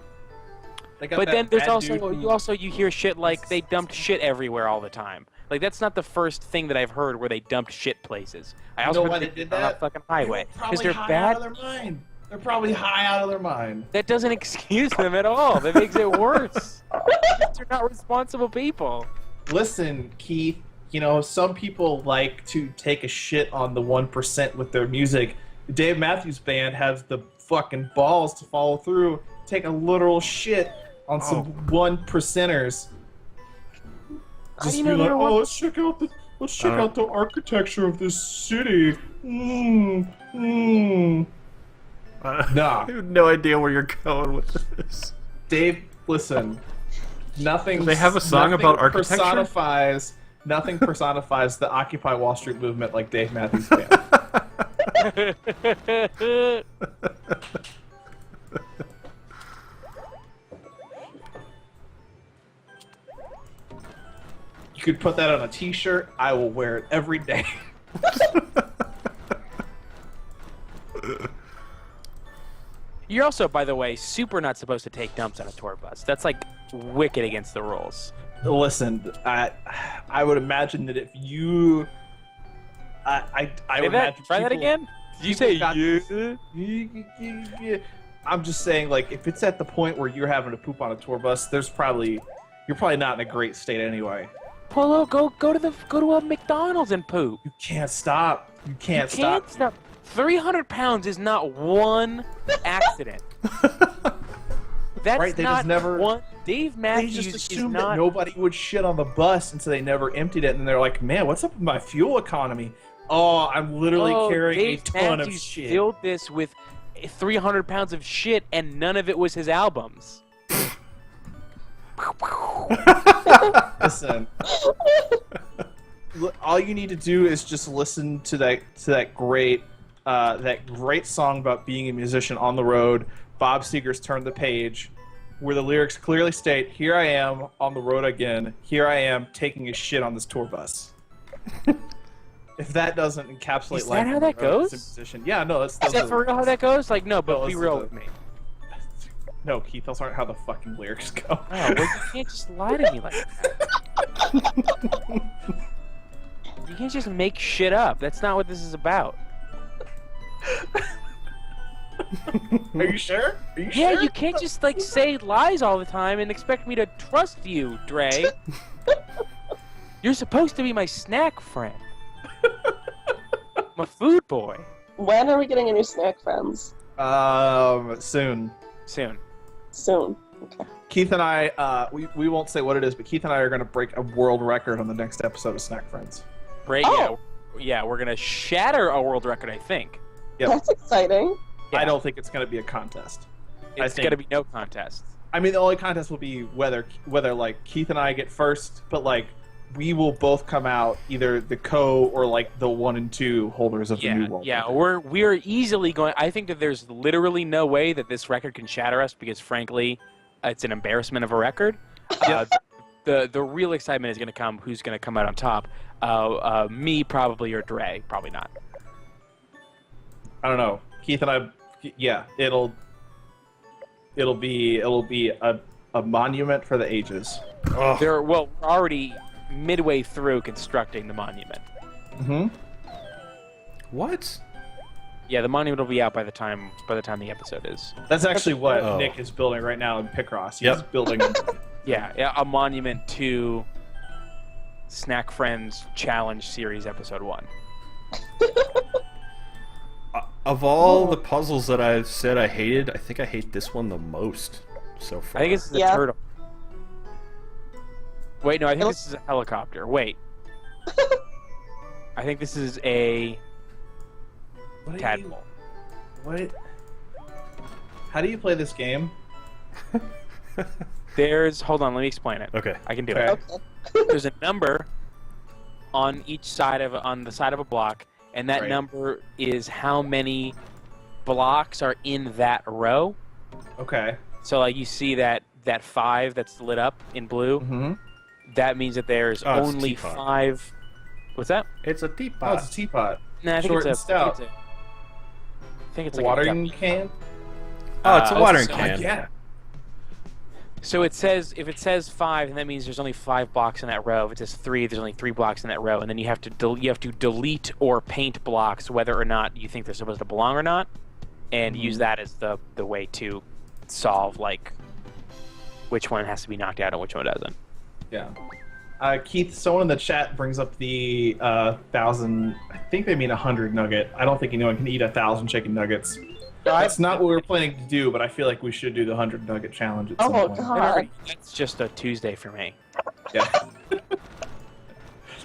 But then there's also you hear shit like they dumped shit everywhere all the time. Like that's not the first thing that I've heard where they dumped shit places. I also know why heard they did on that? a fucking highway because they're high bad. out of their mind. They're probably high out of their mind. That doesn't excuse them at all. That makes it worse. They're not responsible people. Listen, Keith, you know, some people like to take a shit on the 1% with their music. Dave Matthews Band has the fucking balls to follow through, take a literal shit on some 1%ers. Just be like, oh, let's check out the architecture of this city. Nah. I have no idea where you're going with this. Dave, listen. Nothing. Do they have a song about architecture? Nothing personifies the Occupy Wall Street movement like Dave Matthews Band. You could put that on a T-shirt. I will wear it every day. You're also, by the way, super not supposed to take dumps on a tour bus. That's like wicked against the rules. Listen, I would imagine that if you, I would imagine. Try that again. Did you say yeah? I'm just saying, like, if it's at the point where you're having to poop on a tour bus, you're probably not in a great state anyway. Polo, go to a McDonald's and poop. You can't stop. You can't stop. 300 pounds is not one accident. That's right, they not just never, one. Dave Matthews they just assumed is not. that nobody would shit on the bus, and so they never emptied it. And they're like, "Man, what's up with my fuel economy? Oh, I'm literally carrying Dave a ton Matthews of shit." filled this with 300 pounds of shit, and none of it was his albums. Listen, all you need to do is just listen to that great song about being a musician on the road, Bob Seger's "Turn the Page," where the lyrics clearly state, "Here I am on the road again. Here I am taking a shit on this tour bus." If that doesn't encapsulate, is that how that goes? Musician, yeah, no, that's. Is that for real how that goes? Like, no, but No, be real with me. No, Keith, those aren't how the fucking lyrics go. Oh, well, you can't just lie to me like that. You can't just make shit up. That's not what this is about. Are you sure? Are you Yeah, sure? you can't just like say lies all the time and expect me to trust you, Dre. You're supposed to be my snack friend. My food boy. When are we getting a new Snack Friends? Soon. Soon. Okay. Keith and I, we won't say what it is, but Keith and I are going to break a world record on the next episode of Snack Friends. Great, Oh. yeah, we're gonna shatter a world record, I think. Yep. That's exciting. Yeah. I don't think it's going to be a contest. It's think- gonna be no contest. I mean, the only contest will be whether like Keith and I get first, but like we will both come out either the or like the 1 and 2 holders of the new world. Yeah, we're easily going. I think that there's literally no way that this record can shatter us because, frankly, it's an embarrassment of a record. The real excitement is going to come. Who's going to come out on top? Me probably, or Dre probably not. I don't know. Keith and I. Yeah, it'll be a monument for the ages. Oh. We're already midway through constructing the monument. Mm-hmm. What? Yeah, the monument will be out by the time the episode is. That's actually what Oh. Nick is building right now in Picross. He's Yep. building. Yeah, a monument to Snack Friends Challenge Series Episode 1. Of all the puzzles that I've said I hated, I think I hate this one the most so far. I think this is a Yeah. turtle. Wait, no, I think this is a helicopter. Wait. I think this is a What are you- tadpole. What? How do you play this game? Hold on, let me explain it. Okay. I can do Okay. it. Okay. There's a number on the side of a block, and that Right. number is how many blocks are in that row. Okay. So like you see that 5 that's lit up in blue, Mm-hmm. that means that there's Oh, it's a only teapot. 5. What's that? It's a Oh, teapot. it's a teapot. No, I think Short and it's stout. I think it's like Watering a cup. can. Oh, it's a watering so- can. Yeah. So it says if it says 5, then that means there's only 5 blocks in that row. If it says 3, there's only 3 blocks in that row, and then you have to delete or paint blocks whether or not you think they're supposed to belong or not, and use that as the way to solve like which one has to be knocked out and which one doesn't. Yeah. Keith, someone in the chat brings up the 1,000. I think they mean 100 nugget. I don't think anyone can eat 1,000 chicken nuggets. That's not what we were planning to do, but I feel like we should do the 100 nugget challenge at some Oh, point. God. That's just a Tuesday for me. Yeah.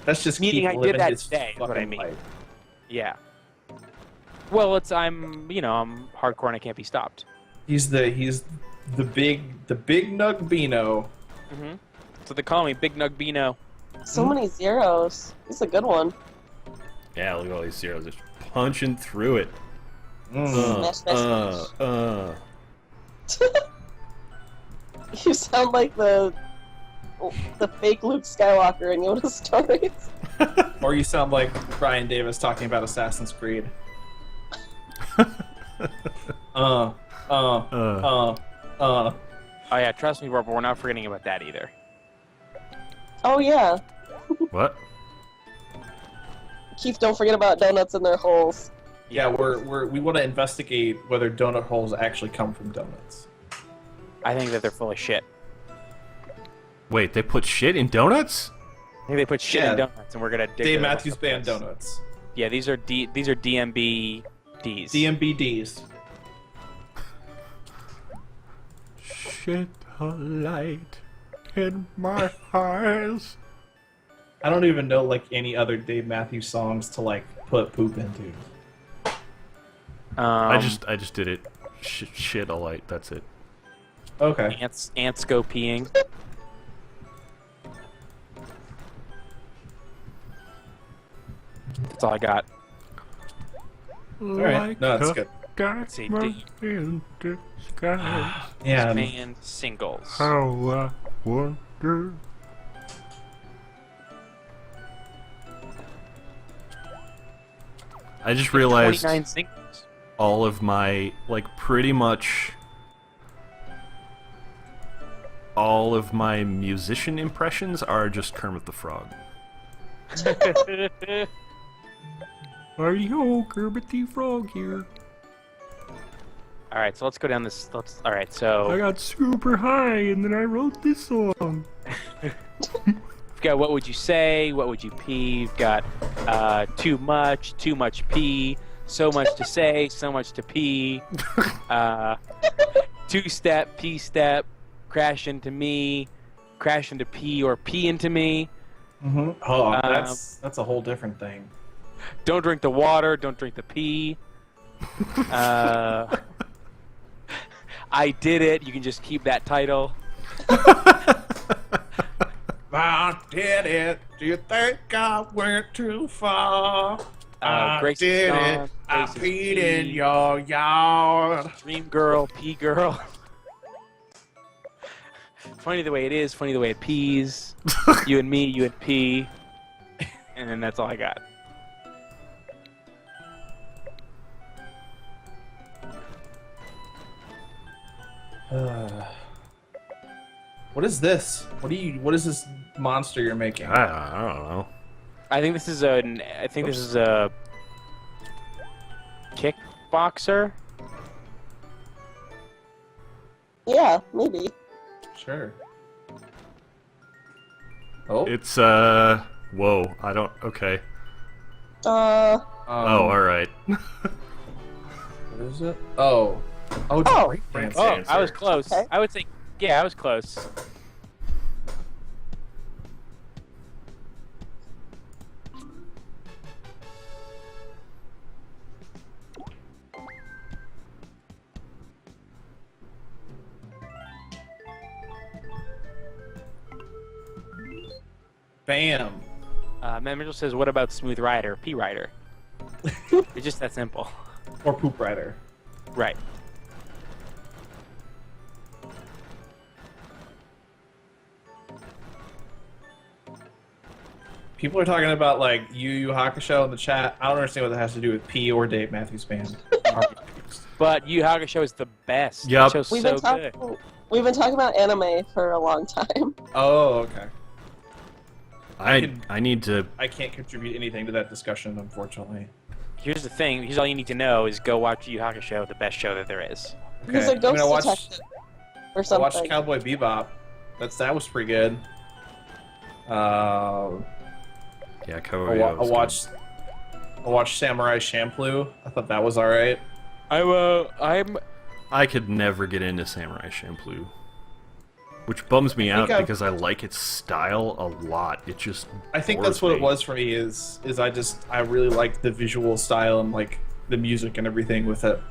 That's just Meaning Keith I did living that his today, is what I fucking mean. life. Yeah. Well, I'm hardcore and I can't be stopped. He's the big Nug Beano. Mm-hmm. So they call me Big Nug Beano. So many zeros. It's a good one. Yeah, look at all these zeros just punching through it. Smash, smash, smash. You sound like the fake Luke Skywalker in Yoda stories. Or you sound like Brian Davis talking about Assassin's Creed. Uh. Oh yeah, trust me, Robert, we're not forgetting about that either. Oh yeah. What? Keith, don't forget about donuts in their holes. Yeah, we want to investigate whether donut holes actually come from donuts. I think that they're full of shit. Wait, they put shit in donuts? I think they put shit Yeah. in donuts, and we're gonna dig Dave it up. Matthews Band donuts. Yeah, these are DMBDs. DMBDs. Shit a light in my eyes. I don't even know like any other Dave Matthews songs to like put poop into. I just did it. Shit a light. That's it. Okay. ants go peeing. That's all I got. Alright. No, that's good. Let's see, in the sky. Yeah. Man singles. How I wonder. I just realized 29 singles. all of my, like, pretty much all of my musician impressions are just Kermit the Frog. Are you Kermit the Frog here? All right, so let's go down this. All right, so I got super high and then I wrote this song. we've got what would you say? What would you pee? We've got too much pee, so much to say, so much to pee. Two-step, pee-step, crash into me, crash into pee or pee into me. Mm-hmm. Oh, that's a whole different thing. Don't drink the water, don't drink the pee. I did it. You can just keep that title. I did it. Do you think I went too far? I Grace did is it. gone. I Grace is peed pee. in your yard. Dream girl, pea girl. Funny the way it is, funny the way it pees. You and me, you and pee. And then that's all I got. What is this? What is this monster you're making? I don't know. I think this is a kickboxer. Yeah, maybe. Sure. Oh. It's whoa. I don't. Okay. Uh, Oh, all right. What is it? Oh. Oh, it's Oh. a breakdance Oh, dancer. I was close. Okay. I would say, yeah, I was close. Bam. Matt Mitchell says, "What about Smooth Rider, P Rider?" It's just that simple, Or Poop Rider. right? People are talking about like Yu Yu Hakusho in the chat. I don't understand what that has to do with P or Dave Matthews Band. But Yu Yu Hakusho is the best. Yup. That show's we've so been talking. good. We've been talking about anime for a long time. Oh, okay. I need to. I can't contribute anything to that discussion, unfortunately. Here's the thing. Here's all you need to know: is go watch Yu Yu Hakusho, the best show that there is. He's a I ghost mean, I watched, detective or I something. watched Cowboy Bebop. That was pretty good. Yeah, I Cowboy. Bebop was good. I watched Samurai Champloo. I thought that was alright. I'm I could never get into Samurai Champloo, which bums me out because I like its style a lot. It just I think bores that's what me. it was for me. Is I really liked the visual style and like the music and everything with it.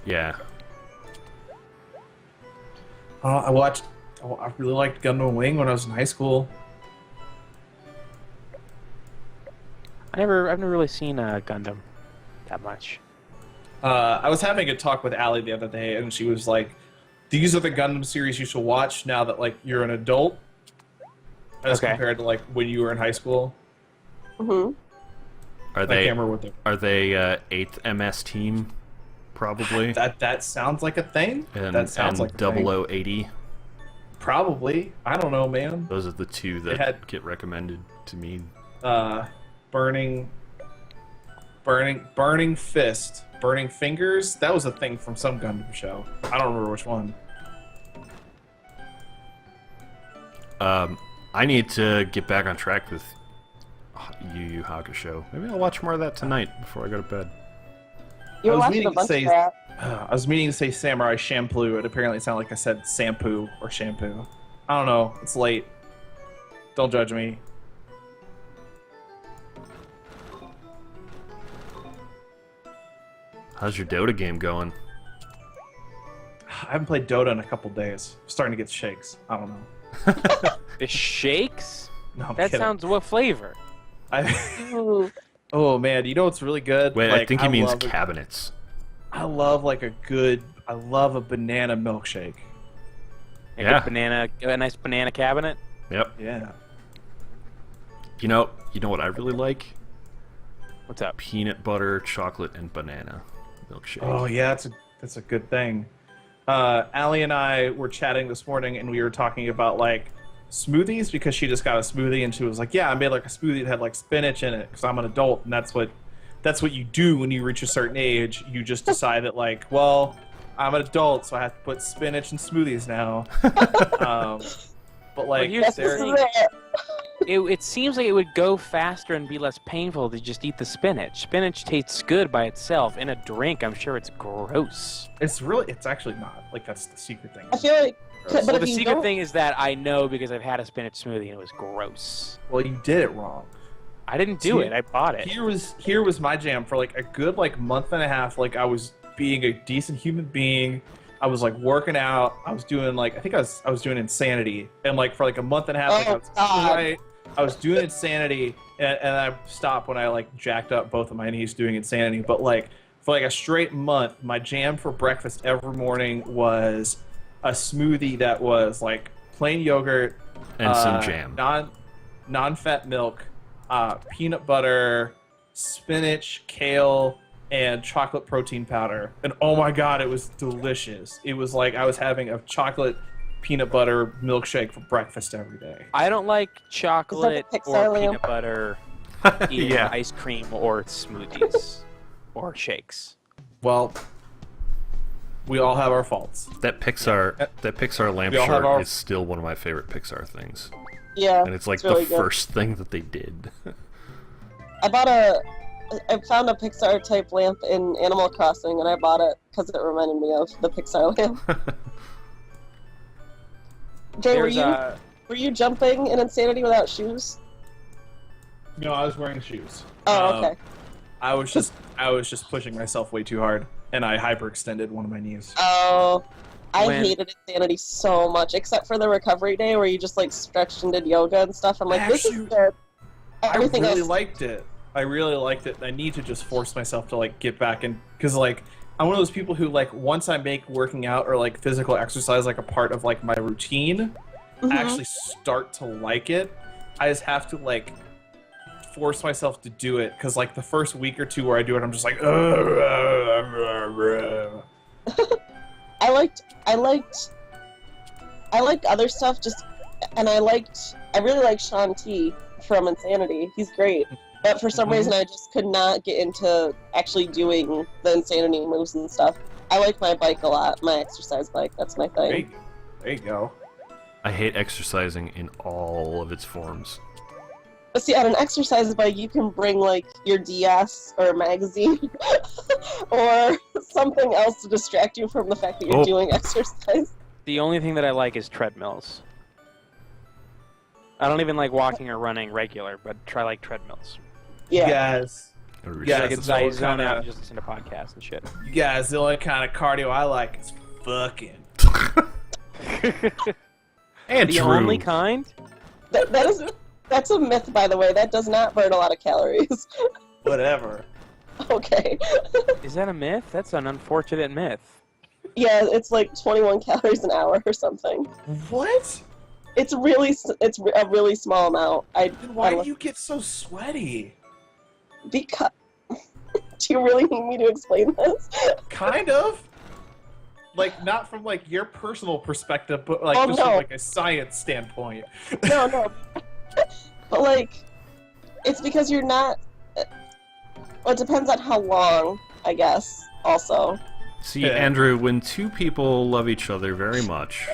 Yeah. I really liked Gundam Wing when I was in high school. I've never really seen Gundam that much. I was having a talk with Allie the other day, and she was like, "These are the Gundam series you should watch now that like you're an adult, as Okay. compared to like when you were in high school." Mm-hmm. Are I they can't remember what they. are they 8th MS team? Probably. That sounds like a thing. and that sounds like a thing. 0080. Probably. I don't know, man. Those are the two that had- get recommended to me. Burning Fist, Burning Fingers. That was a thing from some Gundam show. I don't remember which one. I need to get back on track with Yu Yu Hakusho. Maybe I'll watch more of that tonight before I go to bed. You I were was watching meaning a to bunch say- of crap. I was meaning to say Samurai Champloo. It apparently sounded like I said shampoo or shampoo. I don't know. It's late. Don't judge me. How's your Dota game going? I haven't played Dota in a couple days. I'm starting to get shakes. I don't know. The shakes? No, I'm That kidding. sounds what flavor? Ooh. Oh man, you know what's really good? Wait, I Like, think he means love cabinets. I love like I love a banana milkshake. A Yeah. good banana, a nice banana cabinet. Yep. Yeah. You know what I really like? What's up? Peanut butter, chocolate, and banana milkshake. Oh yeah, that's a good thing. Allie and I were chatting this morning, and we were talking about like smoothies because she just got a smoothie, and she was like, "Yeah, I made like a smoothie that had like spinach in it because I'm an adult, and that's what you do when you reach a certain age. You just decide that like, well, I'm an adult, so I have to put spinach in smoothies now." But like, here's the This is thing. it. It seems like it would go faster and be less painful to just eat the spinach. Spinach tastes good by itself. In a drink, I'm sure it's gross. it's actually not like that's the secret thing. I feel like, but Well, if the you secret don't, thing is that I know because I've had a spinach smoothie and it was gross. Well, you did it wrong. I didn't do See, it. I bought it. Here was my jam for like a good like month and a half. Like I was being a decent human being, I was like working out. I was doing like I think I was doing Insanity, and like for like a month and a half, like, I was doing Insanity, and I stopped when I like jacked up both of my knees doing Insanity. But like for like a straight month, my jam for breakfast every morning was a smoothie that was like plain yogurt And some jam. Non-fat milk, peanut butter, spinach, kale, and chocolate protein powder. And oh my god, it was delicious. It was like I was having a chocolate peanut butter milkshake for breakfast every day. I don't like chocolate Pixar or lamp? peanut butter in Yeah. ice cream or smoothies or shakes. Well, we all have our faults. That Pixar lamp We all have short our- is still one of my favorite Pixar things. Yeah. And it's like really the good. first thing that they did. I found a Pixar type lamp in Animal Crossing, and I bought it because it reminded me of the Pixar lamp. Jay, were you jumping in Insanity without shoes? No, I was wearing shoes. Oh, okay. I was just pushing myself way too hard, and I hyperextended one of my knees. Oh, I When- hated Insanity so much, except for the recovery day where you just like stretched and did yoga and stuff. I'm like, this is Actually, good. I Everything really else, liked it. I really liked it. I need to just force myself to like get back in, because like I'm one of those people who like once I make working out or like physical exercise like a part of like my routine, Mhm. I actually start to like it. I just have to like force myself to do it, because like the first week or two where I do it, I'm just like, I liked other stuff just, and I really liked Sean T from Insanity. He's great, but for some Mhm. reason I just could not get into actually doing the Insanity moves and stuff. I like my bike a lot, my exercise bike. That's my thing. There you go. I hate exercising in all of its forms. But see, on an exercise bike, you can bring like your DS or a magazine or something else to distract you from the fact that you're Oh. doing exercise. The only thing that I like is treadmills. I don't even like walking or running regular, but try like treadmills. Yeah. Yes. Yeah, I it's can all zone kinda- out and just listen to podcasts and shit. You guys, the only kind of cardio I like is fucking. And The true. only kind? That's a myth, by the way. That does not burn a lot of calories. Whatever. Okay. Is that a myth? That's an unfortunate myth. Yeah, it's like 21 calories an hour or something. What? It's a really small amount. Then why do you get so sweaty? Because do you really need me to explain this? Kind of. Like, not from like your personal perspective, but like Oh, just no. from like a science standpoint. No. But like, it's because you're not. Well, it depends on how long, I guess. Also. See, Yeah. Andrew, when two people love each other very much,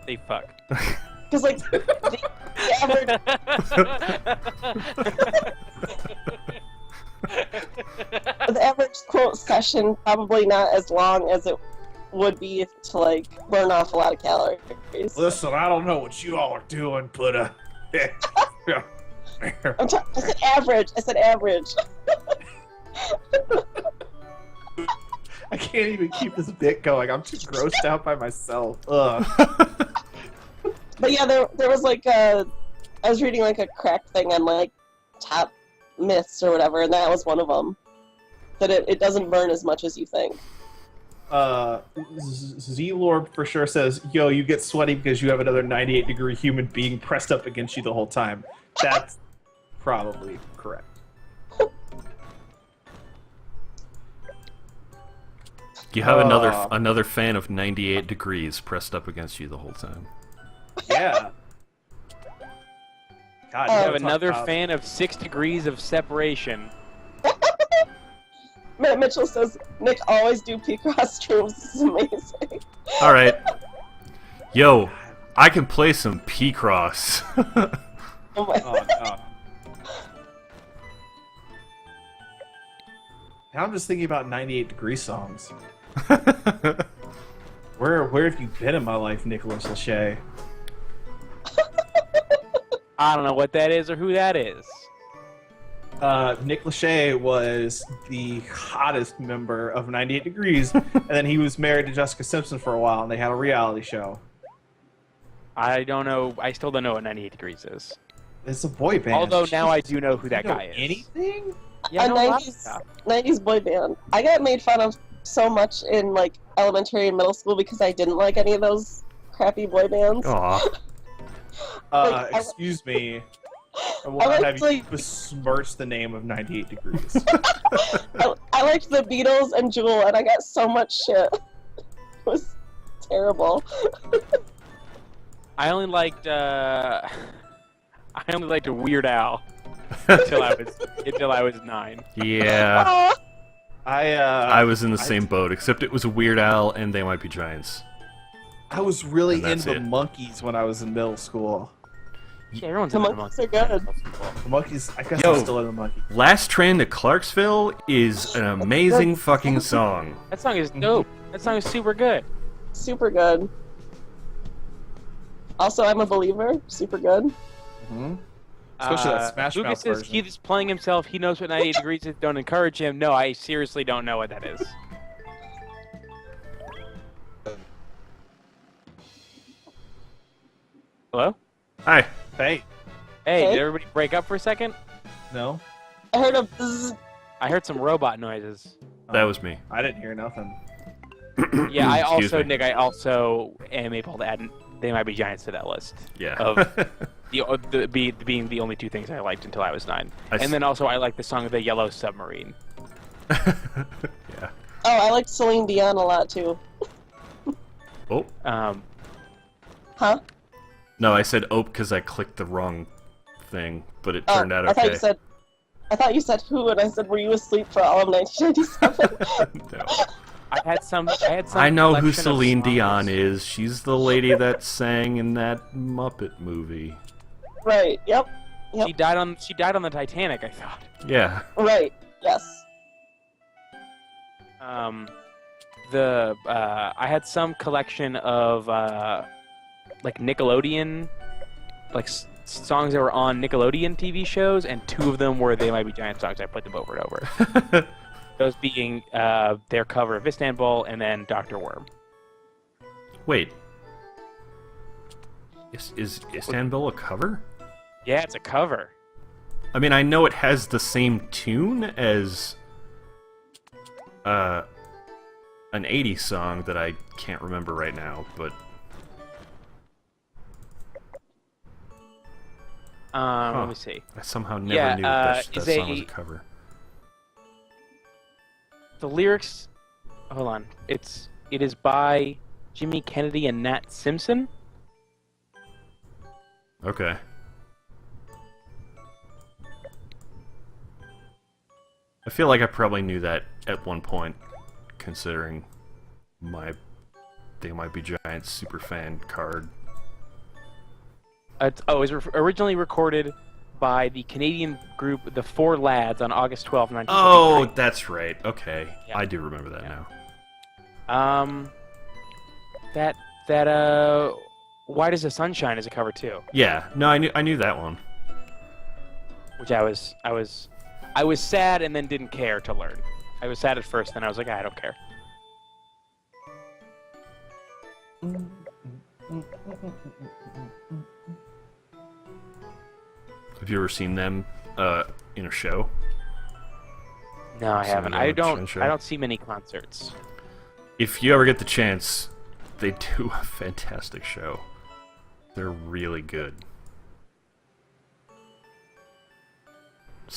They fuck. Because like the average quote session probably not as long as it would be to like burn off a lot of calories. Listen, I don't know what you all are doing, but I said average. I said average. I can't even keep this bit going. I'm too grossed out by myself. Ugh. But yeah, there was like I was reading like a crack thing on like top myths or whatever, and that was one of them. That it doesn't burn as much as you think. Z-Lord for sure says, yo, you get sweaty because you have another 98-degree human being pressed up against you the whole time. That's probably correct. you have another fan of 98 degrees pressed up against you the whole time. Yeah. God, I have talk another about- fan of 6 degrees of separation. Matt Mitchell says, Nick, always do Picross streams. This is amazing. All right. Yo, I can play some Picross. Oh my Oh, no. Now I'm just thinking about 98-degree songs. Where have you been in my life, Nicholas Lachey? I don't know what that is or who that is. Nick Lachey was the hottest member of 98 Degrees, and then he was married to Jessica Simpson for a while, and they had a reality show. I don't know. I still don't know what 98 Degrees is. It's a boy band. Although now I do know who that You know guy is. anything? Yeah, I A know a lot of 90s, stuff. 90s boy band. I got made fun of so much in like elementary and middle school because I didn't like any of those crappy boy bands. Aw. Like, Excuse me. I will I not liked, have you like- besmirch the name of 98 Degrees. I liked the Beatles and Jewel, and I got so much shit. It was terrible. I only liked Weird Al until I was 9. Yeah. Ah, I was in the same boat, except it was a Weird Al and They Might Be Giants. I was really And that's into it. Monkeys when I was in middle school. Yeah, everyone's the into monkeys are good. The Monkeys, I guess Yo. I'm still into Monkeys. Last Train to Clarksville is an amazing fucking song. That song is dope. That song is super good. Super good. Also, I'm a believer. Super good. Mm-hmm. Especially that Smash Lucas Mouth says version. Keith is playing himself. He knows what 98 Degrees is. Don't encourage him. No, I seriously don't know what that is. Hello? Hi. Hey, Hey, Hey? did everybody break up for a second? no, I heard a bzzz. I heard some robot noises. That was me. I didn't hear nothing. Yeah, I Excuse also, me. Nick, I also am able to add They Might Be Giants to that list. Yeah. Of being the only two things I liked until I was 9. I And then also I like the song The Yellow Submarine. Yeah. Oh, I liked Celine Dion a lot too. Oh. Huh? No, I said oh because I clicked the wrong thing, but it Oh, turned out I thought okay. you said. I thought you said who, and I said, were you asleep for all of 1997? No. I had some. I know who collection of Celine songs. Dion is. She's the lady that sang in that Muppet movie. Right. Yep. She died on the Titanic, I thought. Yeah. Right. Yes. I had some collection of like Nickelodeon, like songs that were on Nickelodeon TV shows, and 2 of them were They Might Be Giant songs. I played them over and over. Those being their cover of Istanbul and then Dr. Worm. Wait. Is Istanbul a cover? Yeah, it's a cover. I mean, I know it has the same tune as an 80s song that I can't remember right now, but Let me see. I somehow never Yeah, knew that is song was a- a cover. The lyrics. Hold on. It is by Jimmy Kennedy and Nat Simpson. Okay. I feel like I probably knew that at one point, considering my They Might Be Giants super fan card. It was originally recorded by the Canadian group The Four Lads on August 12, 1973. Oh, that's right. Okay. Yeah. I do remember that Yeah. now. Why Does the Sun Shine is a cover too, Yeah. No, I knew that one. which I was sad and then didn't care to learn. I was sad at first, then I was like, I don't care. Have you ever seen them in a show? No, I Seen haven't. them on I a don't. trend show? I don't see many concerts. If you ever get the chance, they do a fantastic show. They're really good.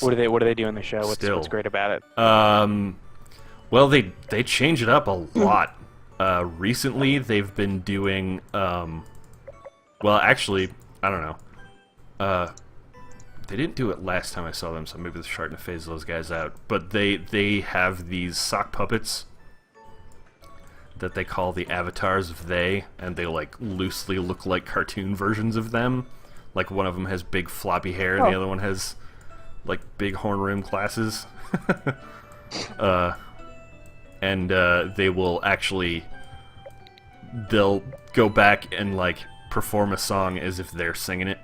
What do they do in the show? Still. What's great about it? Well, they change it up a lot. Recently, they've been doing, well, actually, I don't know. They didn't do it last time I saw them, so maybe they're starting to phase those guys out. But they have these sock puppets that they call the avatars of they, and they, like, loosely look like cartoon versions of them. Like, one of them has big floppy hair, and the other one has, like, big horn-rimmed glasses. And they will actually, they'll go back and like perform a song as if they're singing it.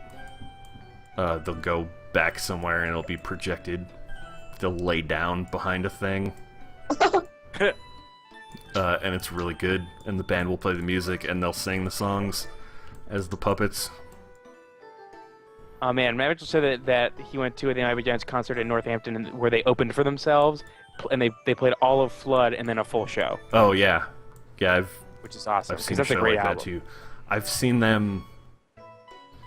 They'll go back somewhere and it'll be projected they'll lay down behind a thing. And it's really good, and the band will play the music, and they'll sing the songs as the puppets. Oh man, Mitchell said that he went to the Ivy Giants concert in Northampton where they opened for themselves, and they played all of Flood and then a full show. Oh yeah, yeah, which is awesome. I've seen that's a show a great like album. that too. I've seen them.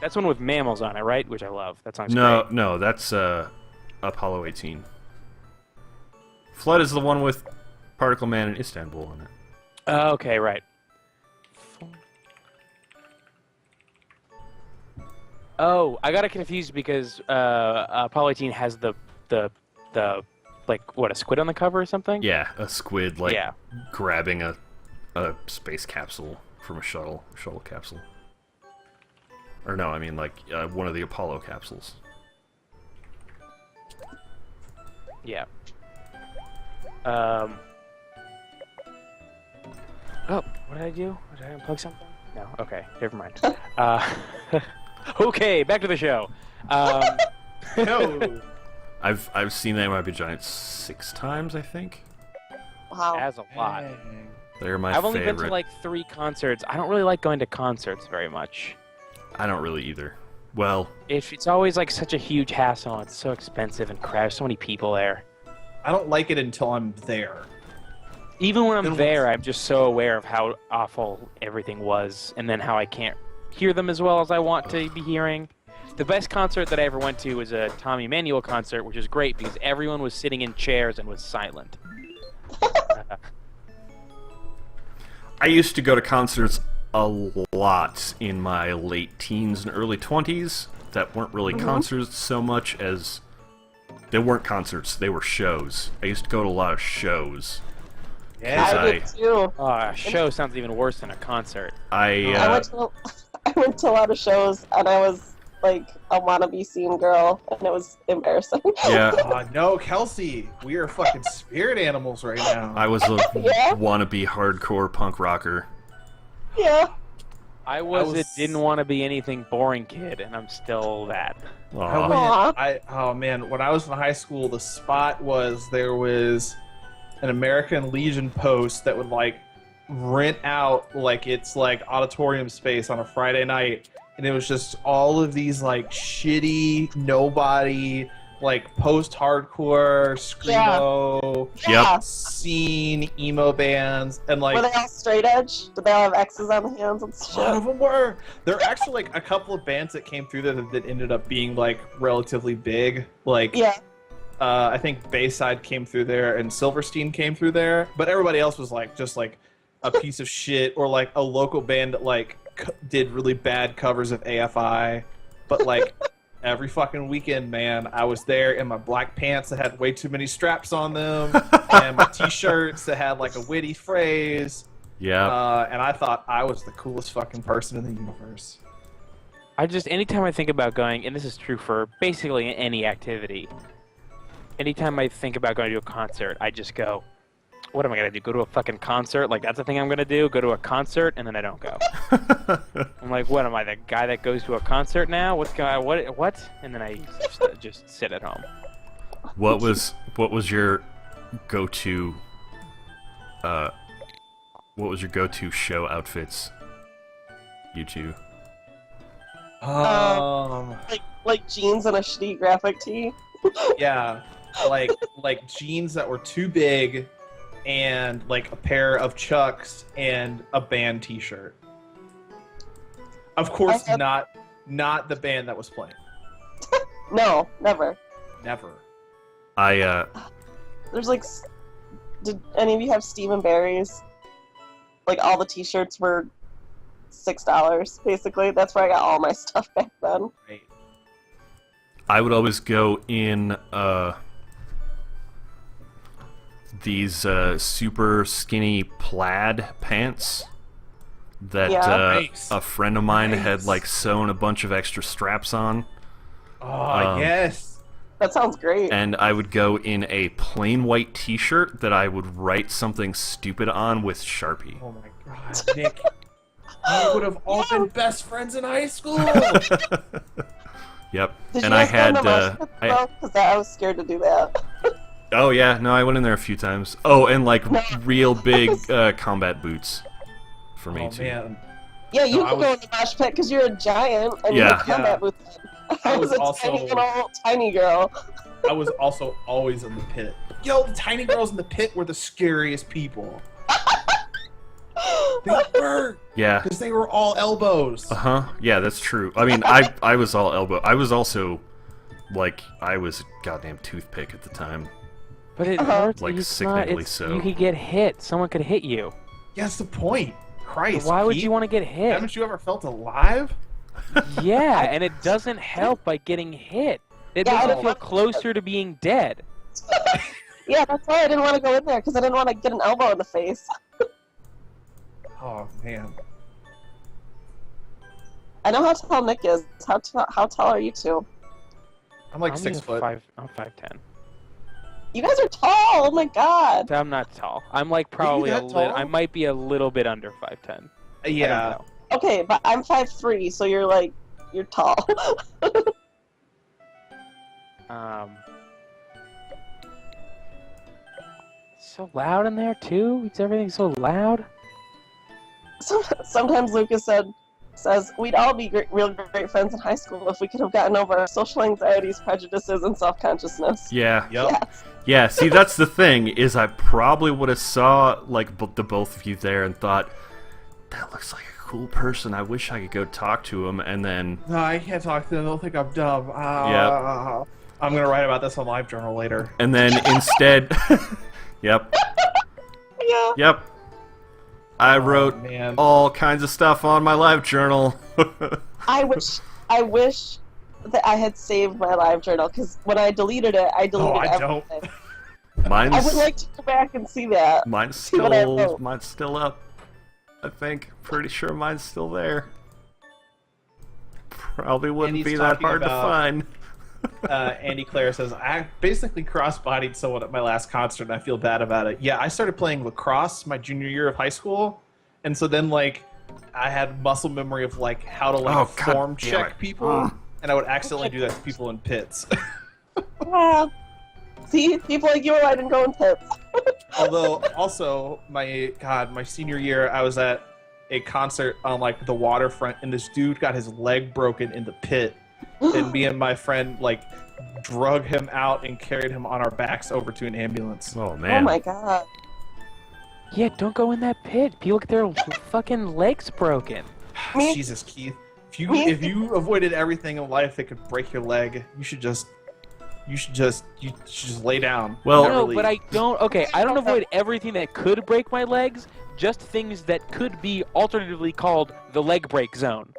That's one with Mammals on it, right? Which I love. That song's No, great. no, that's Apollo 18. Flood is the one with Particle Man and Istanbul on it. Okay, right. Oh, I got it confused because Apollo 18 has the like what, a squid on the cover or something? Yeah, a squid like Yeah. grabbing a space capsule from a shuttle capsule. Or no, I mean like one of the Apollo capsules. Yeah. Oh, what did I do? Did I unplug something? No. Okay, never mind. Okay, back to the show. No. I've seen the MIB Giants 6 times, I think. Wow. That's a lot. They're my I've only favorite. been to like 3 concerts. I don't really like going to concerts very much. I don't really either. Well, It's always like such a huge hassle. It's so expensive and crowded. So many people there. I don't like it until I'm there. Even when I'm Then there, I'm just so aware of how awful everything was, and then how I can't hear them as well as I want to be hearing. The best concert that I ever went to was a Tommy Emmanuel concert, which is great because everyone was sitting in chairs and was silent. I used to go to concerts a lot in my late teens and early 20s that weren't really concerts so much as... They weren't concerts, they were shows. I used to go to a lot of shows. Yeah. I did too. A show sounds even worse than a concert. I went to a lot of shows, and I was like a wannabe scene girl, and it was embarrassing. Yeah, No, Kelsey, we are fucking spirit animals right now. I was a Yeah. wannabe hardcore punk rocker. Yeah. I was was- didn't want to be anything boring kid, and I'm still that. Aw. Aw. When I was in high school, the spot was there was an American Legion post that would like rent out like it's like auditorium space on a Friday night, and it was just all of these like shitty nobody like post-hardcore screamo Yeah. scene emo bands, and like Were they all straight edge? Did they all have X's on the hands and a lot shit? of them were. There are actually like a couple of bands that came through there that ended up being like relatively big. Like Yeah. I think Bayside came through there and Silverstein came through there, but everybody else was like just like a piece of shit, or like a local band that like did really bad covers of AFI. But like every fucking weekend, man, I was there in my black pants that had way too many straps on them, and my t-shirts that had like a witty phrase. Yeah. And I thought I was the coolest fucking person in the universe. Anytime I think about going, and this is true for basically any activity, anytime I think about going to a concert, I just go, what am I going to do? Go to a fucking concert? Like, that's the thing I'm going to do? Go to a concert, and then I don't go. I'm like, what, am I the guy that goes to a concert now? What? And then I just sit at home. What was your go-to show outfits? You two. Like jeans and a shitty graphic tee. Yeah, like jeans that were too big, and like a pair of Chucks and a band T-shirt. Of course, not the band that was playing. No, never. Never. There's like, did any of you have Steve and Barry's? Like all the T-shirts were $6 basically. That's where I got all my stuff back then. Right. I would always go in these super skinny plaid pants that Yeah. Nice. a friend of mine had Nice. like sewn a bunch of extra straps on. Oh yes. That sounds great. And I would go in a plain white t-shirt that I would write something stupid on with Sharpie. Oh my god, Nick. We would have all been best friends in high school. Yep. Did And you I guys go had into mosh pits, though? 'Cause I was scared to do that. Oh yeah, no, I went in there a few times. Oh, and like No. real big combat boots for me Oh too. man, Yeah, you No, I could go was- in the mosh pit because you're a giant and you Yeah. have combat boots. I I was was a also- tiny little tiny girl. I was also always in the pit. Yo, the tiny girls in the pit were the scariest people. They were, Yeah. because they were all elbows. Yeah, that's true. I mean, I was all elbow. I was also like I was a goddamn toothpick at the time. But it Uh-huh. hurts. Like, it's sickeningly not, it's, so. You could get hit. Someone could hit you. Yeah, that's the point. Christ, Why would Pete, you want to get hit? Haven't you ever felt alive? Yeah, and it doesn't help by getting hit. It Yeah, I makes you don't feel want- closer to being dead. Yeah, that's why I didn't want to go in there because I didn't want to get an elbow in the face. Oh man. I know how tall Nick is. How tall are you two? I'm like I'm 6 even foot. I'm 5'10". You guys are tall. Oh my god. I'm not tall. I'm like probably a that little. tall? I might be a little bit under 5'10". Yeah. Okay, but I'm 5'3", so you're tall. So loud in there too. It's everything so loud. Sometimes Lucas says we'd all be real great friends in high school if we could have gotten over our social anxieties, prejudices, and self-consciousness. Yeah. Yep. Yes. Yeah, see, that's the thing, is I probably would have saw, like, the both of you there and thought, that looks like a cool person, I wish I could go talk to him, and then, No, I can't talk to them. They'll think I'm dumb. Yep. I'm gonna write about this on LiveJournal later. instead, yep, Yeah. yep, I wrote Oh, man. all kinds of stuff on my live journal. I wish that I had saved my live journal because when I deleted it, I deleted I don't. everything. Mine's, I would like to go back and see that. mine's what I still, wrote. mine's still up, I think, pretty sure mine's still there. Probably wouldn't he's be that talking hard to about- find. Andy Clare says, I basically cross-bodied someone at my last concert and I feel bad about it. Yeah, I started playing lacrosse my junior year of high school, and so then, like, I had muscle memory of, like, how to, like, Oh, God form damn check it. people, and I would accidentally do that to people in pits. Ah. See, people like you and I didn't go in pits. Although, also, my senior year, I was at a concert on, like, the waterfront, and this dude got his leg broken in the pit, and me and my friend, like, drug him out and carried him on our backs over to an ambulance. Oh, Oh man. my god. Yeah, don't go in that pit. People get their fucking legs broken. Me- Jesus, Keith. If you avoided everything in life that could break your leg, you should just lay down. Well- Never No, leave. but I don't. Okay, I don't avoid everything that could break my legs. Just things that could be alternatively called the leg break zone.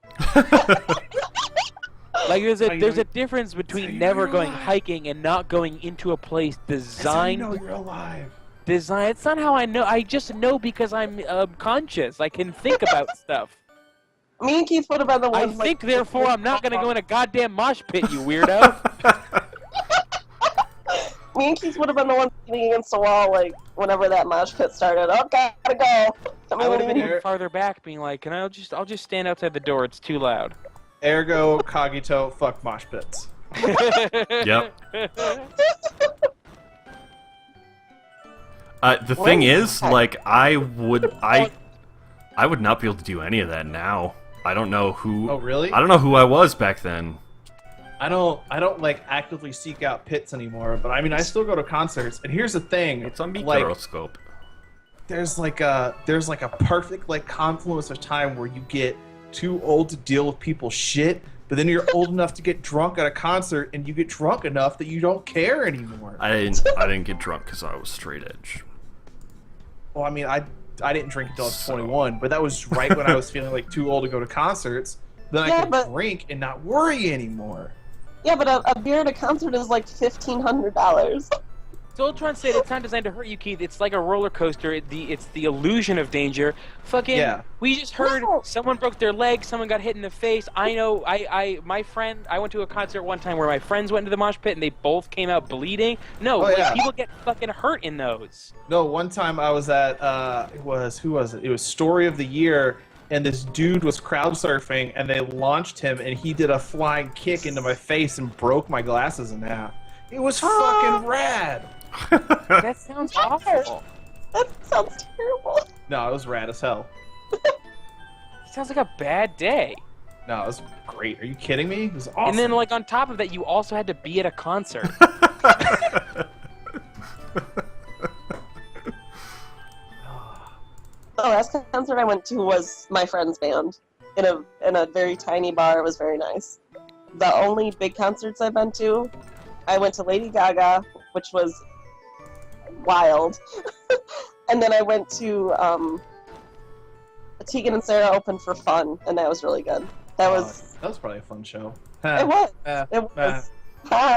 Like there's a difference between you never know going you're alive. hiking and not going into a place That's how you designed. know you're alive. Design. It's not how I know. I just know because I'm conscious. I can think about stuff. Me and Keith would have been the I ones. think, therefore, I'm not gonna go in a goddamn mosh pit, you weirdo. Me and Keith would have been the ones leaning against the wall, like whenever that mosh pit started. Oh, gotta go. I would have been Here- even farther back, being like, "Can I'll just stand outside the door. It's too loud." Ergo cogito, fuck mosh pits. Yep. The thing is, like, I would not be able to do any of that now. I don't know who. Oh, really? I don't know who I was back then. I don't like actively seek out pits anymore, but I mean I still go to concerts. And here's the thing, It's on like Microscope. there's like a perfect like confluence of time where you get too old to deal with people's shit, but then you're old enough to get drunk at a concert and you get drunk enough that you don't care anymore. I didn't get drunk because I was straight edge. Well, I mean I didn't drink until I was So- 21, but that was right when I was feeling like too old to go to concerts. Then Yeah, I could but- drink and not worry anymore. Yeah, but a beer at a concert is like $1,500. So Ultron said it's not designed to hurt you, Keith. It's like a roller coaster. It's the illusion of danger. Fucking. Yeah. We just heard No. someone broke their leg. Someone got hit in the face. I know. My friend. I went to a concert one time where my friends went into the mosh pit and they both came out bleeding. No, Oh, like, yeah. people get fucking hurt in those. No, one time I was at who was it? It was Story of the Year, and this dude was crowd surfing, and they launched him, and he did a flying kick into my face and broke my glasses in half. It was fucking rad. That sounds awful. That sounds terrible. No, it was rad as hell. Sounds like a bad day. No, it was great. Are you kidding me? It was awesome. And then, like, on top of that, you also had to be at a concert. The last concert I went to was my friend's band in a very tiny bar. It was very nice. The only big concerts I've been to, I went to Lady Gaga, which was wild, and then I went to Tegan and Sarah opened for Fun, and that was really good. That was probably a fun show. it was it was.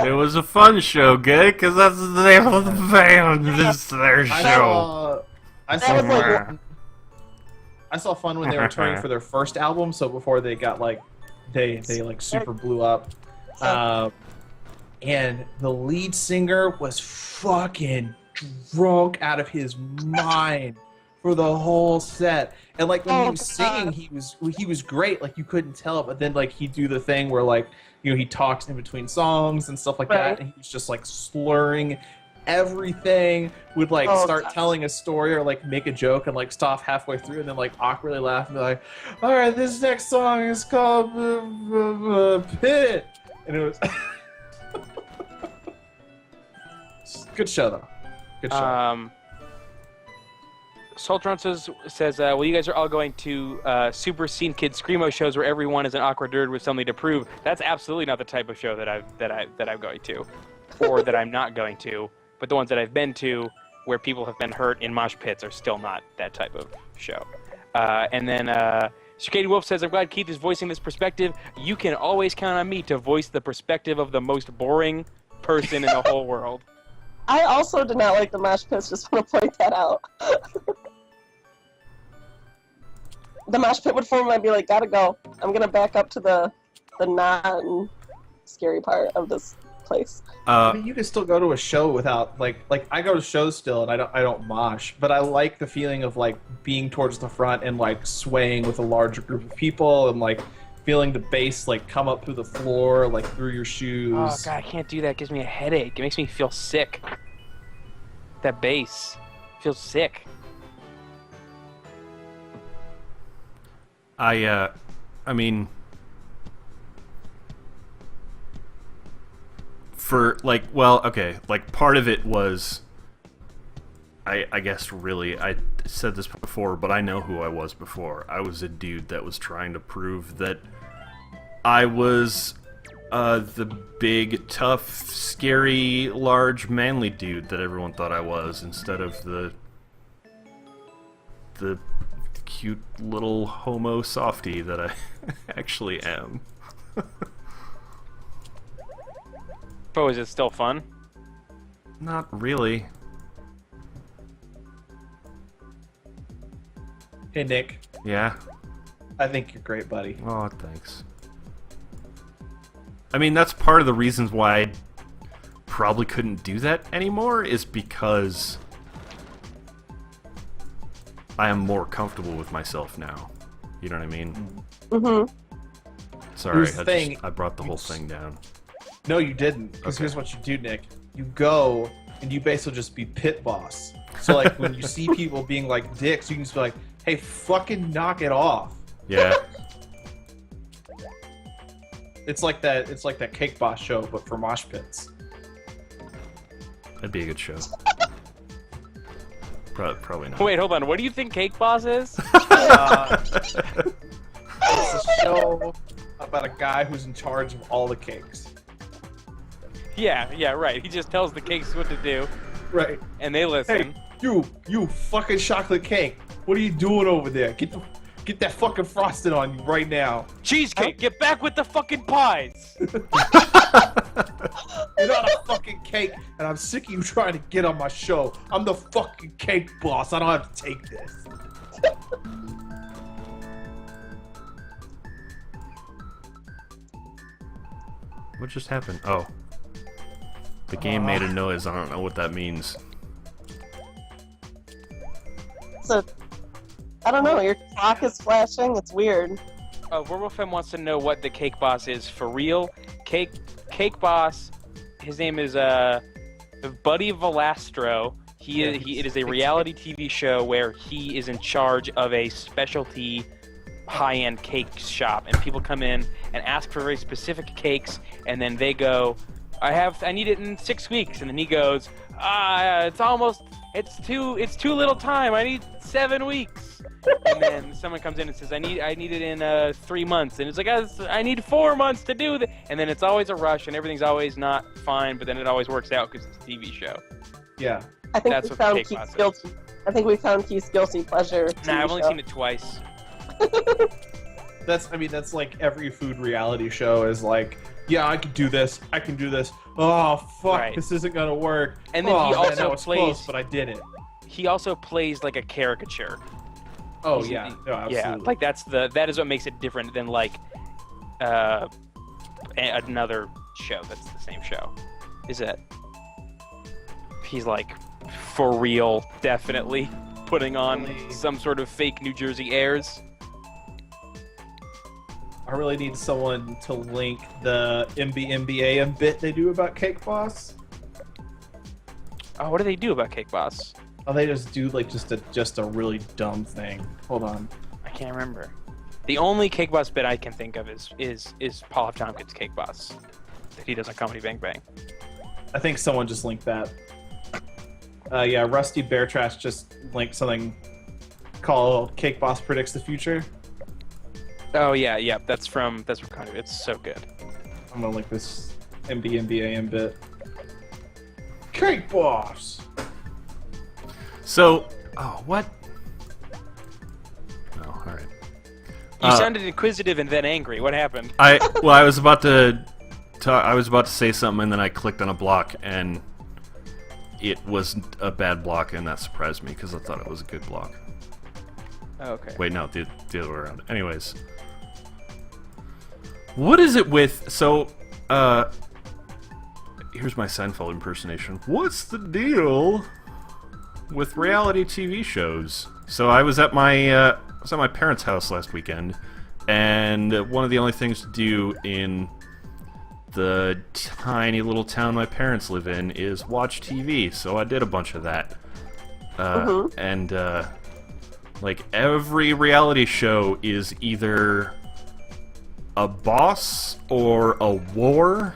It was a fun show, good, because that's the name of the band. This is their show. I saw Fun when they were touring for their first album, so before they got like they like super blew up. And the lead singer was fucking drunk out of his mind for the whole set. And like when he was singing, he was great. Like you couldn't tell, but then like he'd do the thing where like he talks in between songs and stuff like that, and he was just like slurring everything. Would like start telling a story or like make a joke and like stop halfway through and then like awkwardly laugh and be like, "All right, this next song is called Pit," and it was good show though. Good show. Soltron says, well, you guys are all going to Super Scene Kid Screamo shows where everyone is an awkward nerd with something to prove. That's absolutely not the type of show that I'm going to, or that I'm not going to. But the ones that I've been to, where people have been hurt in mosh pits, are still not that type of show. And then Circadian Wolf says, I'm glad Keith is voicing this perspective. You can always count on me to voice the perspective of the most boring person in the whole world. I also did not like the mosh pits, just want to point that out. The mosh pit would form and I'd be like, gotta go. I'm gonna back up to the non scary part of this place. I mean, you can still go to a show without like I go to shows still and I don't mosh, but I like the feeling of like being towards the front and like swaying with a larger group of people and like feeling the bass like come up through the floor, like through your shoes. Oh god, I can't do that. It gives me a headache. It makes me feel sick. That bass feels sick. I mean, for like, well, okay, like part of it was, I guess really, I said this before, but I know who I was before. I was a dude that was trying to prove that I was the big, tough, scary, large, manly dude that everyone thought I was, instead of the cute little homo softie that I actually am. Oh, is it still fun? Not really. Hey Nick, Yeah? I think you're great, buddy. Oh, thanks. I mean, that's part of the reasons why I probably couldn't do that anymore, is because I am more comfortable with myself now. You know what I mean? Mm-hmm. Sorry, Here's the thing. I brought the whole thing down. No, you didn't. Because here's what you do, Nick. You go and you basically just be pit boss. So like when you see people being like dicks, you can just be like, "Hey, fucking knock it off." Yeah. It's like that. It's like that Cake Boss show, but for mosh pits. That'd be a good show. Probably not. Wait, hold on. What do you think Cake Boss is? It's a show about a guy who's in charge of all the cakes. Yeah, right. He just tells the cakes what to do, Right. and they listen. Hey, you fucking chocolate cake. What are you doing over there? Get that fucking frosting on you right now. Cheesecake, get back with the fucking pies! You're not a fucking cake, and I'm sick of you trying to get on my show. I'm the fucking cake boss. I don't have to take this. What just happened? Oh. The game made a noise. I don't know what that means. So, I don't know, your clock is flashing, it's weird. Werewolf M wants to know what the Cake Boss is for real. Cake Boss, his name is, the Buddy Velastro. It is a reality TV show where he is in charge of a specialty high-end cake shop, and people come in and ask for very specific cakes, and then they go, I need it in 6 weeks, and then he goes, it's too little time, I need 7 weeks. And then someone comes in and says, I need it in 3 months, and it's like, I need 4 months to do that, and then it's always a rush, and everything's always not fine, but then it always works out because it's a TV show. Yeah. I think That's we what found Cake Keith's Boss is. guilty. I think we found Keith's guilty pleasure. Nah, I've only show. seen it twice. That's like every food reality show is like, yeah, I can do this. Oh fuck, Right. this isn't gonna work. And then oh, he man, also that was plays- close, but I did it. He also plays like a caricature. Oh He's- yeah, no, absolutely. Yeah, like that is what makes it different than like another show that's the same show. Is that he's like for real, definitely putting on some sort of fake New Jersey airs. I really need someone to link the MBA bit they do about Cake Boss. Oh, what do they do about Cake Boss? Oh, they just do like just a really dumb thing. Hold on. I can't remember. The only Cake Boss bit I can think of is Paul F. Tompkins' Cake Boss that he does on Comedy Bang Bang. I think someone just linked that. Yeah, Rusty Bear Trash just linked something called Cake Boss Predicts the Future. Oh yeah, that's from kind of. It's so good. I'm gonna link this MBA bit. Cake Boss! So, what? Oh, all right. You sounded inquisitive and then angry. What happened? I was about to say something, and then I clicked on a block, and it was a bad block, and that surprised me because I thought it was a good block. Oh, okay. Wait, no, the other way around. Anyways, what is it with? So, here's my Seinfeld impersonation. What's the deal with reality TV shows? So I was at my parents' house last weekend, and one of the only things to do in the tiny little town my parents live in is watch TV. So I did a bunch of that, and like every reality show is either a boss or a war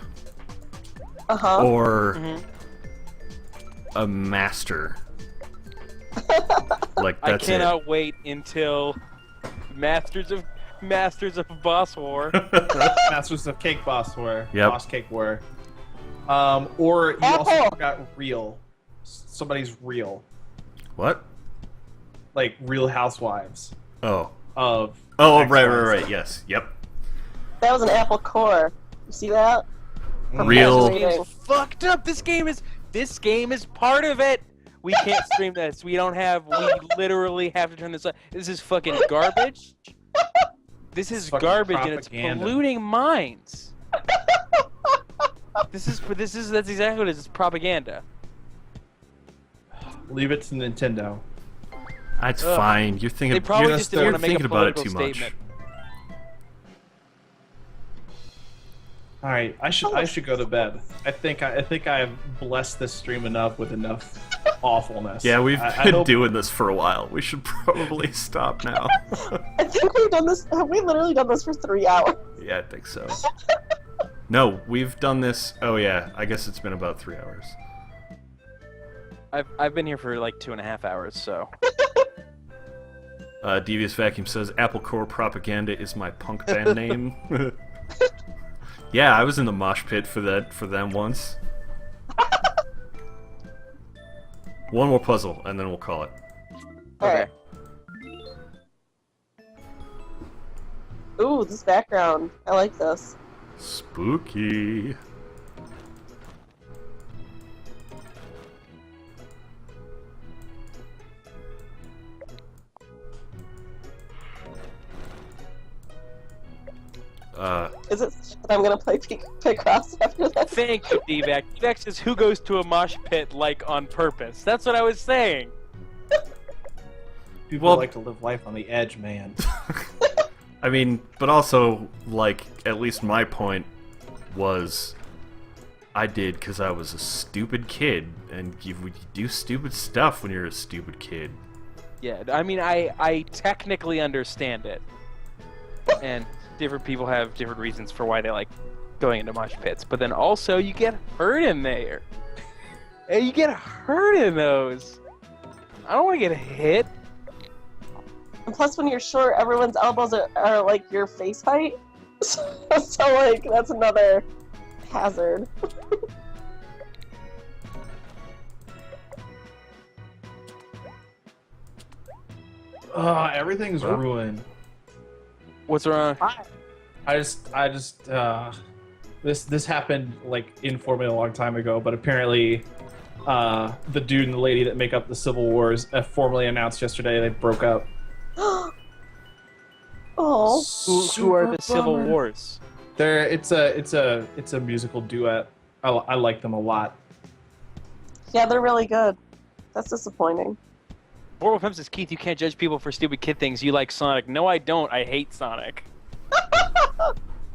or a master. Like I that's cannot wait until Masters of Boss War. Masters of Cake Boss War. Yep. Boss Cake War. Or you also got Real. Somebody's Real. What? Like Real Housewives Oh. of... Right. Yes. Yep. That was an Apple Core. You see that? Real. This game is fucked up. This game is part of it. We can't stream this. We literally have to turn this on. This is fucking garbage. This is Fucking garbage and it's propaganda. polluting minds. That's exactly what it is. It's propaganda. Leave it to Nintendo. That's fine. You're thinking. They probably you're, just didn't you're want to make thinking a about it political too much. statement. All right, I should go to bed. I think I have blessed this stream enough with enough awfulness. Yeah, we've I been hope- doing this for a while. We should probably stop now. I think we've done this. Have we literally done this for 3 hours? Yeah, I think so. No, we've done this. Oh yeah, I guess it's been about 3 hours. I've been here for like 2.5 hours, so. Devious Vacuum says Apple Core Propaganda is my punk band name. Yeah, I was in the mosh pit for them once. One more puzzle, and then we'll call it. Alright. Ooh, this background. I like this. Spooky. Is it that I'm gonna play Picross after this? Thank you, D-Vac. D-Vac says, who goes to a mosh pit, like, on purpose? That's what I was saying. People Well- like to live life on the edge, man. I mean, but also, like, at least my point was I did because I was a stupid kid, and you do stupid stuff when you're a stupid kid. Yeah, I mean, I technically understand it, and different people have different reasons for why they like going into mosh pits. But then also, you get hurt in there. And you get hurt in those. I don't want to get hit. And plus, when you're short, everyone's elbows are like your face height. So like, that's another hazard. Everything's ruined. What's wrong? This happened like informally a long time ago, but apparently the dude and the lady that make up the Civil Wars formally announced yesterday they broke up. Oh. Who are the Civil Wars? It's a musical duet. I like them a lot. Yeah, they're really good. That's disappointing. Moral of says, Keith, you can't judge people for stupid kid things. You like Sonic. No, I don't. I hate Sonic.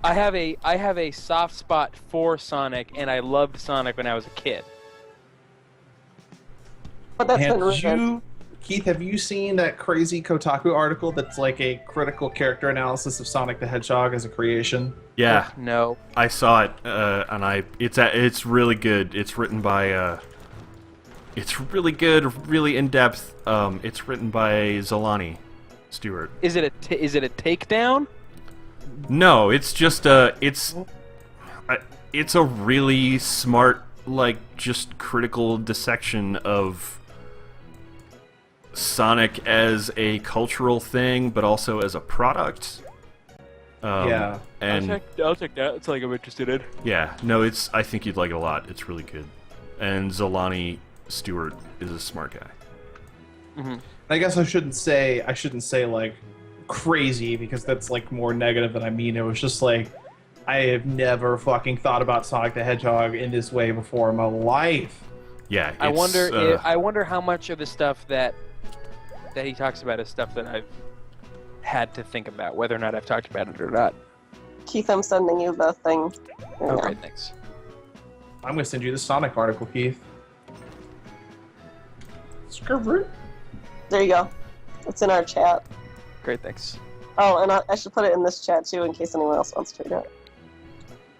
I have a soft spot for Sonic, and I loved Sonic when I was a kid. But that's been ruined. Keith, have you seen that crazy Kotaku article that's like a critical character analysis of Sonic the Hedgehog as a creation? Yeah, No. I saw it, and it's really good. It's written by it's really good, really in depth. It's written by Zolani Stewart. Is it a takedown? No, it's just it's a really smart, like, just critical dissection of Sonic as a cultural thing, but also as a product. Yeah. And I'll check that. It's like I'm interested in. yeah, no, I think you'd like it a lot. It's really good. And Zolani Stewart is a smart guy. Mm-hmm. I guess I shouldn't say like crazy because that's like more negative than I mean. It was just like I have never fucking thought about Sonic the Hedgehog in this way before in my life. Yeah, I wonder how much of the stuff that he talks about is stuff that I've had to think about, whether or not I've talked about it or not. Keith, I'm sending you the thing. There you Okay, go. thanks. I'm gonna send you the Sonic article, Keith. There you go. It's in our chat. Great, thanks. Oh, and I should put it in this chat too in case anyone else wants to read it.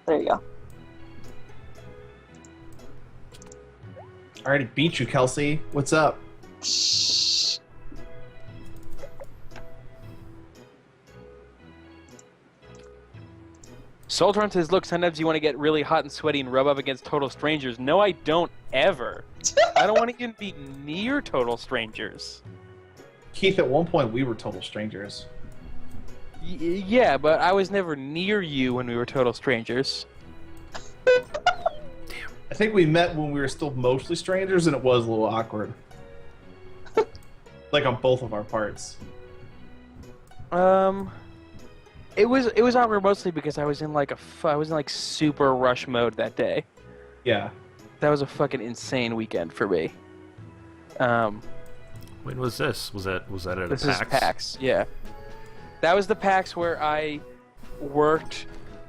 There you go. I already beat you, Kelsey. What's up? Shh. Soltron says, look, sometimes you want to get really hot and sweaty and rub up against total strangers. No, I don't ever. I don't want to even be near total strangers. Keith, at one point we were total strangers. Yeah, but I was never near you when we were total strangers. I think we met when we were still mostly strangers, and it was a little awkward. Like on both of our parts. It was awkward mostly because I was in like super rush mode that day. Yeah. That was a fucking insane weekend for me. When was this? Was that at a This PAX? is PAX, yeah. That was the PAX where I worked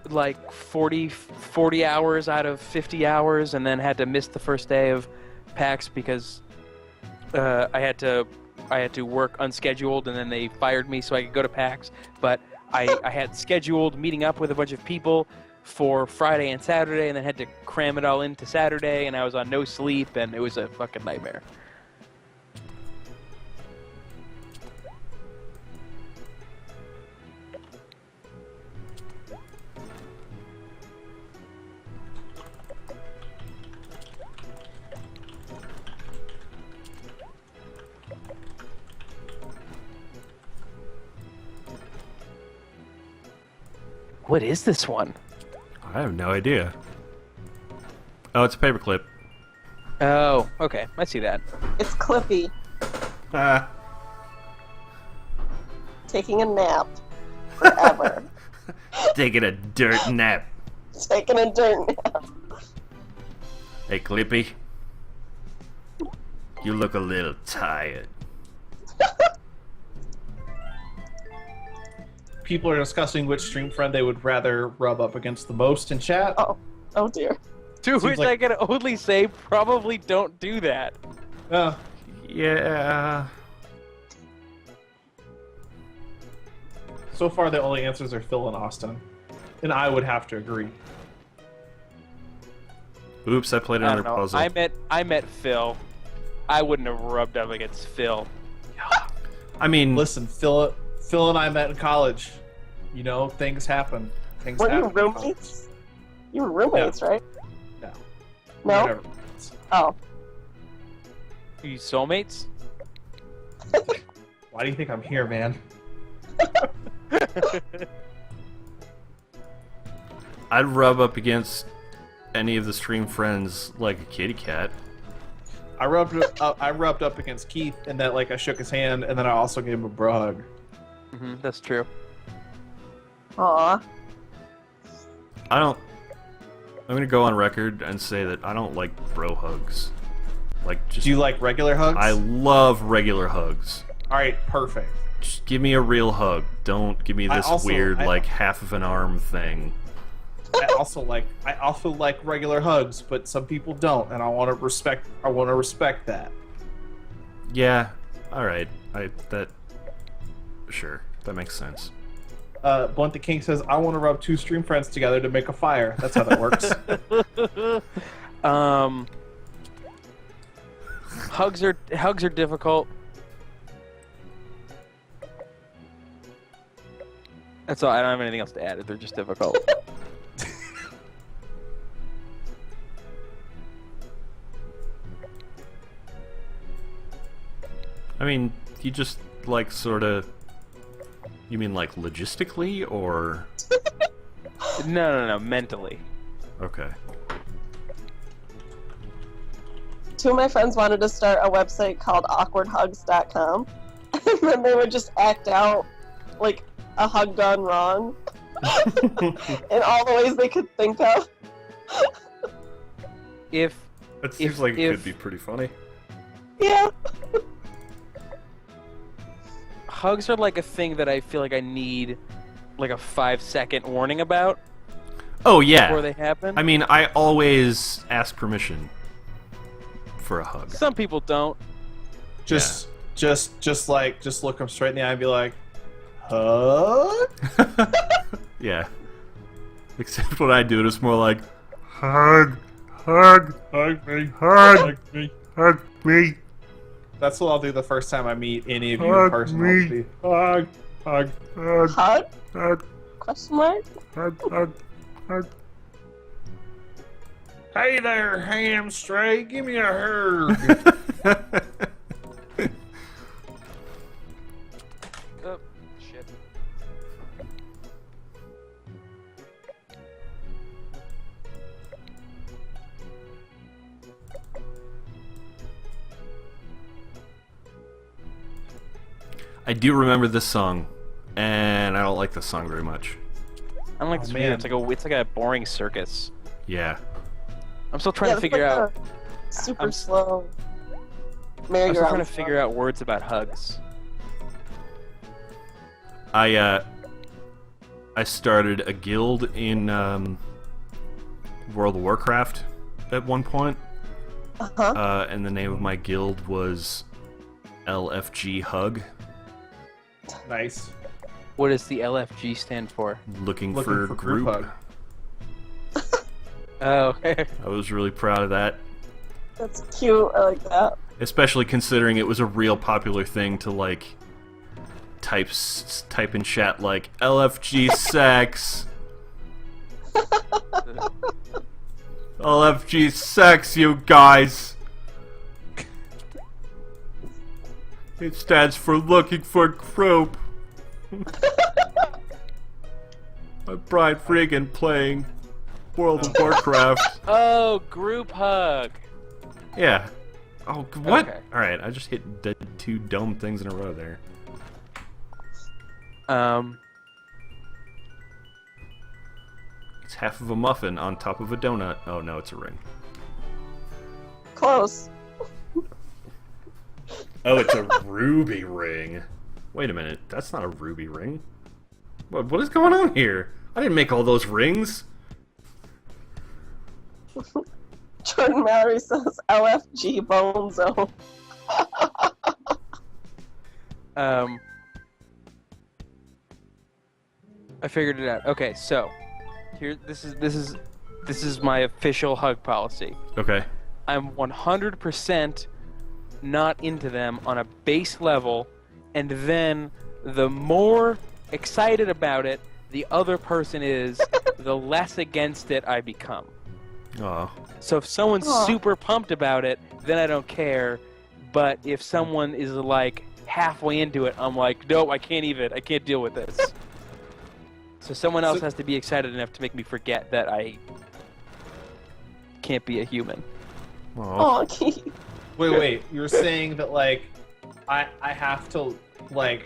like 40 hours out of 50 hours and then had to miss the first day of PAX because I had to work unscheduled and then they fired me so I could go to PAX. But I had scheduled meeting up with a bunch of people for Friday and Saturday and then had to cram it all into Saturday and I was on no sleep and it was a fucking nightmare. What is this one? I have no idea. Oh, it's a paperclip. Oh, okay. I see that. It's Clippy Ah. taking a nap forever. Taking a dirt nap. Taking a dirt nap. Hey, Clippy. You look a little tired. People are discussing which stream friend they would rather rub up against the most in chat. Oh dear. To which like- I can only say, probably don't do that. Yeah. So far, the only answers are Phil and Austin, and I would have to agree. Oops, I played I another don't know. puzzle. I met Phil. I wouldn't have rubbed up against Phil. I mean, Listen, Phil and I met in college. You know, things happen. Things Weren't you happen. roommates? You were roommates, right? No. No? Whatever. Oh. Are you soulmates? Why do you think I'm here, man? I'd rub up against any of the stream friends like a kitty cat. I rubbed up against Keith, and that like I shook his hand, and then I also gave him a bro hug. That's true. Aw. I'm gonna go on record and say that I don't like bro hugs. Like, just Do you like regular hugs? I love regular hugs. All right, perfect. Just give me a real hug. Don't give me this weird, like, half of an arm thing. I also like regular hugs, but some people don't, and I want to respect that. Yeah, alright. Sure, that makes sense. Blunt the King says, I want to rub two stream friends together to make a fire. That's how that works. Hugs are difficult. That's all. I don't have anything else to add. They're just difficult. I mean, you just, like, sorta... You mean, like, logistically, or... No. Mentally. Okay. Two of my friends wanted to start a website called awkwardhugs.com, and then they would just act out like a hug gone wrong in all the ways they could think of. If That seems like it could be pretty funny. Yeah. hugs are like a thing that I feel like I need like a 5-second warning about Oh, yeah. before they happen. I mean, I always ask permission for a hug. Some people don't. Just look them straight in the eye and be like, hug? Yeah. Except when I do it, it's more like, hug me, hug me. That's what I'll do the first time I meet any of you in person. me. I'll be, hug. Hug? Question mark? Hug. Hey there, hamstray, give me a hug. Oh, shit. I do remember this song, and I don't like this song very much. I don't like this video. man. It's like a boring circus. Yeah. I'm still trying to it's figure like out. a super I'm- slow. I'm Merry-go-round still trying to song. figure out words about hugs. I started a guild in World of Warcraft at one point, Uh-huh. and the name of my guild was LFG Hug, Nice. What does the LFG stand for? looking Looking for for group group. hug. Oh, I was really proud of that, That's cute. I like that. especially considering it was a real popular thing to like type in chat like LFG sex. LFG sex, you guys. It stands for looking for group. I'm Brian Friggin playing World of Warcraft. oh, group hug. Yeah. Oh, what? Okay. Alright, I just hit two dumb things in a row there. It's half of a muffin on top of a donut. Oh no, it's a ring. Close. Oh, it's a ruby ring. Wait a minute, that's not a ruby ring. What is going on here? I didn't make all those rings. Jordan Mallory says LFG Bonzo. I figured it out. Okay, so here, this is my official hug policy. Okay. I'm 100% not into them on a base level, and then the more excited about it the other person is, the less against it I become. Oh. So if someone's super pumped about it, then I don't care. But if someone is like halfway into it, I'm like, no, I can't deal with this. So someone else has to be excited enough to make me forget that I can't be a human. Oh. Oh, Keith. Wait. You're saying that like I have to like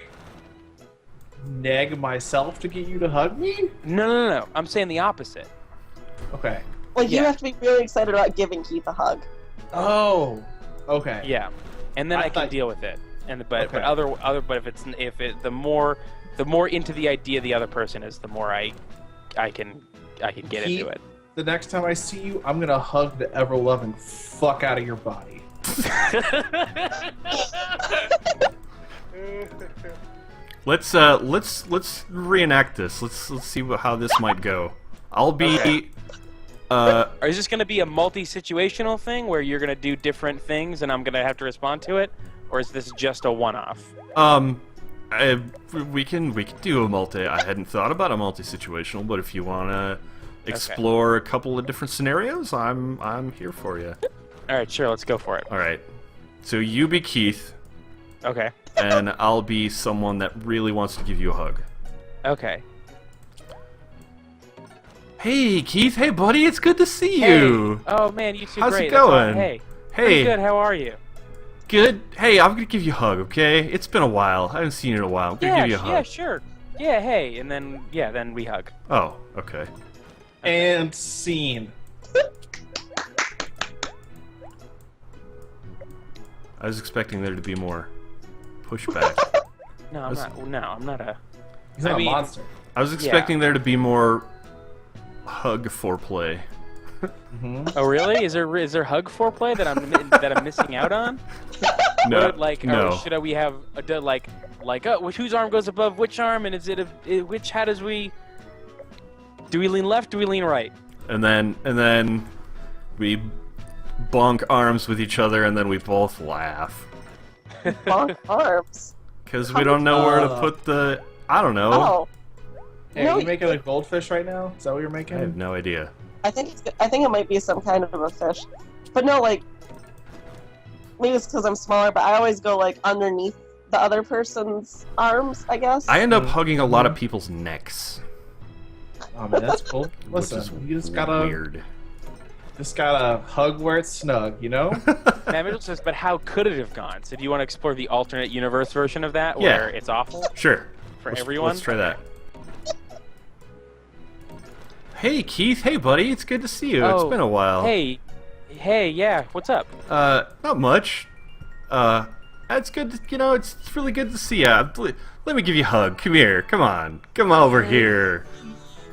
neg myself to get you to hug me? No. I'm saying the opposite. Okay. Like, you Yeah. have to be really excited about giving Keith a hug. Oh. Okay. Yeah, and then I I can thought- deal with it. And but Okay. but if the more into the idea the other person is, the more I can get Keith, into it. The next time I see you, I'm gonna hug the ever-loving fuck out of your body. Let's reenact this. Let's see how this might go. I'll be Okay. Is this going to be a multi-situational thing where you're going to do different things and I'm going to have to respond to it, or is this just a one-off? we can do a multi. I hadn't thought about a multi-situational, but if you wanna explore a couple of different scenarios, I'm here for you. All right, sure, let's go for it. All right. So you be Keith, Okay. and I'll be someone that really wants to give you a hug. Okay. Hey, Keith. Hey, buddy. It's good to see Hey. you. Oh man, you two How's great. it That's all- going? Hey. Hey. Pretty good. How are you? Good. Hey, I'm gonna give you a hug. Okay? It's been a while. I haven't seen you in a while. I'm gonna Yeah. give you a hug. Yeah. Sure. Yeah. Hey. And then then we hug. Oh. Okay. And scene. I was expecting there to be more pushback. No, I'm not. No, I'm not a. He's not I mean- a monster. I was expecting there to be more hug foreplay. Oh really? Is there hug foreplay that I'm missing out on? No. Or, like, no. or should we have whose arm goes above which arm, and is it which? How does we? Do we lean left? Do we lean right? And then we bonk arms with each other, and then we both laugh Bonk arms. because we don't know where to put the. I don't know. Oh, Hey, No, are you making a goldfish right now? Is that what you're making? I have no idea. I think it might be some kind of a fish, but no, like maybe it's because I'm smaller. But I always go like underneath the other person's arms, I guess. I end up hugging a lot of people's necks, Oh man, that's cool. which is Listen, you just gotta weird. hug where it's snug, you know? Matt Mitchell says, but how could it have gone? So do you want to explore the alternate universe version of that, Yeah. where it's awful Sure. for Let's- everyone? Let's try that. Hey, Keith. Hey, buddy. It's good to see you. It's Oh, been a while. Hey, yeah. What's up? Not much. It's good to, it's really good to see you. Let me give you a hug. Come here. Come on. Come over here.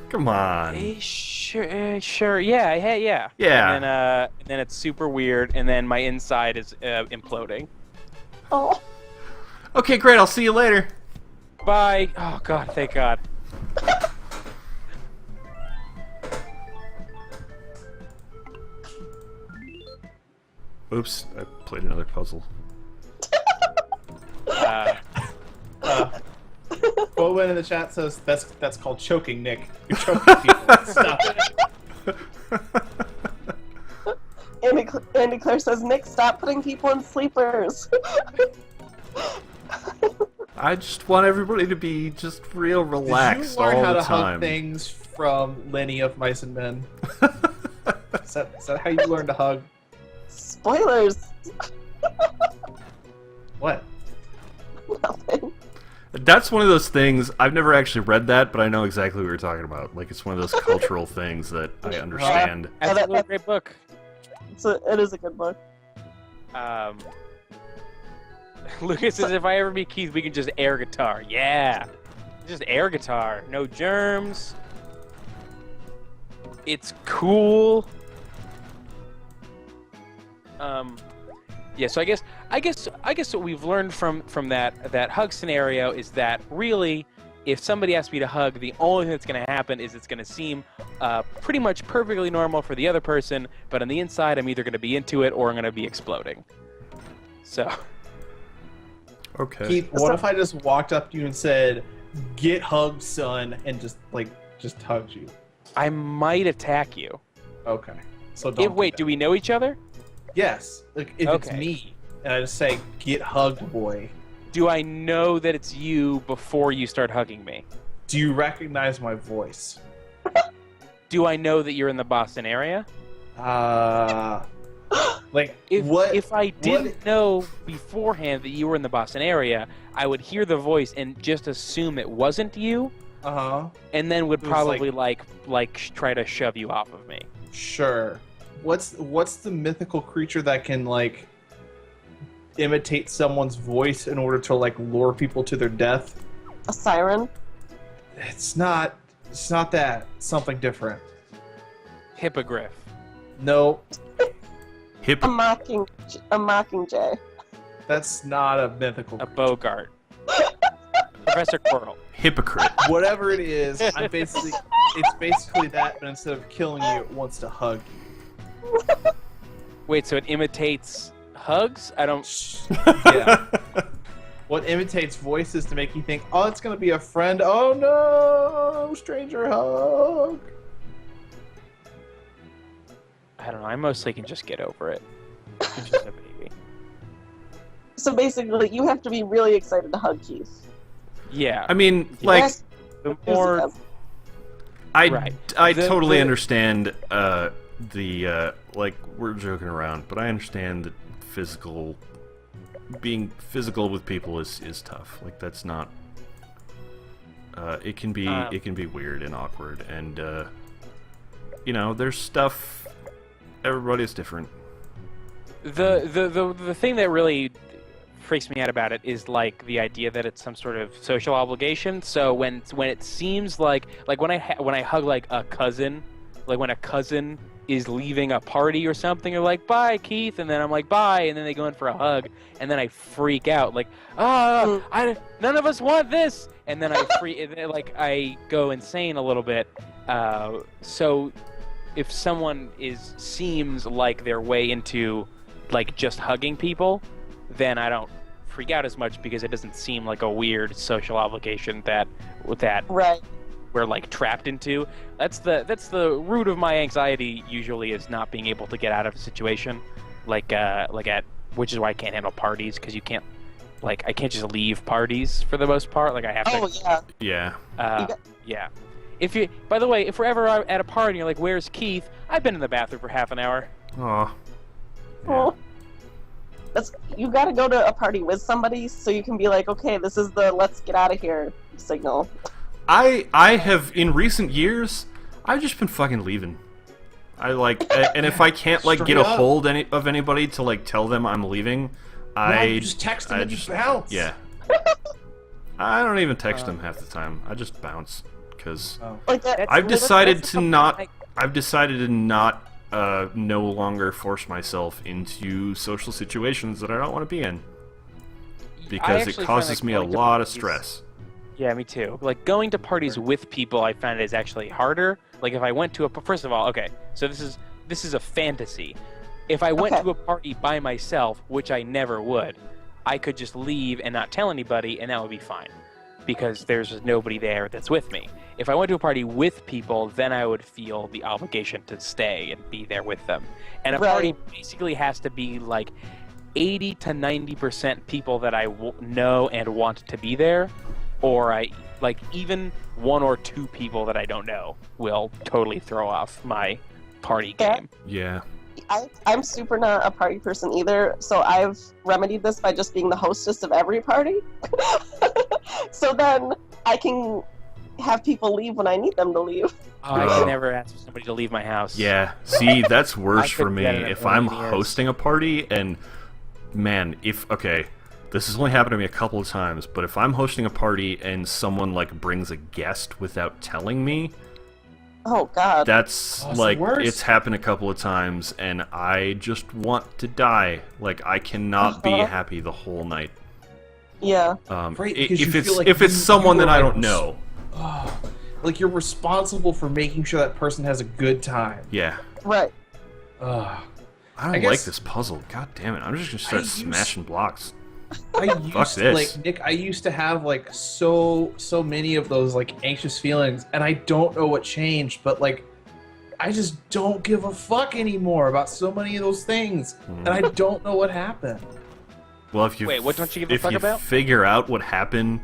Come on. Hey, sure. Yeah. Hey, yeah. Yeah. And then it's super weird, and then my inside is imploding. Oh, Okay, great. I'll see you later. Bye. Oh God, thank God. Oops. I played another puzzle. Bowen in the chat says that's called choking, Nick. You're choking people. Stop it. Andy Claire says, Nick, stop putting people in sleepers. I just want everybody to be just real relaxed Did you learn all how the to hug time. things from Lenny of Mice and Men? Is that how you learn to hug? Spoilers. What? Nothing. That's one of those things. I've never actually read that, but I know exactly what you're talking about. Like, it's one of those cultural things that I understand. That's a really great book. It is a good book. Lucas says, if I ever meet Keith, we can just air guitar. Yeah. Just air guitar. No germs. It's cool. Yeah, so I guess what we've learned from that hug scenario is that really, if somebody asks me to hug, the only thing that's going to happen is it's going to seem pretty much perfectly normal for the other person, but on the inside, I'm either going to be into it or I'm going to be exploding. So. Okay. Keith, what if I just walked up to you and said, "Get hugged, son," and just hugged you? I might attack you. Okay. So don't. Wait, do we know each other? Yes. Like if it's me, and I just say, "Get hugged, boy." Do I know that it's you before you start hugging me? Do you recognize my voice? Do I know that you're in the Boston area? Like if I didn't know beforehand that you were in the Boston area, I would hear the voice and just assume it wasn't you. And then would probably try to shove you off of me. Sure. What's the mythical creature that can imitate someone's voice in order to lure people to their death? A siren? It's not that. It's something different. Hippogriff. No. A mockingjay. That's not a mythical creature. A Bogart. Professor Quirrell. Hypocrite. Whatever it is, it's basically that, but instead of killing you, it wants to hug you. Wait, so it imitates hugs? I don't... Yeah. What imitates voices to make you think, oh, it's going to be a friend. Oh, no! Stranger hug! I don't know. I mostly can just get over it. It's just a baby. So basically, you have to be really excited to hug Keith. Yeah. I mean, the more... I totally understand we're joking around, but I understand that being physical with people is tough. Like, that's not it can be weird and awkward, and there's stuff. Everybody's different. The thing that really freaks me out about it is the idea that it's some sort of social obligation. So when it seems like when I hug a cousin, when a cousin is leaving a party or something, they're like, "Bye, Keith," and then I'm like, "Bye," and then they go in for a hug, and then I freak out none of us want this, and then I go insane a little bit. So if someone seems like they're way into just hugging people, then I don't freak out as much because it doesn't seem like a weird social obligation that right. we're trapped into. That's the root of my anxiety usually, is not being able to get out of a situation which is why I can't handle parties, because you can't I can't just leave parties for the most part. I have to. Oh yeah. Yeah. By the way, if we're ever at a party and you're like, "Where's Keith?" I've been in the bathroom for half an hour. Aw. Oh. You gotta go to a party with somebody so you can be like, okay, this is the let's get out of here signal. I have, in recent years, I've just been fucking leaving. And if I can't get a hold of anybody to to them I'm leaving, you just text them and just bounce. Yeah. I don't even text them half the time. I just bounce because I've decided to not no longer force myself into social situations that I don't want to be in, because it causes me a lot of stress. Yeah, me too. Going to parties with people, I find is actually harder. If I went to first of all, okay, so this is a fantasy. If I went to a party by myself, which I never would, I could just leave and not tell anybody, and that would be fine, because there's nobody there that's with me. If I went to a party with people, then I would feel the obligation to stay and be there with them. And a party basically has to be 80 to 90% people that I know and want to be there, or even one or two people that I don't know will totally throw off my party game. Yeah. I'm super not a party person either, so I've remedied this by just being the hostess of every party. So then I can have people leave when I need them to leave. I can never ask for somebody to leave my house. Yeah, see, that's worse for me. If I'm hosting a party and, man, this has only happened to me a couple of times, but if I'm hosting a party and someone brings a guest without telling me, Oh God. That's Oh, it's like the worst. it's happened a couple of times, and I just want to die. Like I cannot be happy the whole night. Yeah. Right, because If you it's feel like if it's you someone that are, I like, don't know, like you're responsible for making sure that person has a good time. yeah. Right. Ugh. I don't I guess- like this puzzle. God damn it! I'm just gonna start smashing blocks. I used to, this. like Nick. I used to have like so many of those like anxious feelings, and I don't know what changed, but like I just don't give a fuck anymore about so many of those things, and I don't know what happened. Well, if you Wait, what don't you give a fuck if you about? figure out what happened,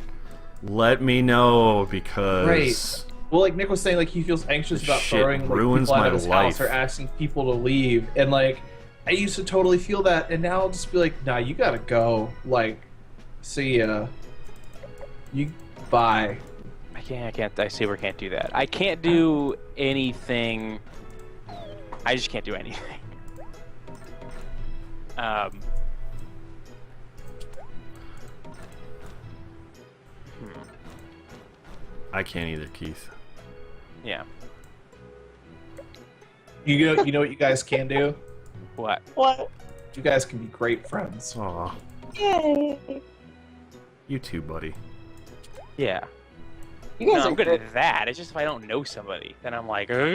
let me know because Right. Well, like Nick was saying, like he feels anxious about Shit throwing like, ruins people out my of his life. house or asking people to leave, and like I used to totally feel that, and now I'll just be like, nah, you gotta go. Like, see ya. You bye. I can't. I see we can't do that. I can't do anything. I just can't do anything. I can't either, Keith. Yeah. You know what you guys can do? What? What? You guys can be great friends. Aw, Yay. you too, buddy. Yeah. You guys No, are I'm good great. at that. It's just if I don't know somebody, then I'm like, for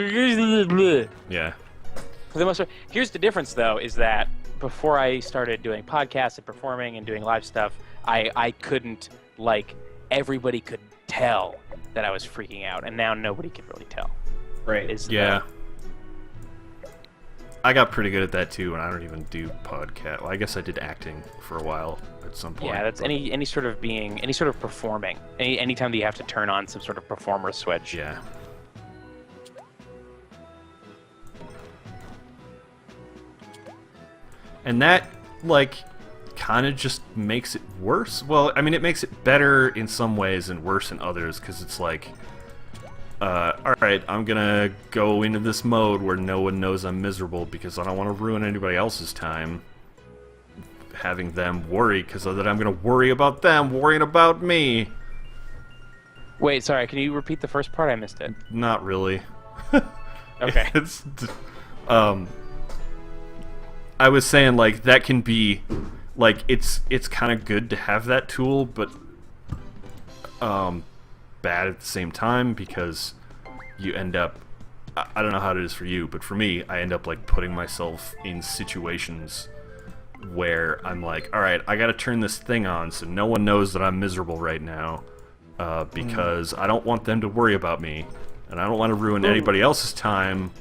Yeah. the most part. Here's the difference, though, is that before I started doing podcasts and performing and doing live stuff, I couldn't, like, everybody could tell that I was freaking out, and now nobody can really tell. Right. Yeah. I got pretty good at that too, and I don't even do podcast. Well, I guess I did acting for a while at some point. Yeah, that's but- any sort of being, any sort of performing, anytime that you have to turn on some sort of performer switch. Yeah. And that, like, kind of just makes it worse. Well, I mean, it makes it better in some ways and worse in others, because it's like, alright, I'm gonna go into this mode where no one knows I'm miserable because I don't want to ruin anybody else's time having them worry, because then I'm gonna worry about them worrying about me. Wait, sorry, can you repeat the first part? I missed it. Not really. Okay. It's, I was saying, like, that can be, like, it's kind of good to have that tool, but bad at the same time, because you end up, I don't know how it is for you, but for me, I end up, like, putting myself in situations where I'm like, alright, I gotta turn this thing on so no one knows that I'm miserable right now, because I don't want them to worry about me, and I don't want to ruin anybody else's time.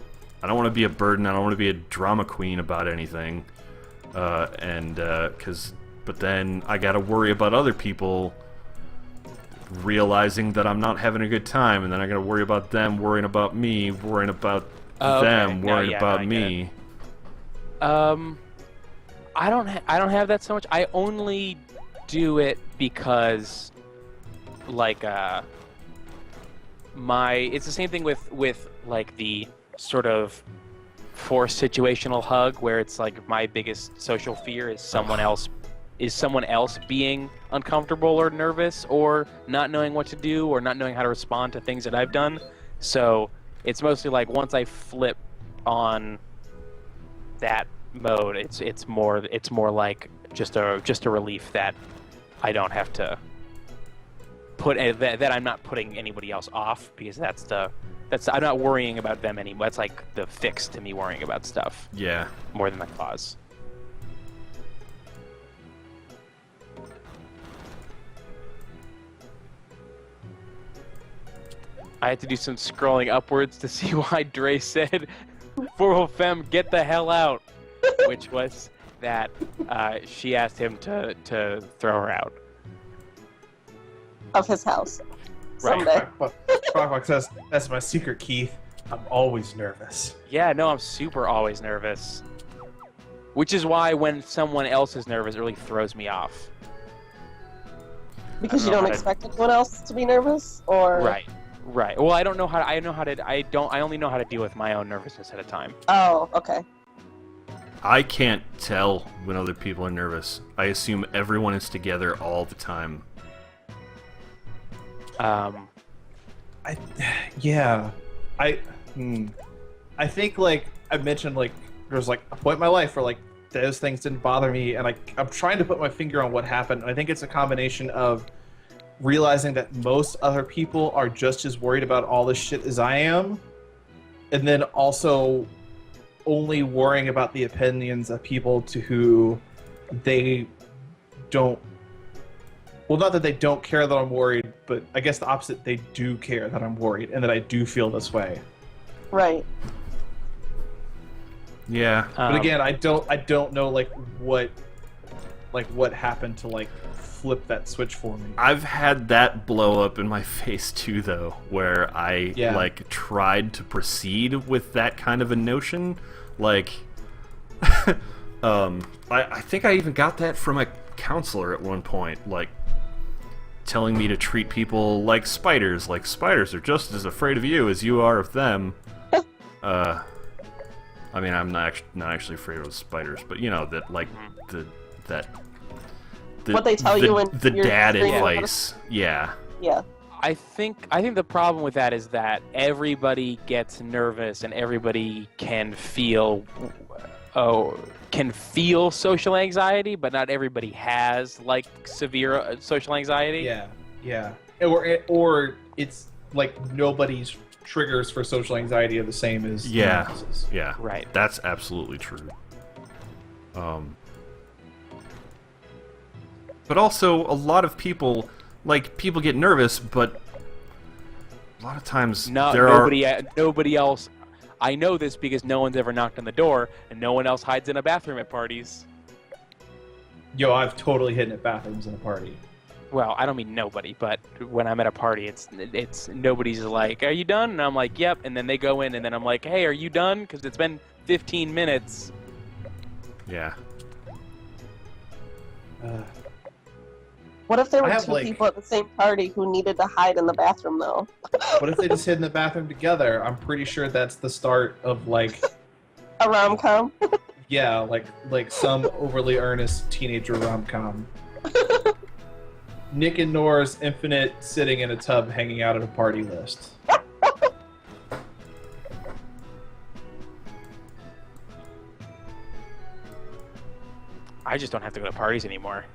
I don't want to be a burden. I don't want to be a drama queen about anything. But then I gotta worry about other people realizing that I'm not having a good time, and then I gotta worry about them worrying about me, worrying about them worrying about me. I don't have that so much. I only do it because, like, it's the same thing with like the sort of forced situational hug, where it's like my biggest social fear is someone else being uncomfortable or nervous or not knowing what to do or not knowing how to respond to things that I've done. So it's mostly like once I flip on that mode, it's more like just a relief that I don't have to put that I'm not putting anybody else off, because that's I'm not worrying about them anymore. That's like the fix to me worrying about stuff Yeah. more than the cause. I had to do some scrolling upwards to see why Dre said, "For femme, get the hell out," which was that she asked him to throw her out. Of his house. Right. Someday. Sparkbox says, "That's my secret, Keith. I'm always nervous." Yeah, no, I'm super always nervous. Which is why when someone else is nervous, it really throws me off. Because I you don't don't know expect anyone else to be nervous, or Right. Well, I don't know how. I only know how to deal with my own nervousness at a time. Oh, okay. I can't tell when other people are nervous. I assume everyone is together all the time. I think like I mentioned, like there was like a point in my life where like those things didn't bother me, and I'm trying to put my finger on what happened. And I think it's a combination of realizing that most other people are just as worried about all this shit as I am, and then also only worrying about the opinions of people to who they don't. Well, not that they don't care that I'm worried, but I guess the opposite. They do care that I'm worried and that I do feel this way. Right. Yeah. But again, I don't know like what happened to like flip that switch for me. I've had that blow up in my face too, though, where I like tried to proceed with that kind of a notion. Like, I think I even got that from a counselor at one point, like telling me to treat people like spiders. Like spiders are just as afraid of you as you are of them. I mean, I'm not actually afraid of spiders, but you know that like what they tell you when the you're dad screaming advice. Yeah. Yeah. I think the problem with that is that everybody gets nervous and everybody can feel social anxiety, but not everybody has like severe social anxiety. Yeah. Or it's like nobody's triggers for social anxiety are the same as Yeah. else's. Yeah. Right. That's absolutely true. But also, a lot of people, people get nervous, but a lot of times nobody else. I know this because no one's ever knocked on the door, and no one else hides in a bathroom at parties. Yo, I've totally hidden at bathrooms in a party. Well, I don't mean nobody, but when I'm at a party, it's nobody's like, "Are you done?" And I'm like, "Yep." And then they go in, and then I'm like, "Hey, are you done?" Because it's been 15 minutes. Yeah. What if there were two people at the same party who needed to hide in the bathroom, though? What if they just hid in the bathroom together? I'm pretty sure that's the start of like a rom-com. Yeah, like some overly earnest teenager rom-com. Nick and Nora's infinite sitting in a tub hanging out at a party list. I just don't have to go to parties anymore.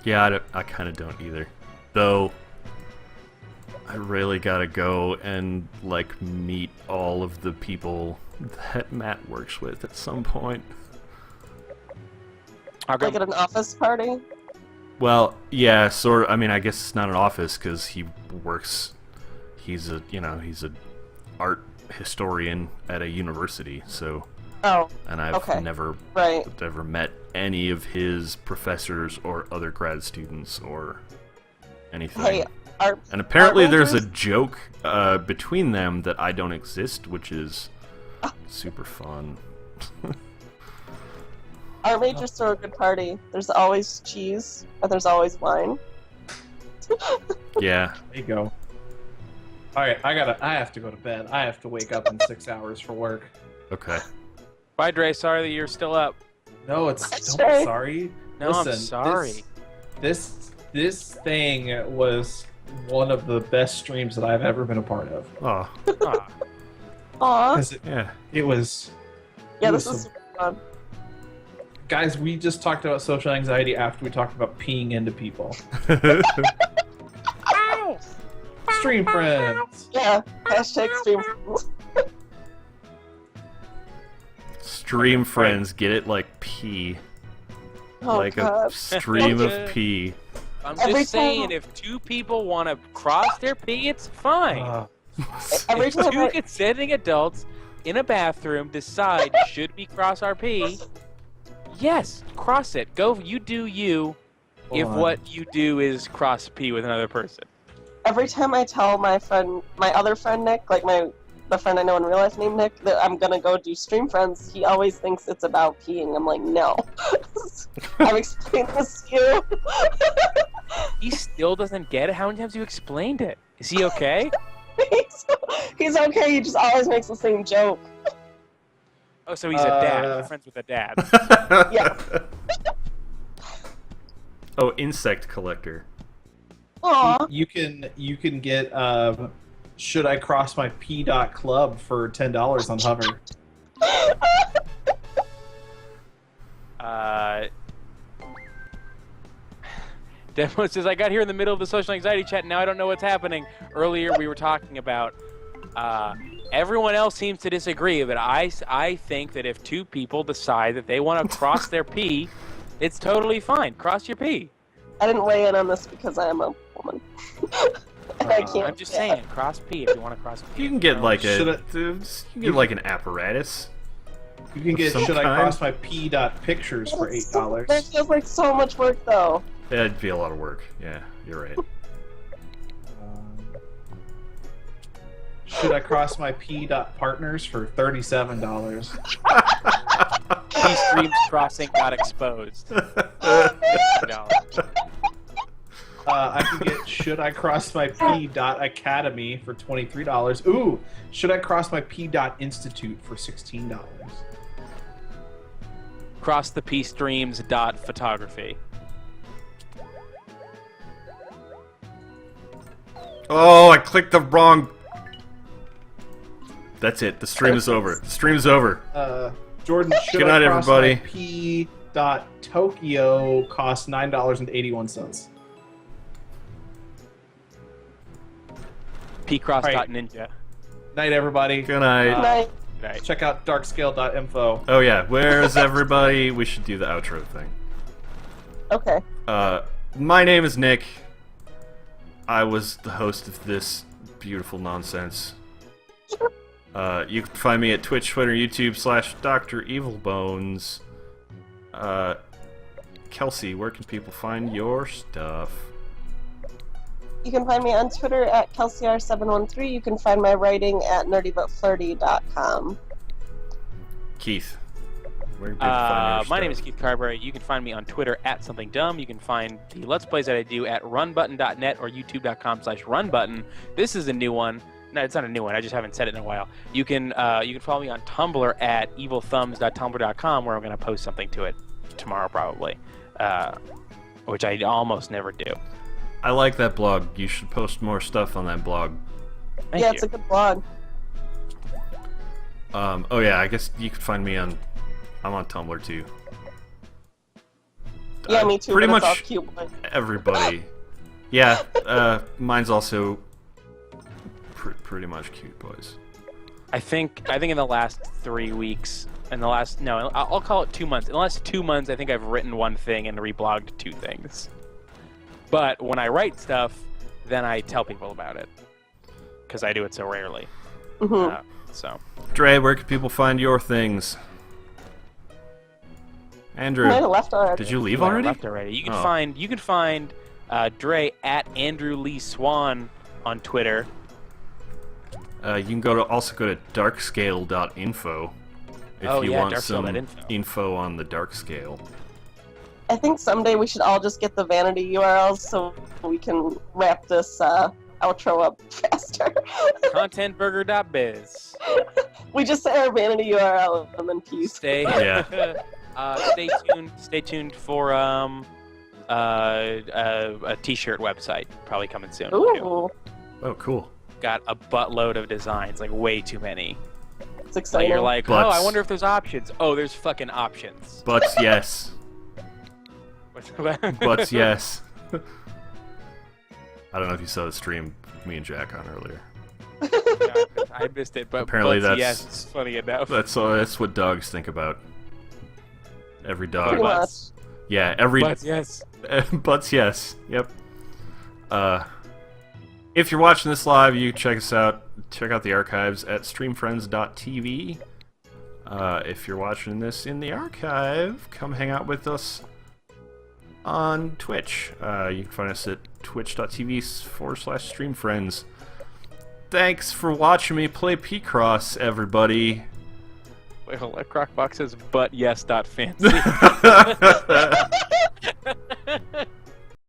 Yeah, I kind of don't either. Though, I really gotta go and, meet all of the people that Matt works with at some point. Like at an office party? Well, yeah, sort of. I mean, I guess it's not an office because he works. He's a art historian at a university. So. Oh. And I've never met any of his professors or other grad students or anything. Hey, and apparently there's a joke between them that I don't exist, which is super fun. Our majors throw a good party. There's always cheese, but there's always wine. Yeah. There you go. Alright, I have to go to bed. I have to wake up in 6 hours for work. Okay. Bye, Dre. Sorry that you're still up. No, don't be sorry. No, Listen, I'm sorry. This thing was one of the best streams that I've ever been a part of. Oh. Aw. It was. Yeah, this is super fun. Guys, we just talked about social anxiety after we talked about peeing into people. StreamFriends. Yeah. Hashtag StreamFriends. StreamFriends, get it like pee. Oh, like God. a stream of pee. I'm just saying, if two people want to cross their pee, it's fine. If two consenting adults in a bathroom decide, should we cross our pee? Yes, cross it. Go, you do you. If what you do is cross pee with another person. Every time I tell my other friend Nick, the friend I know in real life named Nick, that I'm gonna go do StreamFriends, he always thinks it's about peeing. I'm like, no. I've explained this to you. He still doesn't get it? How many times have you explained it? Is he okay? He's okay, he just always makes the same joke. Oh, so he's a dad. You're friends with a dad. Yeah. Oh, insect collector. Aww. You can get Should I cross my P.club for $10 on Hover? Demo says, I got here in the middle of the social anxiety chat, and now I don't know what's happening. Earlier we were talking about everyone else seems to disagree, but I think that if two people decide that they want to cross their P, it's totally fine. Cross your P. I didn't weigh in on this because I am a woman. I can't. I'm just saying, cross P if you want to cross P. You can get like Should an apparatus. You can get Some Should I kind? cross my P.pictures for $8? That feels like so much work, though. That'd be a lot of work. Yeah, you're right. Should I cross my P.partners for $37? P streams crossing got exposed. No. I can get Should I cross my P.academy for $23? Ooh, should I cross my P.institute for $16? Cross the P streams dot photography. Oh, I clicked the wrong. That's it. The stream is over. The stream is over. Jordan, should Good night, I cross everybody. my P.Tokyo cost $9.81? Pcross.ninja. Night, everybody. Good night. Night. Right. Check out darkscale.info. Oh yeah, where is everybody? We should do the outro thing. Okay. My name is Nick. I was the host of this beautiful nonsense. You can find me at Twitch, Twitter, YouTube /Dr. Evilbones. Kelsey, where can people find your stuff? You can find me on Twitter at KelseyR713. You can find my writing at nerdybutflirty.com. Keith, where can people find your stuff? My name is Keith Carberry. You can find me on Twitter at something dumb. You can find the Let's Plays that I do at runbutton.net or youtube.com/runbutton. This is a new one. No, it's not a new one. I just haven't said it in a while. You can follow me on Tumblr at evilthumbs.tumblr.com, where I'm going to post something to it tomorrow probably, which I almost never do. I like that blog. You should post more stuff on that blog. Thank Yeah, you. it's a good blog. Oh yeah, I guess you could find me on. I'm on Tumblr too. Yeah, me too. Pretty but it's all much cute, but- everybody. Yeah, mine's also pretty much cute boys. I think in the last 3 weeks, I'll call it 2 months. In the last 2 months, I think I've written one thing and reblogged 2 things. But when I write stuff, then I tell people about it because I do it so rarely. Mhm. So, Dre, where can people find your things? Andrew, Might have left already. did you leave I already? left already. You can Oh. find Dre at Andrew Lee Swan on Twitter. You can also go to darkscale.info if Oh, you yeah, want some darkscale.info. info on the dark scale. I think someday we should all just get the vanity URLs so we can wrap this outro up faster. Contentburger.biz. We just say our vanity URL and then peace. Stay Stay tuned for a t-shirt website probably coming soon. Ooh, Oh, cool. Got a buttload of designs, like way too many. it's So exciting. you're like, Butts. oh, I wonder if there's options. Oh, there's fucking options. Butts, yes. But Butts, yes. I don't know if you saw the stream me and Jack on earlier. I missed it, but Apparently butts, that's- yes, it's funny enough. That's what dogs think about. Every dog. Pretty much. Butts. Yeah, every Butts, yes. Butts, yes. Yep. If you're watching this live, you can check us out. Check out the archives at streamfriends.tv. If you're watching this in the archive, come hang out with us on Twitch. You can find us at twitch.tv/streamfriends. Thanks for watching me play Picross, everybody. Wait, hold on. Crockbox says, but yes, dot fancy.